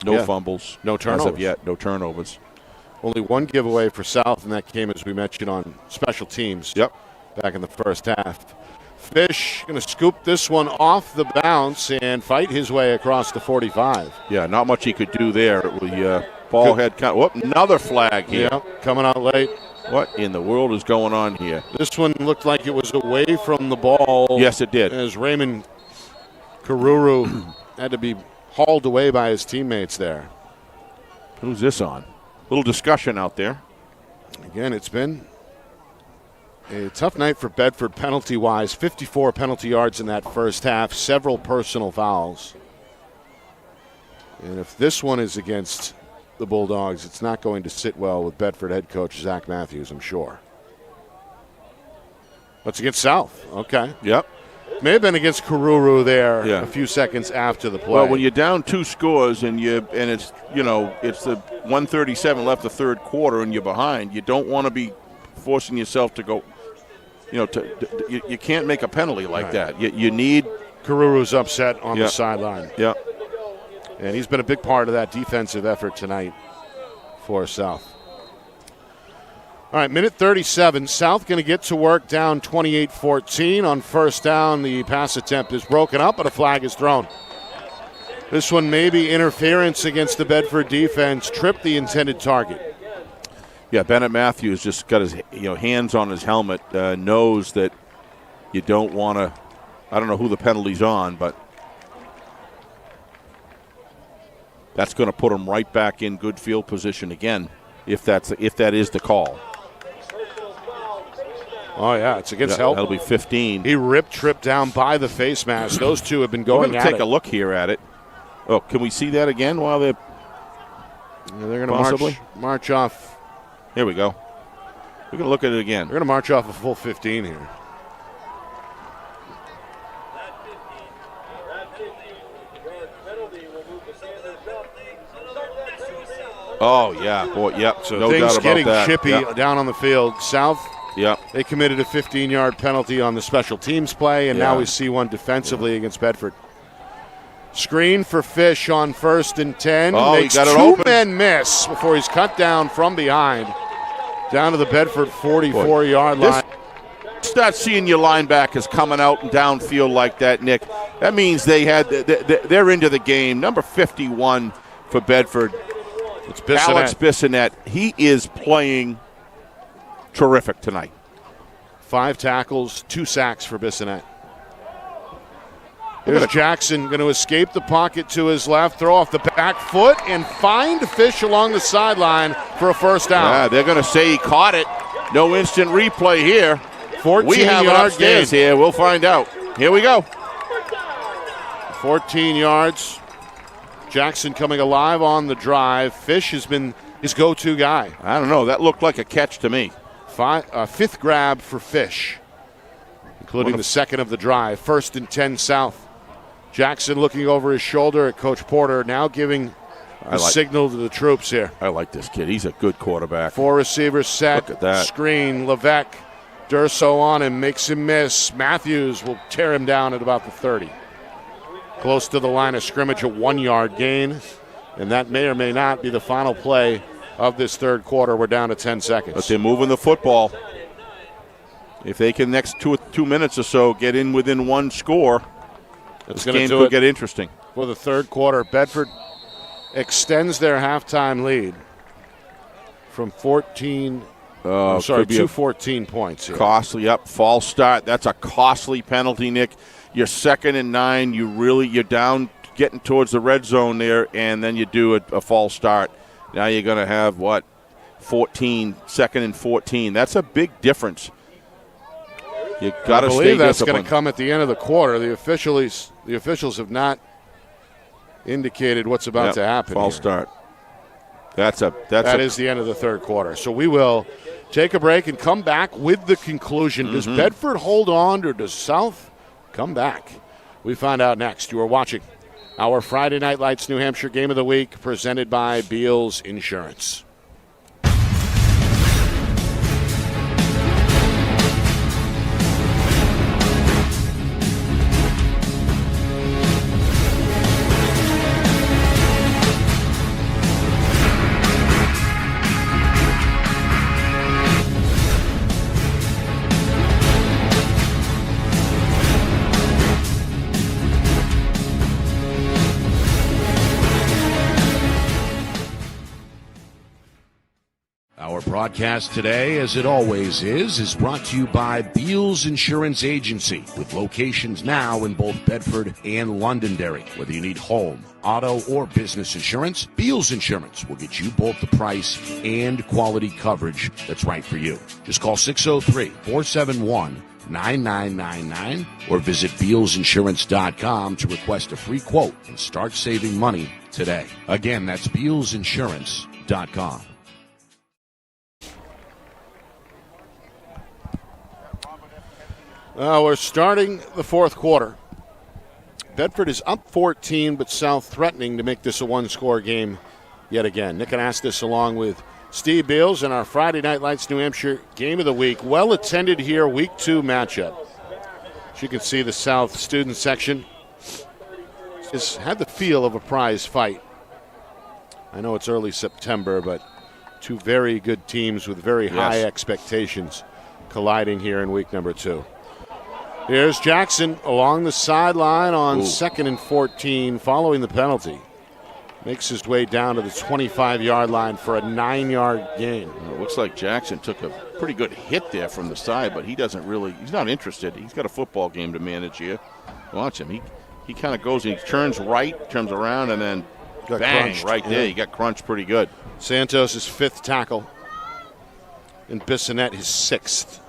B: No fumbles.
A: No turnovers.
B: As of yet, no turnovers.
A: Only one giveaway for South, and that came, as we mentioned, on special teams.
B: Yep.
A: Back in the first half. Fish going to scoop this one off the bounce and fight his way across the 45.
B: Yeah, not much he could do there. The ball had kind of, whoop, another flag here.
A: Yep, coming out late.
B: What in the world is going on here?
A: This one looked like it was away from the ball.
B: Yes, it did.
A: As Raymond Karuru had to be hauled away by his teammates there.
B: Who's this on? Little discussion out there.
A: Again, it's been a tough night for Bedford penalty-wise. 54 penalty yards in that first half, several personal fouls. And if this one is against the Bulldogs, it's not going to sit well with Bedford head coach Zach Matthews, I'm sure. That's against South. Okay.
B: Yep.
A: May have been against Karuru there a few seconds after the play.
B: Well, when you're down 2 scores and it's it's the 1:37 left the third quarter and you're behind, you don't want to be forcing yourself to go. You can't make a penalty like that. You need.
A: Karuru's upset on the sideline.
B: Yeah.
A: And he's been a big part of that defensive effort tonight for South. All right, minute 37. South going to get to work down 28-14. On first down, the pass attempt is broken up, but a flag is thrown. This one may be interference against the Bedford defense. Tripped the intended target.
B: Yeah, Bennett Matthews just got his hands on his helmet, knows that you don't want to. I don't know who the penalty's on, but that's going to put him right back in good field position again, if that is the call.
A: Oh, yeah, it's against help.
B: That'll be 15.
A: He tripped down by the face mask. Those two have been going at it.
B: Take a look here at it. Oh, can we see that again while they're
A: going to march off.
B: Here we go. We're going to look at it again.
A: We're going to march off a full 15 here.
E: That 15-yard penalty will move the Sanders
B: Oh, yeah. Boy, yep.
A: So
B: no
A: things
B: doubt about
A: getting
B: that.
A: chippy
B: Yep.
A: down on the field. South,
B: Yep.
A: they committed a 15-yard penalty on the special teams play, and
B: Yeah.
A: now we see one defensively against Bedford. Screen for Fish on 1st and 10.
B: Oh, he
A: Makes
B: got it
A: two
B: open.
A: men miss before he's cut down from behind. Down to the Bedford 44-yard line.
B: Start seeing your linebackers coming out and downfield like that, Nick. That means they're into the game. Number 51 for Bedford,
A: It's Bissonette.
B: Alex Bissonette. He is playing terrific tonight.
A: 5 tackles, 2 sacks for Bissonette. Here's Jackson going to escape the pocket to his left, throw off the back foot, and find Fish along the sideline for a first down.
B: Yeah, they're going to say he caught it. No instant replay here.
A: 14
B: We have it
A: yard
B: upstairs
A: gain.
B: here. We'll find out. Here we go.
A: 14 yards. Jackson coming alive on the drive. Fish has been his go-to guy.
B: I don't know. That looked like a catch to me.
A: 5th grab for Fish, including the second of the drive. 1st and 10 South. Jackson looking over his shoulder at Coach Porter, now giving a signal to the troops here.
B: I like this kid. He's a good quarterback.
A: 4 receivers set.
B: Look at that.
A: Screen. Levesque. Durso on him, makes him miss. Matthews will tear him down at about the 30. Close to the line of scrimmage, a 1-yard gain. And that may or may not be the final play of this third quarter. We're down to 10 seconds.
B: But they're moving the football. If they can next 2 minutes or so get in within one score, this game could get interesting.
A: For the third quarter, Bedford extends their halftime lead from 14 to 14 points here.
B: Costly, false start. That's a costly penalty, Nick. You're 2nd and 9. You're down getting towards the red zone there, and then you do a false start. Now you're going to have, 2nd and 14. That's a big difference. You got to stay disciplined.
A: I believe that's going to come at the end of the quarter. The officials have not indicated what's about to happen.
B: False start. That
A: is the end of the third quarter. So we will take a break and come back with the conclusion. Does Bedford hold on, or does South come back? We find out next. You are watching our Friday Night Lights New Hampshire Game of the Week, presented by Beals Insurance.
D: Our broadcast today, as it always is brought to you by Beals Insurance Agency, with locations now in both Bedford and Londonderry. Whether you need home, auto, or business insurance, Beals Insurance will get you both the price and quality coverage that's right for you. Just call 603-471-9999 or visit BealsInsurance.com to request a free quote and start saving money today. Again, that's BealsInsurance.com.
A: We're starting the fourth quarter. Bedford is up 14, but South threatening to make this a one-score game yet again. Nick Anastas along with Steve Beals in our Friday Night Lights New Hampshire Game of the Week. Well attended here, Week 2 matchup. As you can see, the South student section has had the feel of a prize fight. I know it's early September, but two very good teams with very high expectations colliding here in week number 2. Here's Jackson along the sideline on 2nd and 14 following the penalty. Makes his way down to the 25-yard line for a 9-yard gain.
B: It looks like Jackson took a pretty good hit there from the side, but he's not interested. He's got a football game to manage here. Watch him. He kind of goes and he turns right, turns around, and then
A: got
B: bang,
A: crunched.
B: right there. He got crunched pretty good.
A: Santos' 5th tackle, and Bissonette his 6th.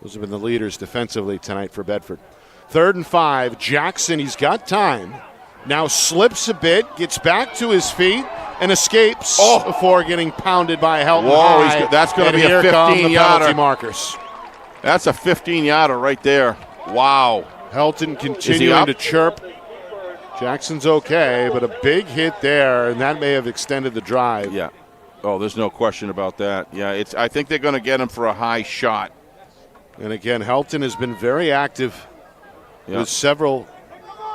A: Those have been the leaders defensively tonight for Bedford. 3rd and 5. Jackson, he's got time. Now slips a bit, gets back to his feet, and escapes before getting pounded by Helton High.
B: That's going to be a 15-yarder.
A: Markers.
B: That's a 15-yarder right there. Wow.
A: Helton continuing to chirp. Jackson's okay, but a big hit there, and that may have extended the drive.
B: Yeah. Oh, there's no question about that. Yeah, I think they're going to get him for a high shot.
A: And again, Helton has been very active with several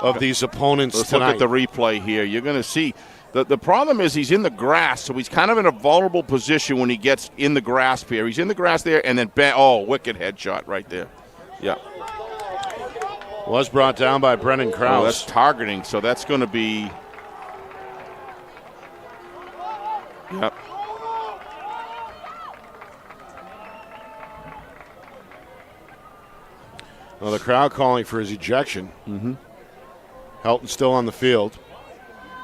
A: of these opponents
B: Let's
A: tonight.
B: look at the replay here. You're going to see the problem is he's in the grass, so he's kind of in a vulnerable position when he gets in the grass here. He's in the grass there, and then wicked headshot right there. Yeah.
A: Was brought down by Brennan Krause.
B: Oh, that's targeting, so that's going to be. Yep.
A: Well, the crowd calling for his ejection. Helton still on the field.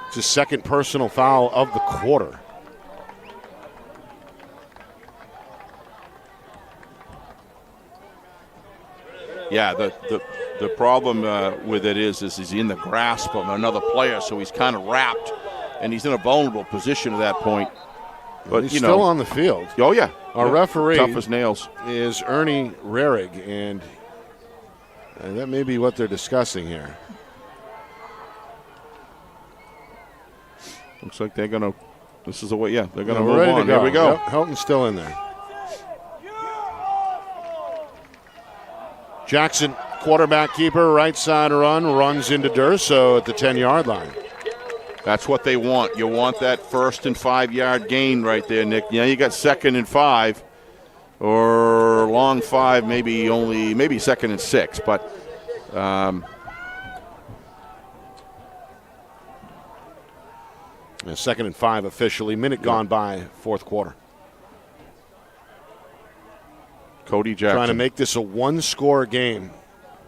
A: It's his second personal foul of the quarter.
B: Yeah, the problem with it is he's in the grasp of another player, so he's kind of wrapped, and he's in a vulnerable position at that point. But
A: he's still on the field.
B: Oh yeah,
A: Our referee
B: tough as nails
A: is Ernie Rarig, and that may be what they're discussing here.
B: Looks like they're gonna. This is the way. Yeah, they're gonna
A: We're
B: move
A: ready
B: on.
A: to go.
B: Here we go.
A: Yep, Helton's still in there. Jackson, quarterback keeper, right side run, runs into Durso at the 10-yard line.
B: That's what they want. You want that 1st and 5-yard gain right there, Nick. Yeah, you got 2nd and 5, or long 5, maybe 2nd and 6, but.
A: 2nd and 5 officially. Minute gone by, fourth quarter.
B: Cody Jackson.
A: Trying to make this a one-score game.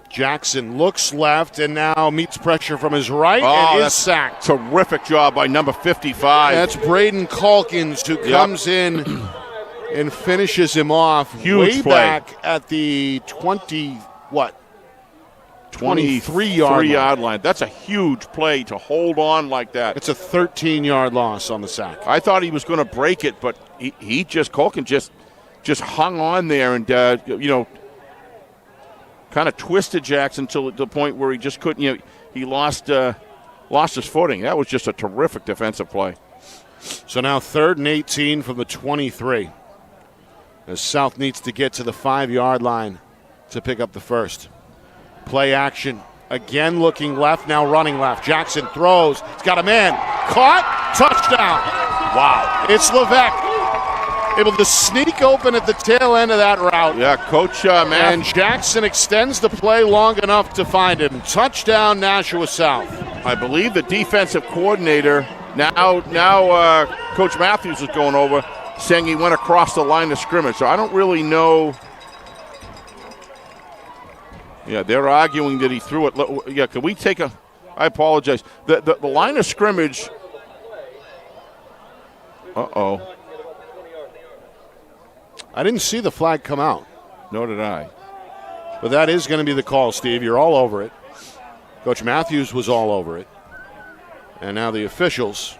A: Jackson looks left and now meets pressure from his right and is sacked.
B: Terrific job by number 55.
A: That's Braden Calkins who comes in and finishes him off.
B: Huge
A: way
B: play.
A: Back at the 23-yard
B: line. That's a huge play to hold on like that.
A: It's a 13-yard loss on the sack.
B: I thought he was going to break it, but Calkin just hung on there and kind of twisted Jackson to the point where he just couldn't. He lost his footing. That was just a terrific defensive play.
A: So now 3rd and 18 from the 23. As South needs to get to the 5-yard line to pick up the first. Play action. Again looking left, now running left. Jackson throws. He's got a man. Caught. Touchdown. Wow. It's Levesque. Able to sneak open at the tail end of that route.
B: Yeah, Coach
A: And Jackson extends the play long enough to find him. Touchdown, Nashua South.
B: I believe the defensive coordinator, now Coach Matthews is going over, saying he went across the line of scrimmage. So I don't really know. Yeah, they're arguing that he threw it. Yeah, can we take a – I apologize. The line of scrimmage – uh-oh.
A: I didn't see the flag come out.
B: Nor did I.
A: But that is going to be the call, Steve. You're all over it. Coach Matthews was all over it. And now the officials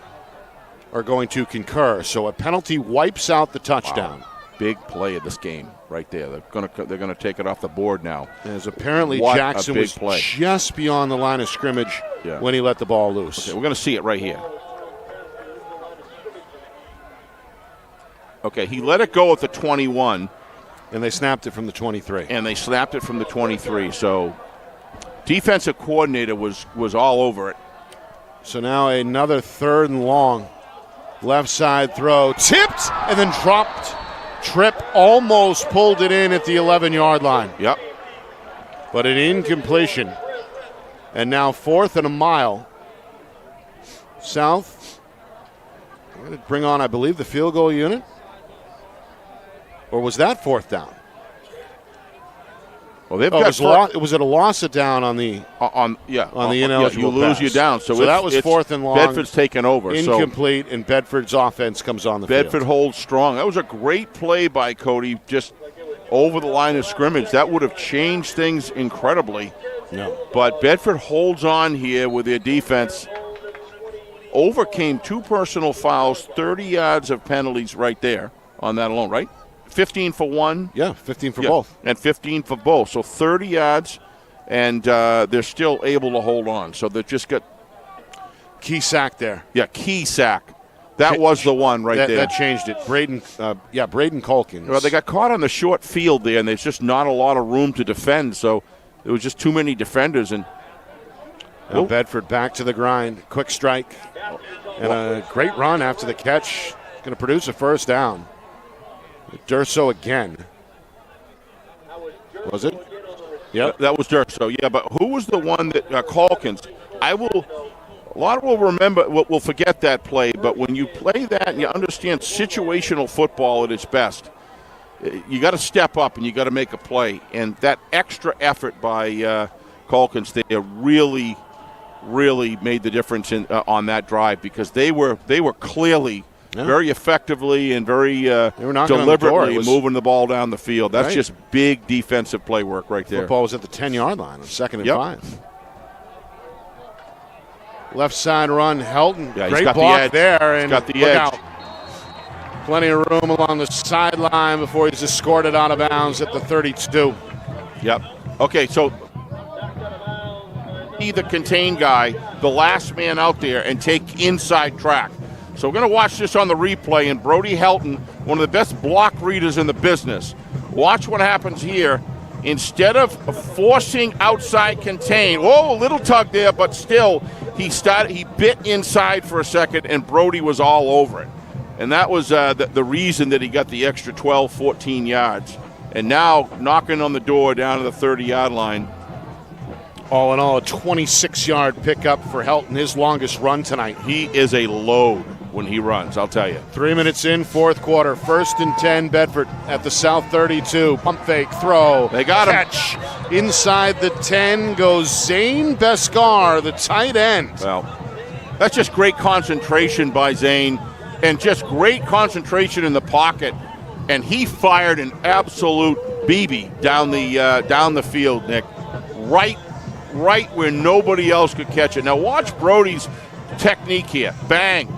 A: are going to concur. So a penalty wipes out the touchdown.
B: Wow. Big play of this game right there. They're going to take it off the board now.
A: As apparently
B: What
A: Jackson
B: a big
A: was
B: play.
A: just beyond the line of scrimmage when he let the ball loose.
B: Okay, we're going to see it right here. Okay, he let it go at the 21.
A: And they snapped it from the 23.
B: So defensive coordinator was all over it.
A: So now another 3rd and long. Left side throw. Tipped and then dropped. Tripp almost pulled it in at the 11-yard line.
B: Yep.
A: But an incompletion. And now 4th and a mile. South. We're going to bring on, I believe, the field goal unit. Or was that 4th down?
B: Well, they've got
A: was it a loss of down on the the ineligible
B: you lose
A: pass.
B: you down. So
A: that was 4th and long.
B: Bedford's taken over.
A: Incomplete, and Bedford's offense comes on the field.
B: Bedford holds strong. That was a great play by Cody, just over the line of scrimmage. That would have changed things incredibly.
A: No.
B: But Bedford holds on here with their defense. Overcame 2 personal fouls, 30 yards of penalties right there on that alone, right? 15 for one.
A: Yeah, 15 for both.
B: And 15 for both. So 30 yards, and they're still able to hold on. So they've just got
A: key sack there.
B: Yeah, key sack. That was the one right there.
A: That changed it. Braden Colkins.
B: Well, they got caught on the short field there, and there's just not a lot of room to defend, so there was just too many defenders. And
A: now Bedford back to the grind. Quick strike. And a great run after the catch. Going to produce a first down. Durso again. Was it? Yep.
B: That was Durso, yeah. But who was the one that Calkins? A lot will remember, will forget that play. But when you play that and you understand situational football at its best, you got to step up and you got to make a play. And that extra effort by Calkins there really made the difference on that drive, because they were clearly very effectively and very deliberately moving the ball down the field. That's just big defensive play work right there.
A: Football was at the 10-yard line on 2nd and 5. Left side run, Helton.
B: Yeah,
A: great
B: got
A: block
B: the edge.
A: there. And
B: got the
A: look
B: edge.
A: Out. Plenty of room along the sideline before he's escorted out of bounds at the 32.
B: Yep. Okay, so be the contain guy, the last man out there, and take inside track. So we're going to watch this on the replay, and Brody Helton, one of the best block readers in the business. Watch what happens here. Instead of forcing outside contain, a little tug there, but still, he bit inside for a second, and Brody was all over it. And that was the reason that he got the extra 12, 14 yards. And now knocking on the door down to the 30-yard line.
A: All in all, a 26-yard pickup for Helton, his longest run tonight.
B: He is a load when he runs, I'll tell you.
A: 3 minutes in, fourth quarter. 1st and 10, Bedford at the South 32. Pump fake, throw.
B: They got him.
A: Catch. Inside the 10 goes Zane Beskar, the tight end.
B: Well, that's just great concentration by Zane, and just great concentration in the pocket. And he fired an absolute BB down the field, Nick. Right where nobody else could catch it. Now watch Brody's technique here. Bang.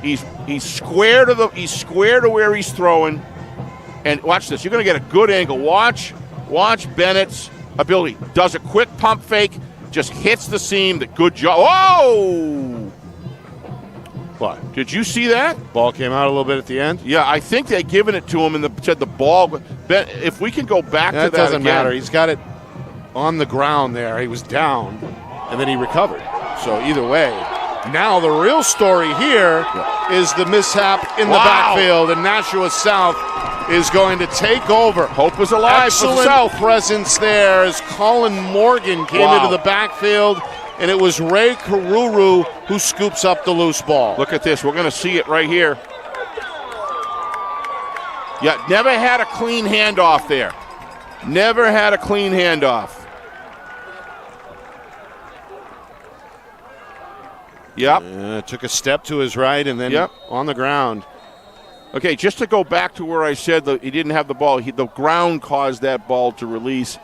B: He's square to where he's throwing. And watch this. You're going to get a good angle. Watch Bennett's ability. Does a quick pump fake, just hits the seam. Good job. Whoa!
A: What?
B: Did you see that?
A: Ball came out a little bit at the end.
B: Yeah, I think they'd given it to him and said the ball. If we can go back to that
A: doesn't
B: again.
A: matter. He's got it on the ground there. He was down, and then he recovered. So either way. Now the real story here is the mishap in the backfield, and Nashua South is going to take over.
B: Hope is alive.
A: Excellent
B: for the South.
A: presence there as Colin Morgan came into the backfield, and it was Ray Karuru who scoops up the loose ball.
B: Look at this. We're going to see it right here. Yeah, never had a clean handoff there. Never had a clean handoff. Yep.
A: Took a step to his right and then on the ground.
B: Okay, just to go back to where I said that he didn't have the ball, the ground caused that ball to release.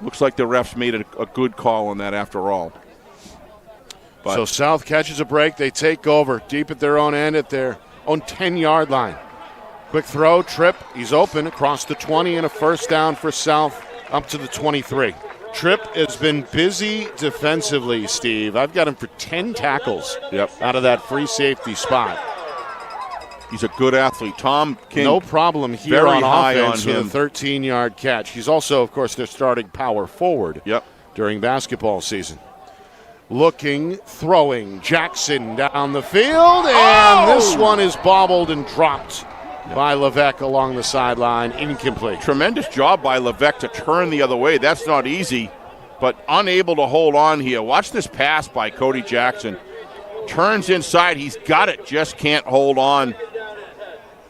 B: Looks like the refs made a good call on that after all. But
A: so South catches a break. They take over deep at their own end at their own 10-yard line. Quick throw, trip. He's open across the 20 and a first down for South up to the 23. Tripp has been busy defensively, Steve. I've got him for 10 tackles out of that free safety spot.
B: He's a good athlete. Tom King.
A: No problem here
B: very
A: on
B: high
A: offense
B: on him.
A: with a 13-yard catch. He's also, of course, their starting power forward during basketball season. Looking, throwing, Jackson down the field, and this one is bobbled and dropped by Levesque along the sideline, incomplete.
B: Tremendous job by Levesque to turn the other way. That's not easy, but unable to hold on here. Watch this pass by Cody Jackson. Turns inside. He's got it, just can't hold on.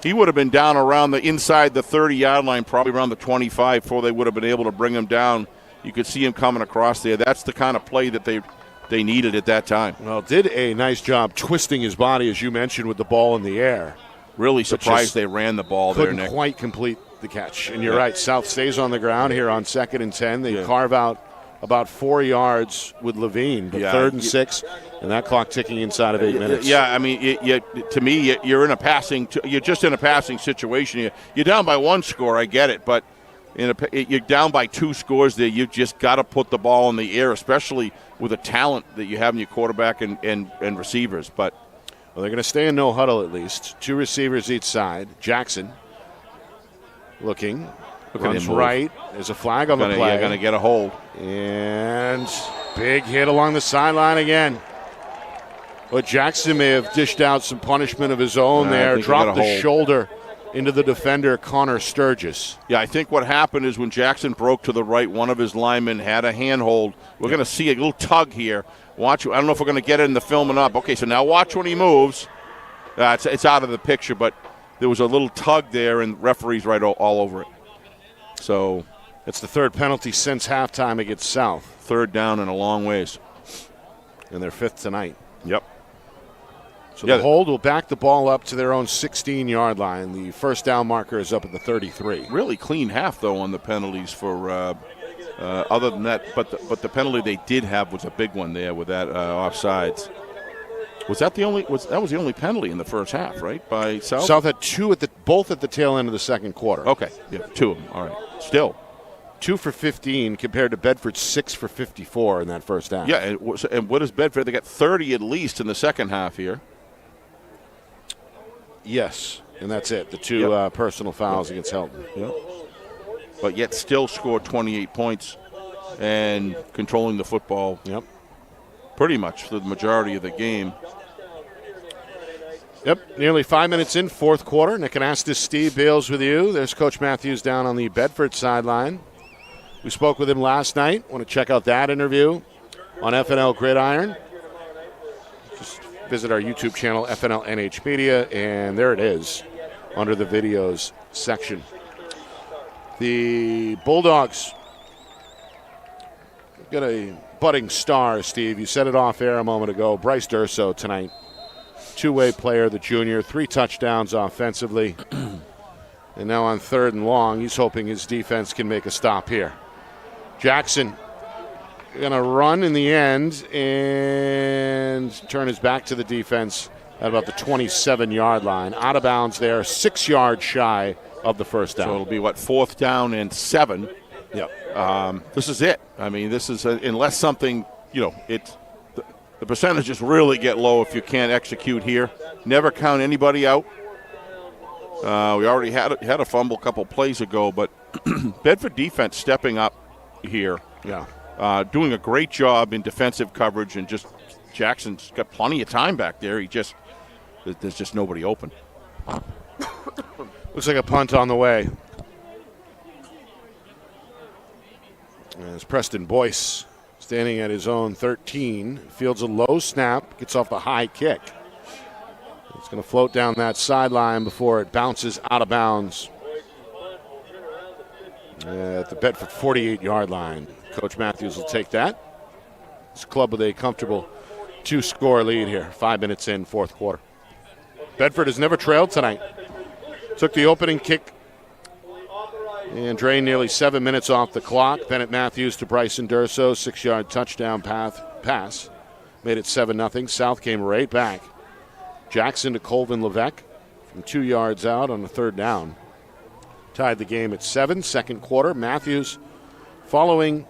B: He would have been down around inside the 30-yard line, probably around the 25, before they would have been able to bring him down. You could see him coming across there. That's the kind of play that they needed at that time.
A: Well, did a nice job twisting his body, as you mentioned, with the ball in the air.
B: Really surprised they ran the ball there, Nick.
A: Couldn't quite complete the catch. And you're right, South stays on the ground here on 2nd and 10. They carve out about 4 yards with Levine, but 3rd and 6, and that clock ticking inside of 8 minutes.
B: Yeah, I mean, to me, you're just in a passing situation. You're down by 1 score, I get it, but you're down by 2 scores there. You've just got to put the ball in the air, especially with the talent that you have in your quarterback and receivers. But
A: Well, they're going to stay in no huddle at least. 2 receivers each side. Jackson looking. Runs right. There's a flag on the play.
B: Going to get a hold.
A: And big hit along the sideline again. But Jackson may have dished out some punishment of his own there. Dropped the shoulder into the defender, Connor Sturgis.
B: Yeah, I think what happened is when Jackson broke to the right, one of his linemen had a handhold. We're going to see a little tug here. Watch. I don't know if we're going to get it in the film or not. Okay, so now watch when he moves. It's out of the picture, but there was a little tug there, and the referee's right all over it. So
A: it's the 3rd penalty since halftime against South.
B: 3rd down and a long ways.
A: And their 5th tonight.
B: Yep.
A: So the hold will back the ball up to their own 16-yard line. The first down marker is up at the 33.
B: Really clean half, though, on the penalties for other than that. But the penalty they did have was a big one there with that offsides. Was that the only? That was the only penalty in the first half, right? By South.
A: South had 2 both at the tail end of the second quarter.
B: Okay, yeah, 2 of them. All right, still
A: 2 for 15 compared to Bedford's 6 for 54 in that first half.
B: Yeah, and what is Bedford? They got 30 at least in the second half here.
A: Yes, and that's it. The 2 personal fouls against Helton.
B: Yep. But yet still scored 28 points and controlling the football.
A: Yep.
B: Pretty much for the majority of the game.
A: Yep, nearly 5 minutes in, 4th quarter. Nick Anastas, Steve Bales with you. There's Coach Matthews down on the Bedford sideline. We spoke with him last night. Want to check out that interview on FNL Gridiron. Just visit our YouTube channel, FNL NH Media, and there it is under the videos section. The Bulldogs got a budding star, Steve. You said it off air a moment ago. Bryce Durso tonight. 2-way player, the junior, 3 touchdowns offensively. And now on 3rd and long, he's hoping his defense can make a stop here. Jackson going to run in the end and turn his back to the defense at about the 27-yard line. Out of bounds there, 6 yards shy of the first down.
B: So it'll be, 4th down and 7.
A: Yep.
B: This is it. I mean, this is unless something, the percentages really get low if you can't execute here. Never count anybody out. We already had a fumble a couple plays ago, but Bedford defense stepping up here.
A: Yeah.
B: Doing a great job in defensive coverage, and just Jackson's got plenty of time back there. There's just nobody open.
A: Looks like a punt on the way. As Preston Boyce standing at his own 13, fields a low snap, gets off the high kick. It's going to float down that sideline before it bounces out of bounds at the Bedford 48-yard line. Coach Matthews will take that. It's a club with a comfortable 2-score lead here, 5 minutes in, 4th quarter. Bedford has never trailed tonight. Took the opening kick and drained nearly 7 minutes off the clock. Bennett Matthews to Bryson Durso, 6-yard touchdown pass. Made it 7-0. South came right back. Jackson to Colvin Levesque from 2 yards out on the 3rd down. Tied the game at 7, 2nd quarter. Matthews following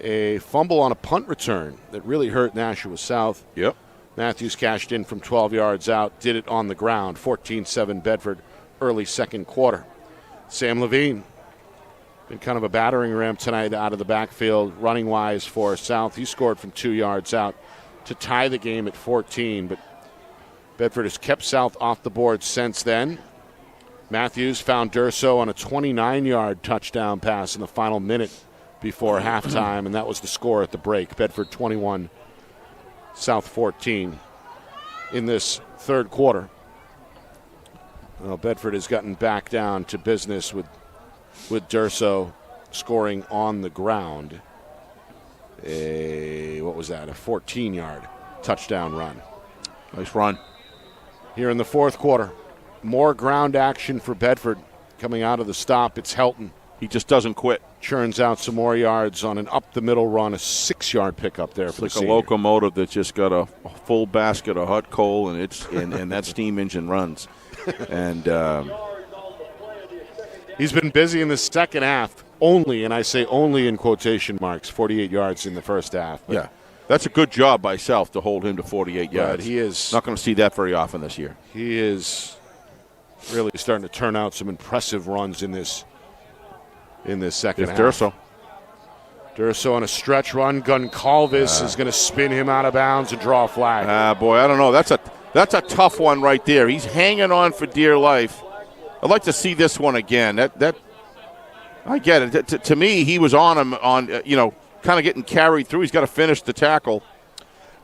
A: a fumble on a punt return that really hurt Nashua South.
B: Yep.
A: Matthews cashed in from 12 yards out, did it on the ground. 14-7 Bedford, early 2nd quarter. Sam Levine, been kind of a battering ram tonight out of the backfield, running-wise for South. He scored from 2 yards out to tie the game at 14, but Bedford has kept South off the board since then. Matthews found Durso on a 29-yard touchdown pass in the final minute before halftime, and that was the score at the break. Bedford 21, South 14 in this 3rd quarter. Well, Bedford has gotten back down to business with Durso scoring on the ground. A 14-yard touchdown run.
B: Nice run.
A: Here in the 4th quarter, more ground action for Bedford coming out of the stop. It's Helton.
B: He just doesn't quit.
A: Churns out some more yards on an up-the-middle run, a 6-yard pickup there for the senior.
B: Like a locomotive that just got a full basket of hot coal, and that steam engine runs. And
A: he's been busy in the second half only, and I say only in quotation marks, 48 yards in the first half. But
B: yeah. That's a good job by South to hold him to 48 yards.
A: But he is
B: not going to see that very often this year.
A: He is really starting to turn out some impressive runs in this second half. Durso on a stretch run. Goncalves is going to spin him out of bounds and draw a flag.
B: Boy, I don't know. That's a tough one right there. He's hanging on for dear life. I'd like to see this one again. That I get it. To me, he was on him kind of getting carried through. He's got to finish the tackle.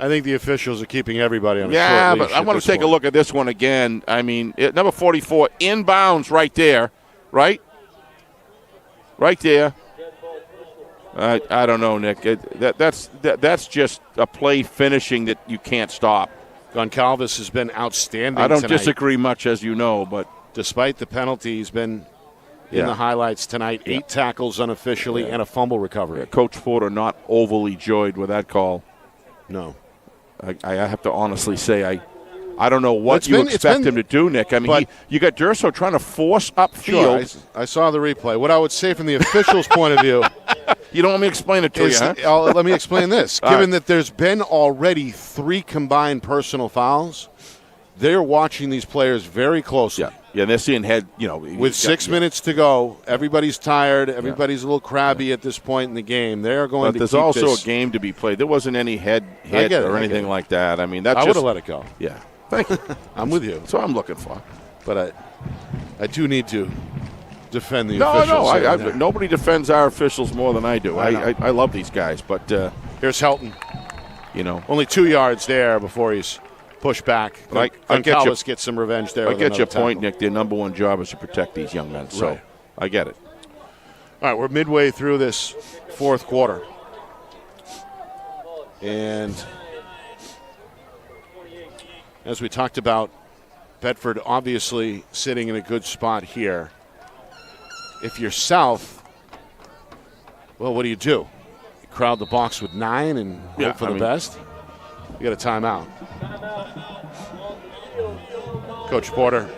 A: I think the officials are keeping everybody on a short leash.
B: Yeah, but I want to take a look at this one again. I mean, number 44, inbounds right there, right? Right there. I don't know, Nick. That's just a play finishing that you can't stop.
A: Goncalves has been outstanding
B: I don't
A: tonight.
B: disagree much, as you know, but
A: despite the penalty, he's been in the highlights tonight. 8 tackles unofficially and a fumble recovery.
B: Coach Porter not overly joyed with that call.
A: No.
B: I have to honestly say I don't know what you expect him to do, Nick. I mean, you got Durso trying to force upfield.
A: Sure, I saw the replay. What I would say from the officials' point of view.
B: You don't want me to explain it to you, huh?
A: Let me explain this. Given that there's been already 3 combined personal fouls, they're watching these players very closely.
B: Yeah, they're seeing head,
A: With 6 minutes to go, everybody's tired. Everybody's a little crabby at this point in the game. They're going to
B: there's
A: keep
B: also
A: this.
B: A game to be played. There wasn't any head or anything like that. I mean, I
A: would have let it go.
B: Yeah. Thank you.
A: I'm with you.
B: That's what I'm looking for.
A: But I do need to defend the officials.
B: No, nobody defends our officials more than I do. I love these guys, but
A: here's Helton. Only 2 yards there before he's pushed back.
B: I
A: get some revenge there.
B: I get your point, Nick. Their number one job is to protect these young men. So I get it.
A: All right, we're midway through this fourth quarter, and as we talked about, Bedford obviously sitting in a good spot here. If you're South, well, what do? You crowd the box with 9 and hope for the best? You got a timeout. Coach Porter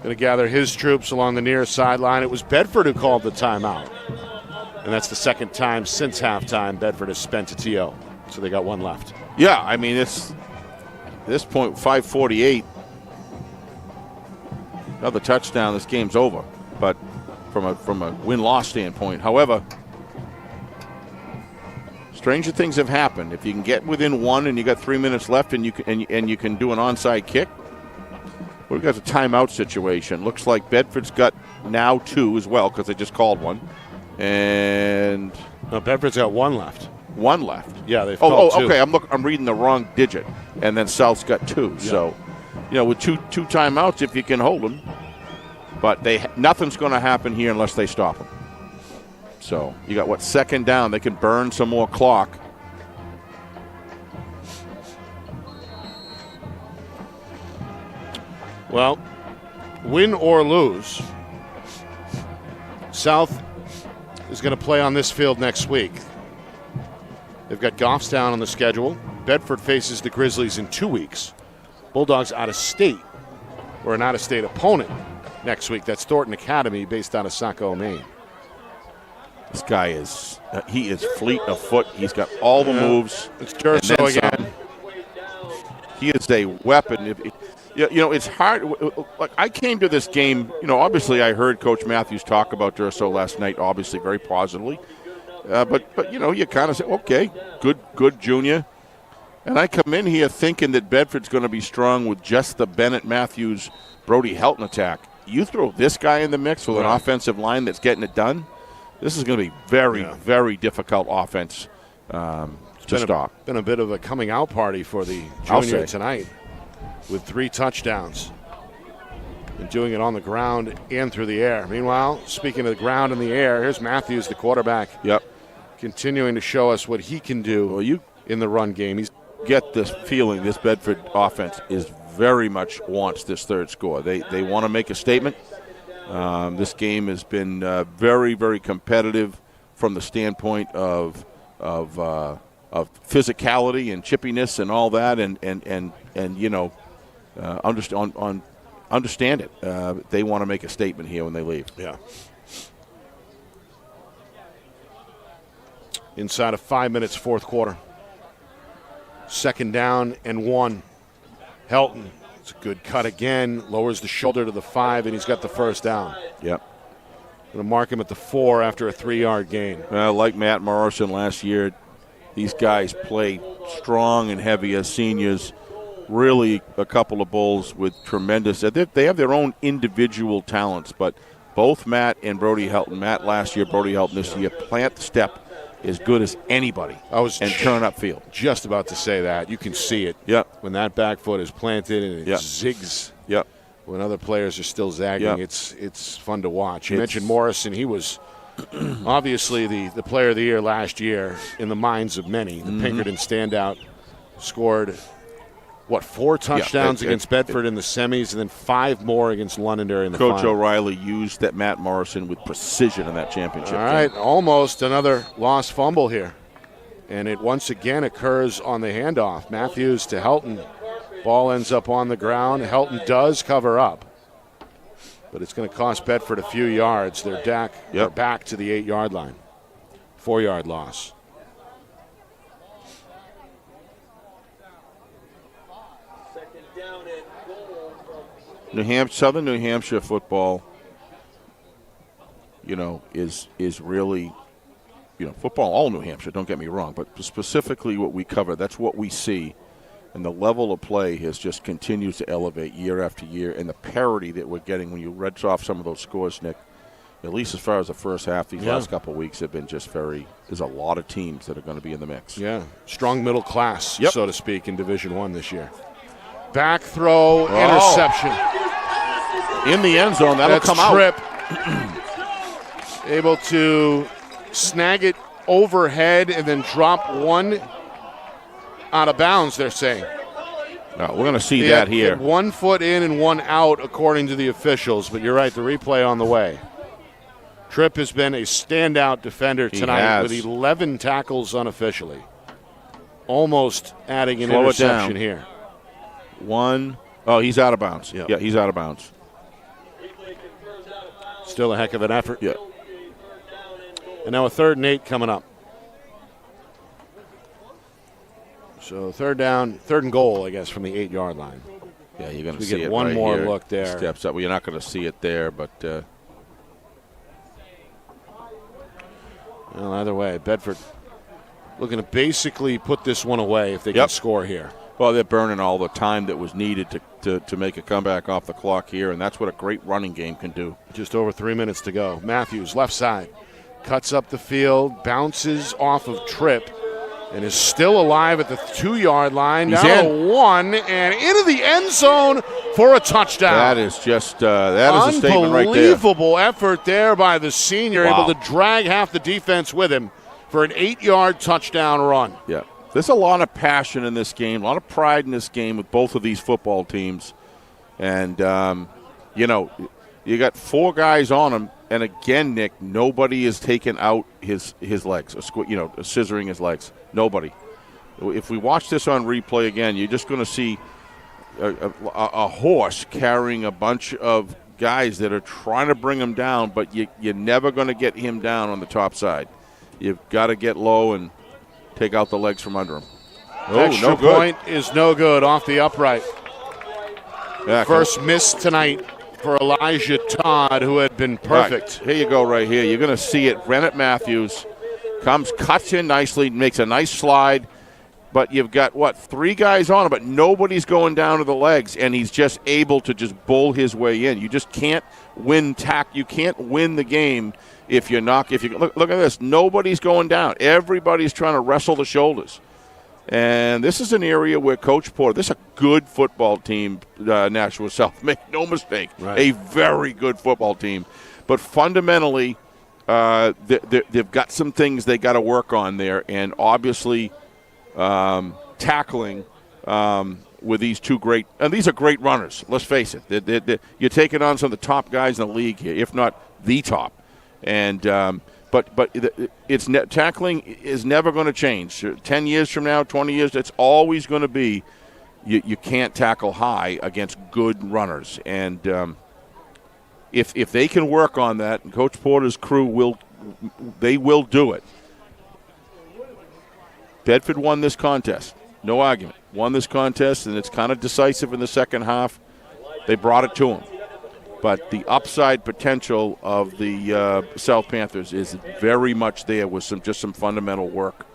A: going to gather his troops along the near sideline. It was Bedford who called the timeout. And that's the second time since halftime Bedford has spent a TO. So they got 1 left.
B: Yeah, I mean, at this point, 5:48. Another touchdown, this game's over. But from a win-loss standpoint, however, stranger things have happened. If you can get within 1 and you got 3 minutes left, and you can do an onside kick, we've got a timeout situation. Looks like Bedford's got now 2 as well because they just called 1, and
A: Bedford's got 1 left.
B: 1 left.
A: Yeah, they've called 2.
B: Okay. I'm reading the wrong digit, and then South's got 2. Yeah. So, with two timeouts, if you can hold them. But nothing's going to happen here unless they stop them. So you got second down? They can burn some more clock.
A: Well, win or lose, South is going to play on this field next week. They've got Goffstown on the schedule. Bedford faces the Grizzlies in 2 weeks. Bulldogs out of state, or an out-of-state opponent next week. That's Thornton Academy, based out of Saco, Maine.
B: This guy is fleet of foot. He's got all the moves.
A: It's Durso again.
B: He is a weapon. It's hard. Like, I came to this game, obviously I heard Coach Matthews talk about Durso last night, obviously very positively. But you kind of say, okay, good junior. And I come in here thinking that Bedford's going to be strong with just the Bennett Matthews, Brody Helton attack. You throw this guy in the mix with an offensive line that's getting it done, this is going to be very, very difficult offense to stop.
A: Been a bit of a coming out party for the junior tonight with 3 touchdowns and doing it on the ground and through the air. Meanwhile, speaking of the ground and the air, here's Matthews, the quarterback.
B: Yep.
A: Continuing to show us what he can do in the run game. He's
B: get this feeling this Bedford offense is very much wants this third score. They want to make a statement. This game has been very, very competitive from the standpoint of physicality and chippiness and all that, understand it. They want to make a statement here when they leave.
A: Yeah. inside of 5 minutes, fourth quarter. 2nd down and 1. Helton, it's a good cut again, lowers the shoulder to the 5, and he's got the first down.
B: Yep.
A: Going to mark him at the 4 after a 3-yard gain.
B: Like Matt Morrison last year, these guys play strong and heavy as seniors. Really a couple of bulls with tremendous – they have their own individual talents, but both Matt and Brody Helton, Matt last year, Brody Helton this year, plant the step as good as anybody and turn upfield.
A: Just about to say that. You can see it.
B: Yep.
A: When that back foot is planted and it zigs.
B: Yep.
A: When other players are still zagging,
B: Yep.
A: it's fun to watch. You mentioned Morrison. He was obviously the player of the year last year in the minds of many. The Pinkerton standout. Scored, 4 touchdowns against Bedford in the semis, and then 5 more against Londonderry in the final.
B: Coach O'Reilly used that Matt Morrison with precision in that championship
A: All right, almost another lost fumble here. And it once again occurs on the handoff. Matthews to Helton. Ball ends up on the ground. Helton does cover up. But it's going to cost Bedford a few yards. They're back to the 8-yard line. 4-yard loss.
B: Southern New Hampshire football, is really, football, all New Hampshire, don't get me wrong, but specifically what we cover, that's what we see. And the level of play just continues to elevate year after year. And the parity that we're getting when you read off some of those scores, Nick, at least as far as the first half, these last couple of weeks have been just there's a lot of teams that are going to be in the mix.
A: Yeah, strong middle class, so to speak, in Division I this year. Back throw, interception.
B: In the end zone, that'll come
A: Tripp.
B: out.
A: Able to snag it overhead and then drop one out of bounds, they're saying.
B: No, we're going to see that here.
A: 1 foot in and 1 out, according to the officials. But you're right, the replay on the way. Tripp has been a standout defender tonight with 11 tackles unofficially. Almost adding an interception here.
B: 1. Oh, he's out of bounds.
A: Yep.
B: Yeah, he's out of bounds.
A: Still a heck of an effort.
B: Yeah.
A: And now a 3rd and 8 coming up. So 3rd and goal, I guess, from the 8-yard line.
B: Yeah, you're going to
A: we
B: see
A: get
B: it
A: one
B: right
A: more
B: here.
A: look there.
B: Steps up. Well, you're not going to see it there, but
A: well, either way, Bedford looking to basically put this one away if they can score here.
B: Well, they're burning all the time that was needed to make a comeback off the clock here, and that's what a great running game can do.
A: Just over 3 minutes to go. Matthews, left side, cuts up the field, bounces off of Tripp, and is still alive at the 2-yard line.
B: He's
A: down
B: in.
A: to 1, and into the end zone for a touchdown.
B: That is just that is a statement right there.
A: Unbelievable effort there by the senior, able to drag half the defense with him for an 8-yard touchdown run.
B: Yeah. There's a lot of passion in this game, a lot of pride in this game with both of these football teams. And, you got 4 guys on them. And, again, Nick, nobody is taking out his legs, scissoring his legs. Nobody. If we watch this on replay again, you're just going to see a horse carrying a bunch of guys that are trying to bring him down, but you're never going to get him down on the top side. You've got to get low and take out the legs from under him.
A: Extra
B: no good.
A: Point is no good off the upright.
B: Yeah,
A: First miss tonight for Elijah Todd, who had been perfect.
B: Right. Here you go right here. You're going to see it. Bennett Matthews cuts in nicely, makes a nice slide. But you've got, 3 guys on him, but nobody's going down to the legs, and he's just able to just bull his way in. You just can't win You can't win the game if you're not. Look at this. Nobody's going down. Everybody's trying to wrestle the shoulders. And this is an area where Coach Porter, this is a good football team, Nashua South, make no mistake, a very good football team. But fundamentally, they've got some things they got to work on there, and obviously tackling with these 2 great – and these are great runners, let's face it. You're taking on some of the top guys in the league here, if not the top. And but tackling is never going to change. 10 years from now, 20 years, it's always going to be you can't tackle high against good runners. And if they can work on that, and Coach Porter's crew will do it. Bedford won this contest. No argument. Won this contest, and it's kind of decisive in the second half. They brought it to them. But the upside potential of the South Panthers is very much there with some fundamental work.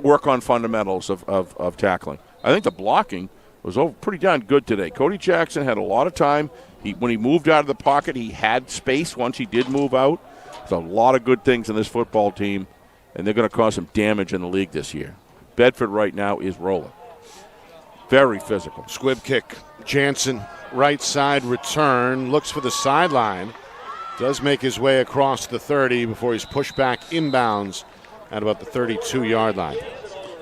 B: Work on fundamentals of tackling. I think the blocking was pretty darn good today. Cody Jackson had a lot of time. When he moved out of the pocket, he had space once he did move out. There's a lot of good things in this football team, and they're going to cause some damage in the league this year. Bedford right now is rolling. Very physical.
A: Squib kick. Jansen, right side return, looks for the sideline. Does make his way across the 30 before he's pushed back inbounds at about the 32-yard line.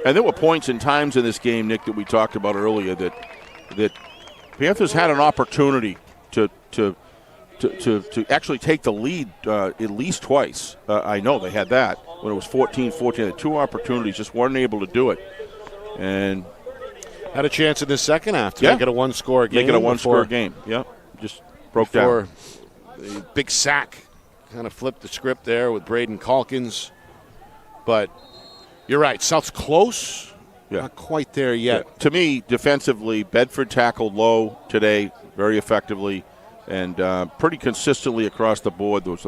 B: And there were points and times in this game, Nick, that we talked about earlier that Panthers had an opportunity to actually take the lead at least twice. I know they had that when it was 14-14. They had two opportunities, just weren't able to do it. And
A: had a chance in the second half to make it a one-score game.
B: Make it a one-score game, yeah. Just broke down.
A: The big sack kind of flipped the script there with Braden Calkins. But you're right, South's close.
B: Yeah.
A: Not quite there yet.
B: Yeah. To me, defensively, Bedford tackled low today very effectively and pretty consistently across the board. There was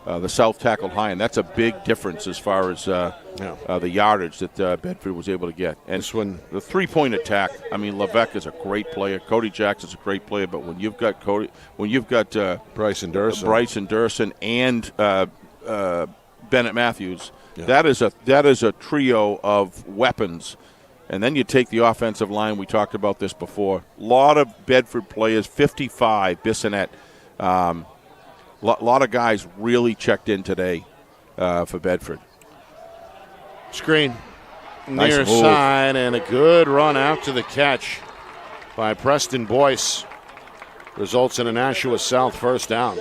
B: the South tackled high, and that's a big difference as far as the yardage that Bedford was able to get. And
A: this one,
B: the three-point attack. I mean, Levesque is a great player. Cody Jackson's a great player, but when you've got
A: Bryson
B: Durson and Bennett Matthews, that is a trio of weapons. And then you take the offensive line. We talked about this before. A lot of Bedford players, 55, Bissonnette. A lot of guys really checked in today for Bedford.
A: Screen
B: Nice
A: near
B: move.
A: side, and a good run after the catch by Preston Boyce. Results in a Nashua South first down.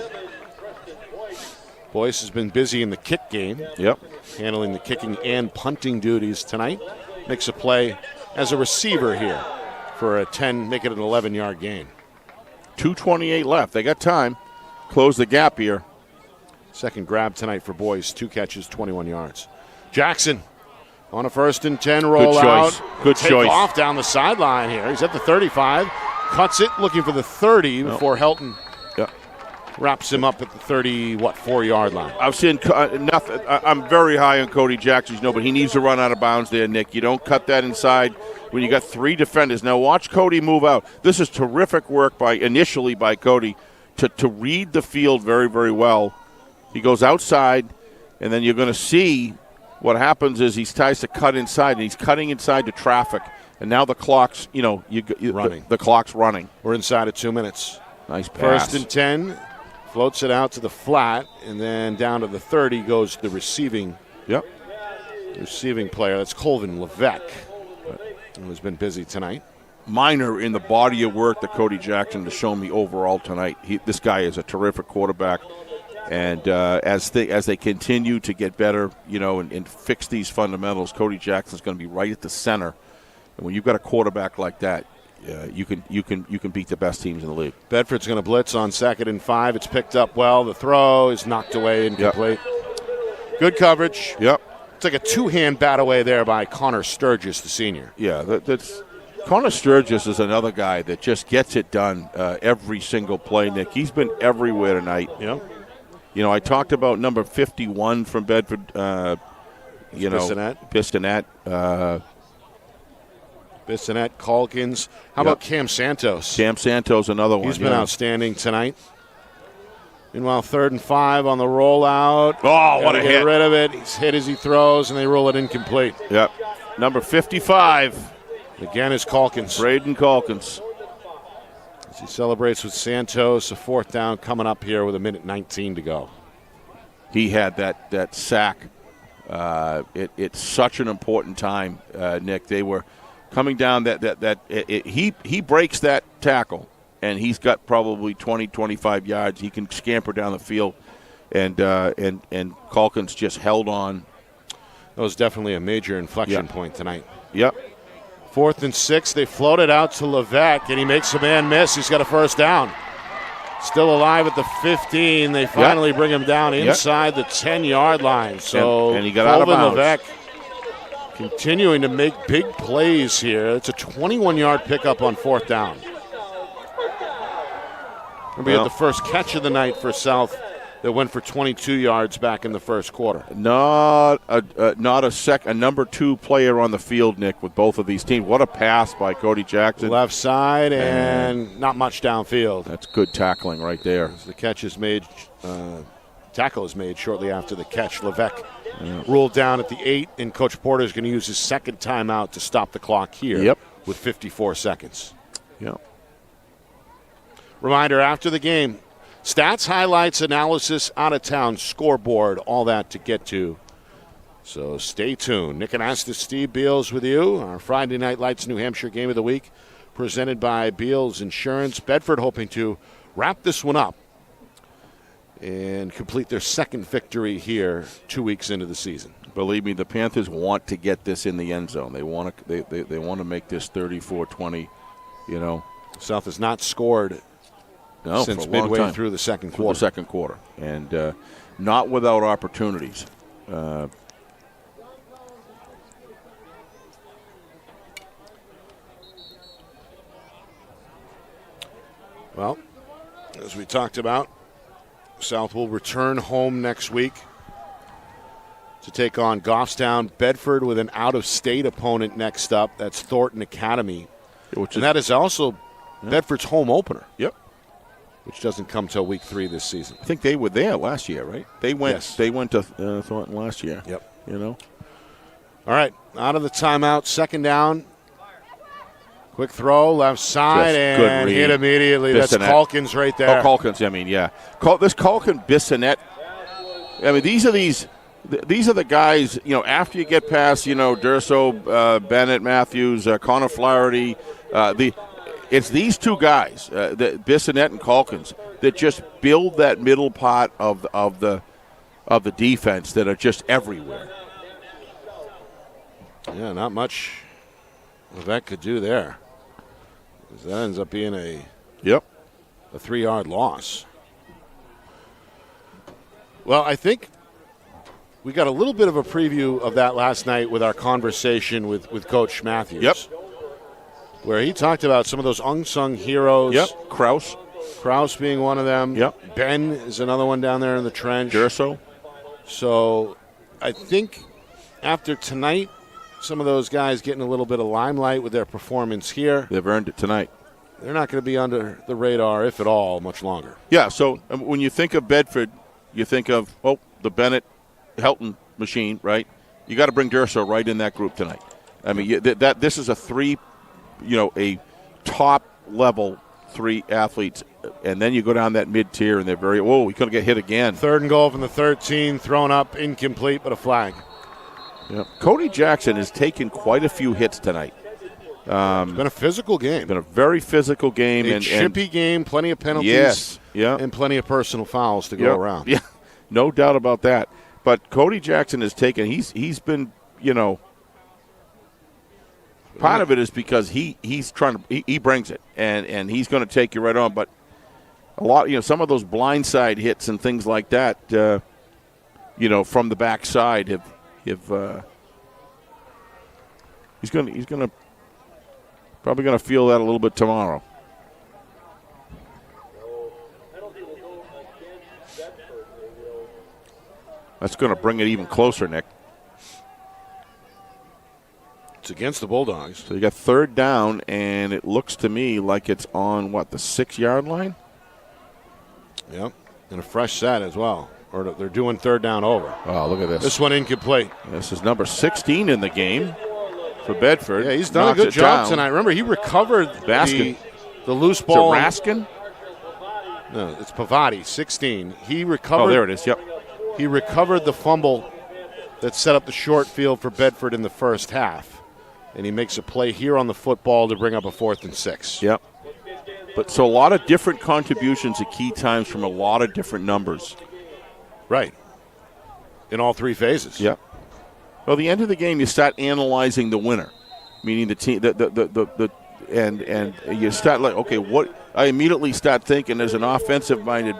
A: Boyce has been busy in the kick game.
B: Yep.
A: Handling the kicking and punting duties tonight. Makes a play as a receiver here for make it an 11-yard gain.
B: 2:28 left. They got time. Close the gap here.
A: Second grab tonight for Boyce. 2 catches, 21 yards. Jackson on a 1st and 10 rollout.
B: Good choice.
A: Off down the sideline here. He's at the 35. Cuts it, looking for the 30 before Helton wraps him up at the 4-yard line.
B: I've seen nothing. I'm very high on Cody Jackson, but he needs to run out of bounds there, Nick. You don't cut that inside when you got 3 defenders. Now watch Cody move out. This is terrific work initially by Cody to read the field very, very well. He goes outside, and then you're going to see what happens is he tries to cut inside, and he's cutting inside to traffic. And now the clock's, running. The clock's running.
A: We're inside of 2 minutes.
B: Nice pass.
A: 1st and 10. Floats it out to the flat, and then down to the 30 goes the receiving player. That's Colvin Levesque, who's been busy tonight.
B: Minor in the body of work that Cody Jackson has shown me overall tonight. This guy is a terrific quarterback, and as they continue to get better, and fix these fundamentals, Cody Jackson's going to be right at the center. And when you've got a quarterback like that, you can beat the best teams in the league.
A: Bedford's going to blitz on 2nd and 5. It's picked up well. The throw is knocked away, incomplete. Good coverage.
B: Yep.
A: It's like a 2-hand bat away there by Connor Sturgis, the senior.
B: Yeah, Connor Sturgis is another guy that just gets it done every single play, Nick. He's been everywhere tonight.
A: Yep.
B: I talked about number 51 from Bedford,
A: Bissonnette. Bissonnette, Calkins. How about Cam Santos?
B: Cam Santos, another one.
A: He's been outstanding tonight. Meanwhile, 3rd and 5 on the rollout.
B: Oh, what a hit.
A: Get rid of it. He's hit as he throws, and they roll it incomplete.
B: Yep. Number 55.
A: Again is Calkins.
B: Braden Calkins.
A: As he celebrates with Santos, a 4th down coming up here with 1:19 to go.
B: He had that sack. It's such an important time, Nick. They were coming down he breaks that tackle, and he's got probably 20, 25 yards. He can scamper down the field, and Calkins just held on.
A: That was definitely a major inflection point tonight.
B: Yep.
A: 4th and 6, they float it out to Levesque, and he makes a man miss. He's got a 1st down. Still alive at the 15. They finally bring him down inside the 10-yard line. So
B: and he got out of bounds.
A: Levesque continuing to make big plays here. It's a 21-yard pickup on 4th down. We had the first catch of the night for South that went for 22 yards back in the first quarter.
B: Not a number 2 player on the field, Nick, with both of these teams. What a pass by Cody Jackson.
A: Left side and not much downfield.
B: That's good tackling right there.
A: As the catch is made, tackle is made shortly after the catch. Levesque ruled down at the 8, and Coach Porter is going to use his second timeout to stop the clock here with 54 seconds.
B: Yep.
A: Reminder, after the game, stats, highlights, analysis, out-of-town, scoreboard, all that to get to. So stay tuned. Nick Anastas, Steve Beals with you. Our Friday Night Lights New Hampshire Game of the Week presented by Beals Insurance. Bedford hoping to wrap this one up and complete their second victory here 2 weeks into the season.
B: Believe me, the Panthers want to get this in the end zone. They want to they want to make this 34-20,
A: South has not scored since midway through the second quarter.
B: And not without opportunities.
A: Well, as we talked about, South will return home next week to take on Goffstown. Bedford with an out-of-state opponent next up. That's Thornton Academy. And that is also Bedford's home opener.
B: Yep.
A: Which doesn't come till week 3 this season.
B: I think they were there last year, right? They went to Thornton last year.
A: Yep.
B: All
A: right, out of the timeout, second down. Quick throw, left side, and hit immediately.
B: Bissonette.
A: That's Calkins right there.
B: Oh, Calkins, this Calkin Bissonette. These are the guys, after you get past, Durso, Bennett, Matthews, Connor Flaherty, it's these two guys, Bissonette and Calkins, that just build that middle part of the defense that are just everywhere.
A: Yeah, not much Levesque could do there. That ends up being a 3-yard loss. Well, I think we got a little bit of a preview of that last night with our conversation with Coach Matthews.
B: Yep.
A: Where he talked about some of those unsung heroes.
B: Yep.
A: Kraus being one of them.
B: Yep.
A: Ben is another one down there in the trench.
B: Durso.
A: So I think after tonight, some of those guys getting a little bit of limelight with their performance here.
B: They've earned it tonight.
A: They're not going to be under the radar, if at all, much longer.
B: Yeah, so when you think of Bedford, you think of, the Bennett-Helton machine, right? You got to bring Durso right in that group tonight. This is a top-level 3 athletes, and then you go down that mid-tier, and they're we couldn't get hit again.
A: 3rd and goal from the 13, thrown up, incomplete, but a flag.
B: Yep. Cody Jackson has taken quite a few hits tonight.
A: It's been a physical game.
B: Been a very physical game.
A: A chippy game, plenty of penalties.
B: Yes,
A: and plenty of personal fouls to go around.
B: Yeah, no doubt about that. But Cody Jackson has taken, he's been, part of it is because he's trying to, he brings it, and he's going to take you right on. But a lot, some of those blindside hits and things like that, from the backside have he's gonna probably gonna feel that a little bit tomorrow. That's going to bring it even closer, Nick.
A: It's against the Bulldogs.
B: So you got 3rd down, and it looks to me like it's on the 6-yard line.
A: Yep, and a fresh set as well. Or they're doing 3rd down over.
B: Oh, look at this.
A: This one incomplete.
B: This is number 16 in the game for Bedford.
A: Yeah, he's done a good job tonight. Remember, he recovered the loose ball.
B: Is it Raskin?
A: No, it's Pavati, 16. He recovered.
B: Oh, there it is. Yep.
A: He recovered the fumble that set up the short field for Bedford in the first half. And he makes a play here on the football to bring up a 4th and 6.
B: Yep. But so a lot of different contributions at key times from a lot of different numbers.
A: Right. In all 3 phases.
B: Yep. Well, the end of the game, you start analyzing the winner, meaning the team. And you start what? I immediately start thinking as an offensive-minded,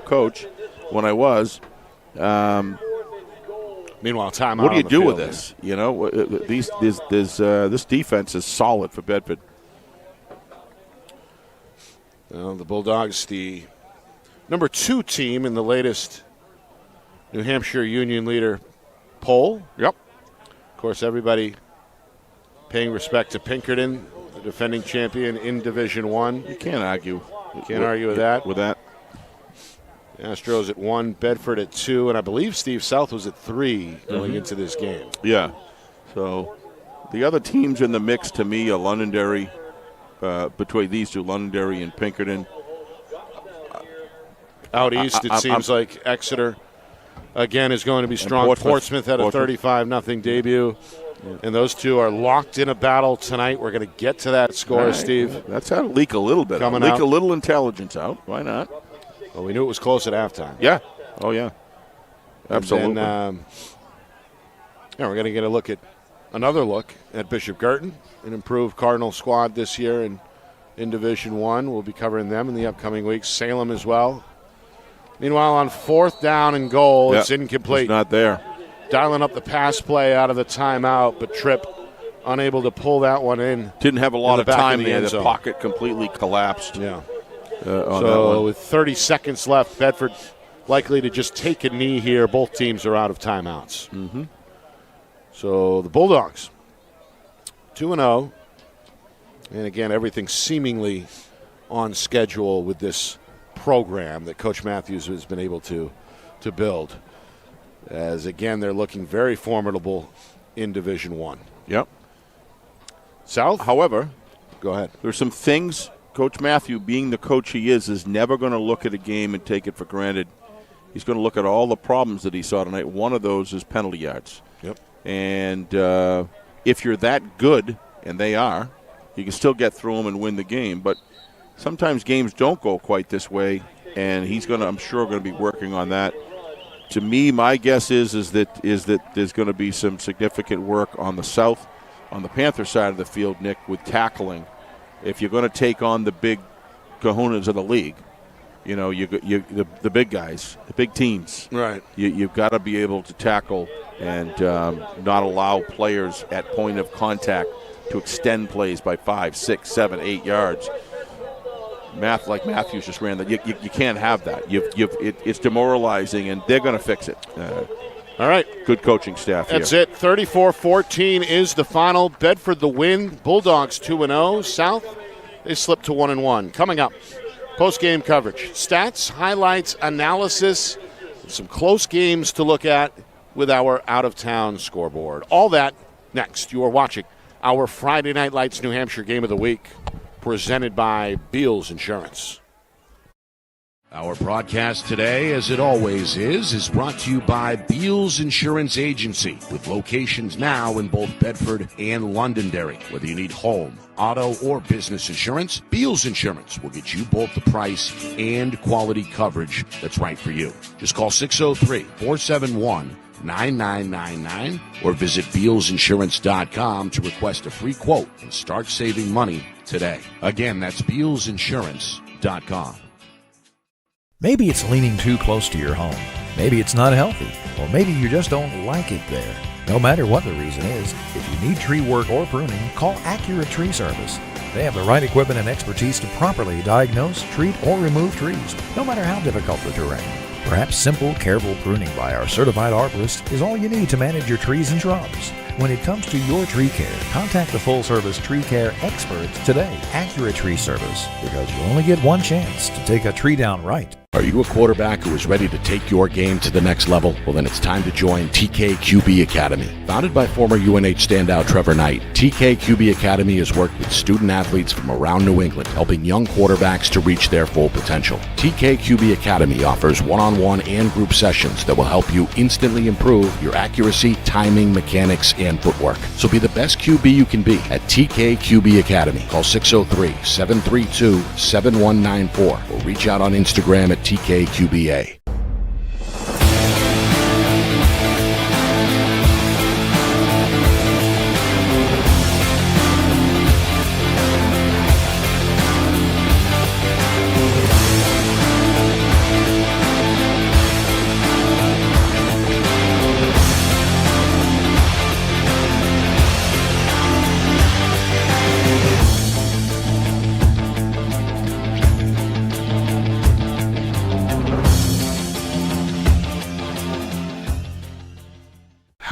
B: coach, when I was,
A: Meanwhile, timeout.
B: What do you
A: on the
B: do
A: field
B: with this? You know, this defense is solid for Bedford.
A: Well, the Bulldogs, the number 2 team in the latest New Hampshire Union Leader poll.
B: Yep.
A: Of course, everybody paying respect to Pinkerton, the defending champion in Division 1.
B: You can't argue.
A: Can't argue with that.
B: With that.
A: Astros at 1, Bedford at 2, and I believe Steve South was at 3 going into this game.
B: Yeah. So the other teams in the mix to me are Londonderry, between these two, Londonderry and Pinkerton.
A: Out east, it seems like Exeter, again, is going to be strong. Portsmouth had a 35-0 debut. Yeah. And those two are locked in a battle tonight. We're going to get to that score, right, Steve.
B: That's how to leak a little bit. Leak a little intelligence out. Why not?
A: Well, we knew it was close at halftime.
B: Yeah. Oh, yeah. Absolutely.
A: And then, we're going to get another look at Bishop Girton, an improved Cardinal squad this year in Division 1. We'll be covering them in the upcoming weeks. Salem as well. Meanwhile, on 4th down and goal, it's incomplete.
B: It's not there.
A: Dialing up the pass play out of the timeout, but Tripp unable to pull that one in.
B: Didn't have a lot of time there.
A: The
B: pocket completely collapsed.
A: Yeah.
B: So
A: with 30 seconds left, Bedford likely to just take a knee here. Both teams are out of timeouts.
B: Mm-hmm.
A: So the Bulldogs, 2-0. And again, everything seemingly on schedule with this program that Coach Matthews has been able to build. As, again, they're looking very formidable in Division 1.
B: Yep.
A: South?
B: However,
A: go ahead.
B: There's some things Coach Matthew, being the coach he is never going to look at a game and take it for granted. He's going to look at all the problems that he saw tonight. One of those is penalty yards.
A: Yep.
B: And if you're that good, and they are, you can still get through them and win the game. But sometimes games don't go quite this way, and he's going to, I'm sure, going to be working on that. To me, my guess is that there's going to be some significant work on the south, on the Panther side of the field, Nick, with tackling. If you're going to take on the big kahunas of the league, you know, the big guys, the big teams.
A: Right.
B: You've got to be able to tackle and not allow players at point of contact to extend plays by 5, 6, 7, 8 yards. Like Matthews just ran that. You can't have that. It's demoralizing, and they're going to fix it.
A: All right.
B: Good coaching staff here.
A: That's it. 34-14 is the final. Bedford the win. Bulldogs 2-0. South, they slipped to 1-1. Coming up, post-game coverage. Stats, highlights, analysis, some close games to look at with our out-of-town scoreboard. All that next. You are watching our Friday Night Lights New Hampshire Game of the Week, presented by Beals Insurance.
D: Our broadcast today, as it always is brought to you by Beals Insurance Agency, with locations now in both Bedford and Londonderry. Whether you need home, auto, or business insurance, Beals Insurance will get you both the price and quality coverage that's right for you. Just call 603-471-9999 or visit BealsInsurance.com to request a free quote and start saving money today. Again, that's BealsInsurance.com.
C: Maybe it's leaning too close to your home. Maybe it's not healthy. Or maybe you just don't like it there. No matter what the reason is, if you need tree work or pruning, call Accurate Tree Service. They have the right equipment and expertise to properly diagnose, treat, or remove trees, no matter how difficult the terrain. Perhaps simple, careful pruning by our certified arborist is all you need to manage your trees and shrubs. When it comes to your tree care, contact the full-service tree care experts today, Accurate Tree Service, because you only get one chance to take a tree down right.
D: Are you a quarterback who is ready to take your game to the next level? Well, then it's time to join TKQB Academy. Founded by former UNH standout Trevor Knight, TKQB Academy has worked with student athletes from around New England, helping young quarterbacks to reach their full potential. TKQB Academy offers one-on-one and group sessions that will help you instantly improve your accuracy, timing, mechanics, and footwork. So be the best QB you can be at TKQB Academy. Call 603-732-7194 or reach out on Instagram at TKQBA.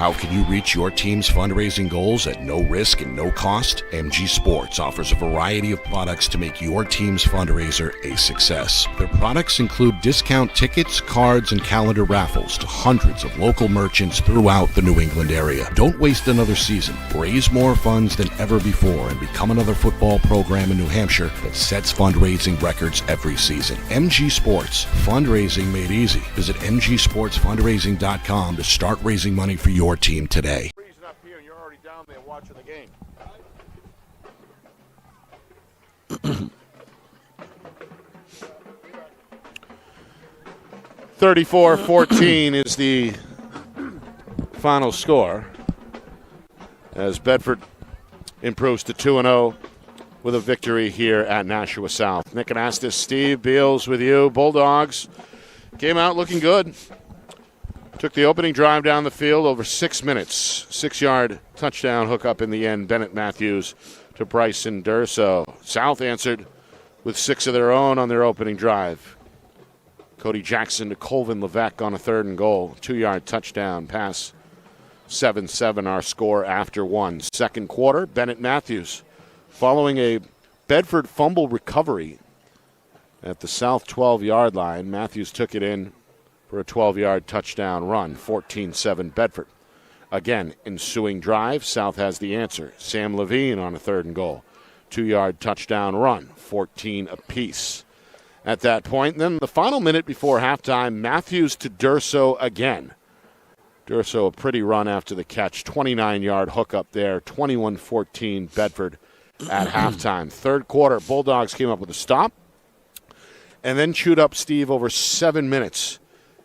D: How can you reach your team's fundraising goals at no risk and no cost? MG Sports offers a variety of products to make your team's fundraiser a success. Their products include discount tickets, cards, and calendar raffles to hundreds of local merchants throughout the New England area. Don't waste another season. Raise more funds than ever before and become another football program in New Hampshire that sets fundraising records every season. MG Sports, fundraising made easy. Visit mgsportsfundraising.com to start raising money for your team today.
B: Freezing up here and you're already down there watching the game.
A: (34-14) is the final score as Bedford improves to 2-0 with a victory here at Nashua South. Nick Anastas, Steve Beals with you. Bulldogs came out looking good. Took the opening drive down the field over 6 minutes. 6-yard touchdown hookup in the end. Bennett Matthews to Bryson Durso. South answered with 6 of their own on their opening drive. Cody Jackson to Colvin Levesque on a 3rd and goal. 2-yard touchdown pass. 7-7 our score after 1. Second quarter, Bennett Matthews following a Bedford fumble recovery at the South 12-yard line. Matthews took it in for a 12-yard touchdown run, 14-7 Bedford. Again, ensuing drive, South has the answer. Sam Levine on a 3rd and goal. 2-yard touchdown run, 14 apiece. At that point, then the final minute before halftime, Matthews to Durso again. Durso, a pretty run after the catch, 29-yard hookup there, 21-14 Bedford at halftime. Third quarter, Bulldogs came up with a stop and then chewed up, Steve, over 7 minutes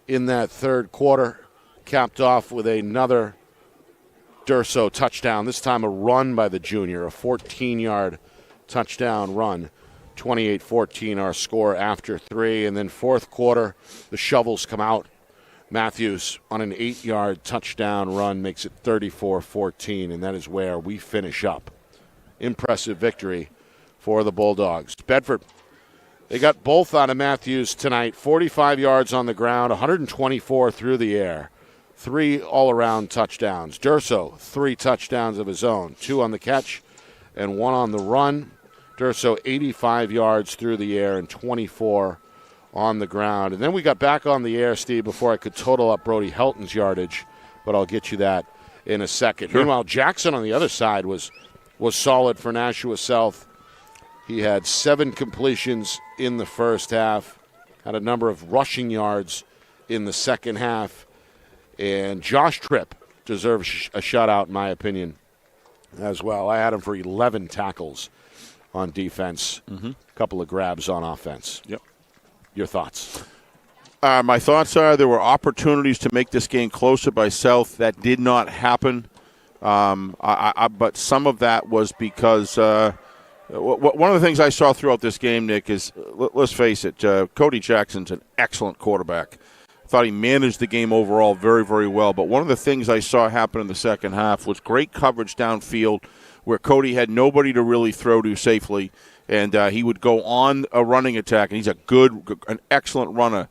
A: in that third quarter, capped off with another Durso touchdown, this time a run by the junior, a 14-yard touchdown run, 28-14 our score after 3. And then fourth quarter, the shovels come out. Matthews on an 8-yard touchdown run makes it 34-14, and that is where we finish up. Impressive victory for the Bulldogs. Bedford, they got both out of Matthews tonight, 45 yards on the ground, 124 through the air, 3 all-around touchdowns. Durso, 3 touchdowns of his own, 2 on the catch and 1 on the run. Durso, 85 yards through the air and 24 on the ground. And then we got back on the air, Steve, before I could total up Brody Helton's yardage, but I'll get you that in a second. Sure. Meanwhile, Jackson on the other side was solid for Nashua South. He had 7 completions in the first half, had a number of rushing yards in the second half. And Josh Tripp deserves a shutout, in my opinion, as well. I had him for 11 tackles on defense, a couple of grabs on offense.
B: Yep.
A: Your thoughts?
B: My thoughts are there were opportunities to make this game closer by South. That did not happen. But some of that was because one of the things I saw throughout this game, Nick, is, let's face it, Cody Jackson's an excellent quarterback. I thought he managed the game overall very, very well. But one of the things I saw happen in the second half was great coverage downfield where Cody had nobody to really throw to safely, and he would go on a running attack, and he's an excellent runner.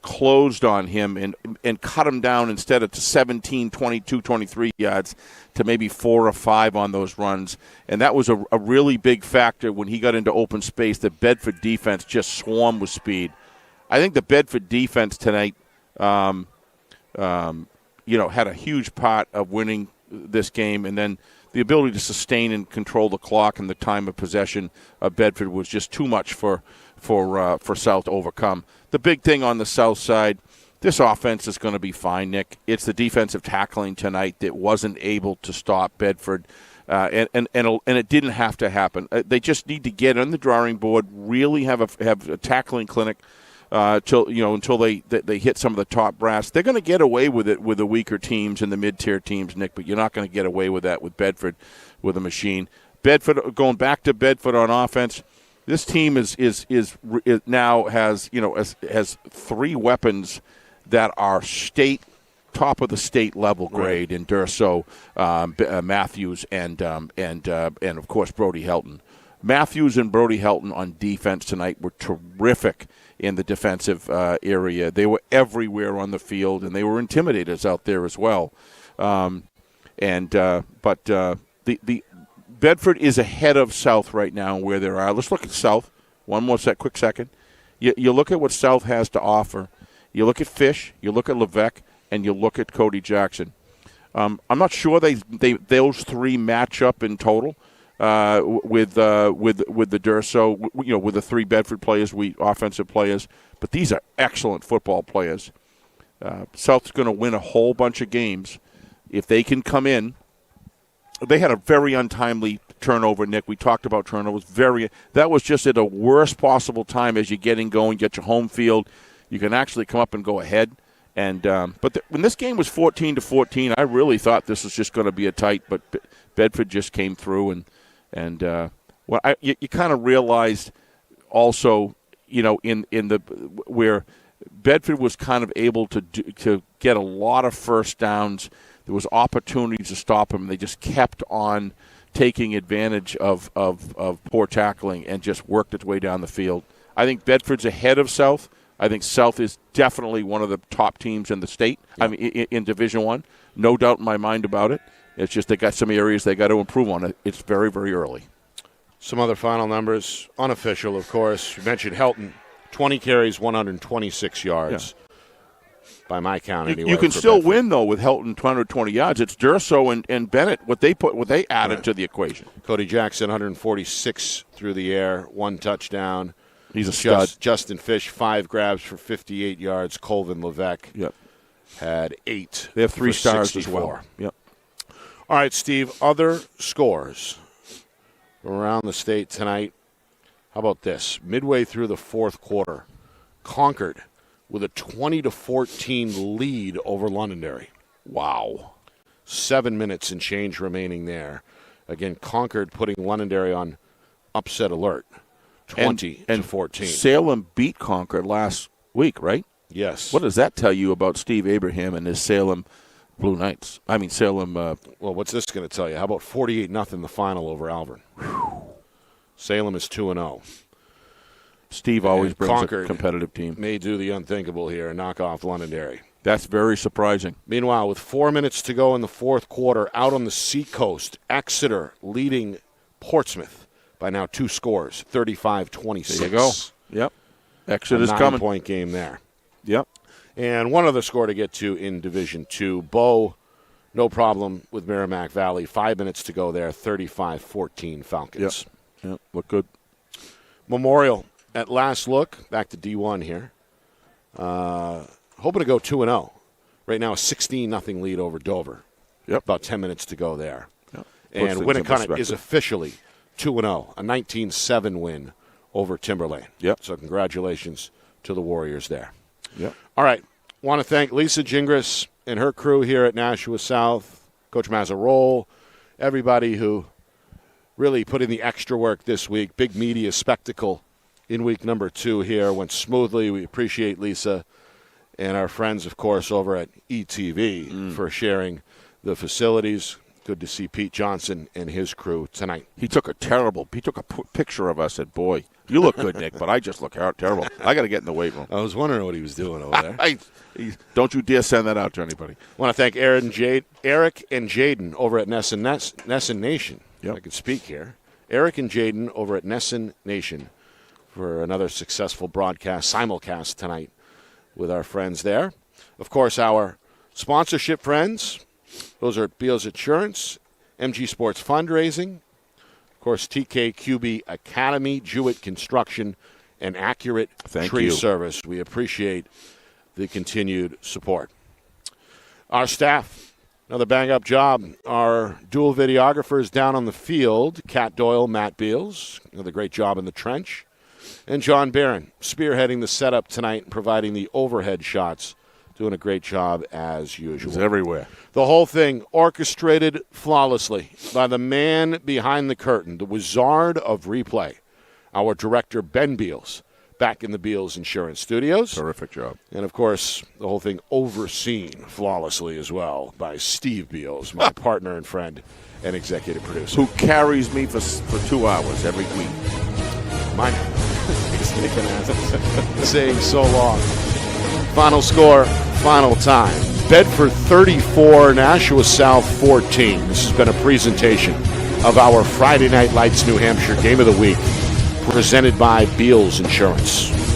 B: Closed on him and cut him down instead of to 17, 22, 23 yards to maybe 4 or 5 on those runs. And that was a really big factor when he got into open space. The Bedford defense just swarmed with speed. I think the Bedford defense tonight, had a huge part of winning this game. And then the ability to sustain and control the clock and the time of possession of Bedford was just too much for South to overcome. The big thing on the South side, this offense is going to be fine, Nick. It's the defensive tackling tonight that wasn't able to stop Bedford, and it didn't have to happen. They just need to get on the drawing board, really have a tackling clinic until they hit some of the top brass. They're going to get away with it with the weaker teams and the mid-tier teams, Nick, but you're not going to get away with that with Bedford with a machine. Bedford, going back to Bedford on offense, this team is now has 3 weapons that are top of the state level grade in Durso, Matthews, and of course Brody Helton. Matthews and Brody Helton on defense tonight were terrific in the defensive area. They were everywhere on the field, and they were intimidators out there as well. But the Bedford is ahead of South right now where they are. Let's look at South. One more quick second. You look at what South has to offer. You look at Fish, you look at Levesque, and you look at Cody Jackson. I'm not sure those three match up in total with the Durso, with the three Bedford players, offensive players. But these are excellent football players. South's going to win a whole bunch of games if they can come in. They had a very untimely turnover, Nick. We talked about turnovers. That was just at a worst possible time as you're getting going, get your home field. You can actually come up and go ahead. And when this game was 14-14, I really thought this was just going to be a tight. But Bedford just came through, and you kind of realized also, where Bedford was kind of able to get a lot of first downs. There was opportunities to stop them. They just kept on taking advantage of poor tackling and just worked its way down the field. I think Bedford's ahead of South. I think South is definitely one of the top teams in the state. I mean, in Division I. No doubt in my mind about it. It's just they got some areas they got to improve on. It's very, very early.
A: Some other final numbers, unofficial, of course. You mentioned Helton, 20 carries, 126 yards. Yeah. By my count, anyway.
B: You can still win though with Helton 220 yards. It's Durso and Bennett what they added to the equation.
A: Cody Jackson 146 through the air, 1 touchdown.
B: He's a stud.
A: Justin Fish 5 grabs for 58 yards. Colvin Levesque had 8.
B: They have 3 stars
A: 64.
B: as well. Yep.
A: All right, Steve. Other scores around the state tonight. How about this? Midway through the fourth quarter, Concord with a 20-14 lead over Londonderry. Wow. 7 minutes and change remaining there. Again, Concord putting Londonderry on upset alert. 20-14.
B: Salem beat Concord last week, right?
A: Yes.
B: What does that tell you about Steve Abraham and his Salem Blue Knights? I mean, Salem.
A: Well, what's this going to tell you? How about 48-0 the final over Alvern? Salem is 2-0.
B: Steve always brings Concord a competitive team.
A: May do the unthinkable here and knock off Londonderry.
B: That's very surprising.
A: Meanwhile, with 4 minutes to go in the fourth quarter, out on the seacoast, Exeter leading Portsmouth by now 2 scores, 35-26.
B: There you go. Yep. Exeter's coming.
A: 9-point game there.
B: Yep.
A: And one other score to get to in Division II. Bow, no problem with Merrimack Valley. 5 minutes to go there, 35-14 Falcons.
B: Yep. Look good.
A: Memorial. At last look, back to D1 here. Hoping to go 2-0. Right now, a 16-0 lead over Dover.
B: Yep.
A: About 10 minutes to go there.
B: Yep.
A: And Winnicott is officially 2-0, a 19-7 win over Timberlane.
B: Yep.
A: So congratulations to the Warriors there.
B: Yep.
A: All right. Want to thank Lisa Gingras and her crew here at Nashua South, Coach Mazzarole, everybody who really put in the extra work this week. Big media spectacle in week number 2 here. Went smoothly. We appreciate Lisa and our friends, of course, over at ETV for sharing the facilities. Good to see Pete Johnson and his crew tonight.
B: He took a picture of us and, boy, you look good, Nick, but I just look terrible. I got to get in the weight room.
A: I was wondering what he was doing over there.
B: Don't you dare send that out to anybody.
A: I want to thank Eric and Jaden over at Nesson Nation.
B: Yep.
A: I can speak here. Eric and Jaden over at Nesson Nation for another successful broadcast, simulcast tonight with our friends there. Of course, our sponsorship friends, those are Beals Insurance, MG Sports Fundraising, of course, TKQB Academy, Jewett Construction, and Accurate Tree Service. We appreciate the continued support. Our staff, another bang-up job. Our dual videographers down on the field, Kat Doyle, Matt Beals, another great job in the trench. And John Barron, spearheading the setup tonight and providing the overhead shots. Doing a great job as usual.
B: He's everywhere.
A: The whole thing orchestrated flawlessly by the man behind the curtain, the wizard of replay, our director, Ben Beals, back in the Beals Insurance Studios.
B: Terrific job.
A: And, of course, the whole thing overseen flawlessly as well by Steve Beals, my partner and friend and executive producer.
B: Who carries me for 2 hours every week.
A: Mine. Saying so long. Final score, final time. Bedford 34, Nashua South 14. This has been a presentation of our Friday Night Lights New Hampshire Game of the Week, presented by Beals Insurance.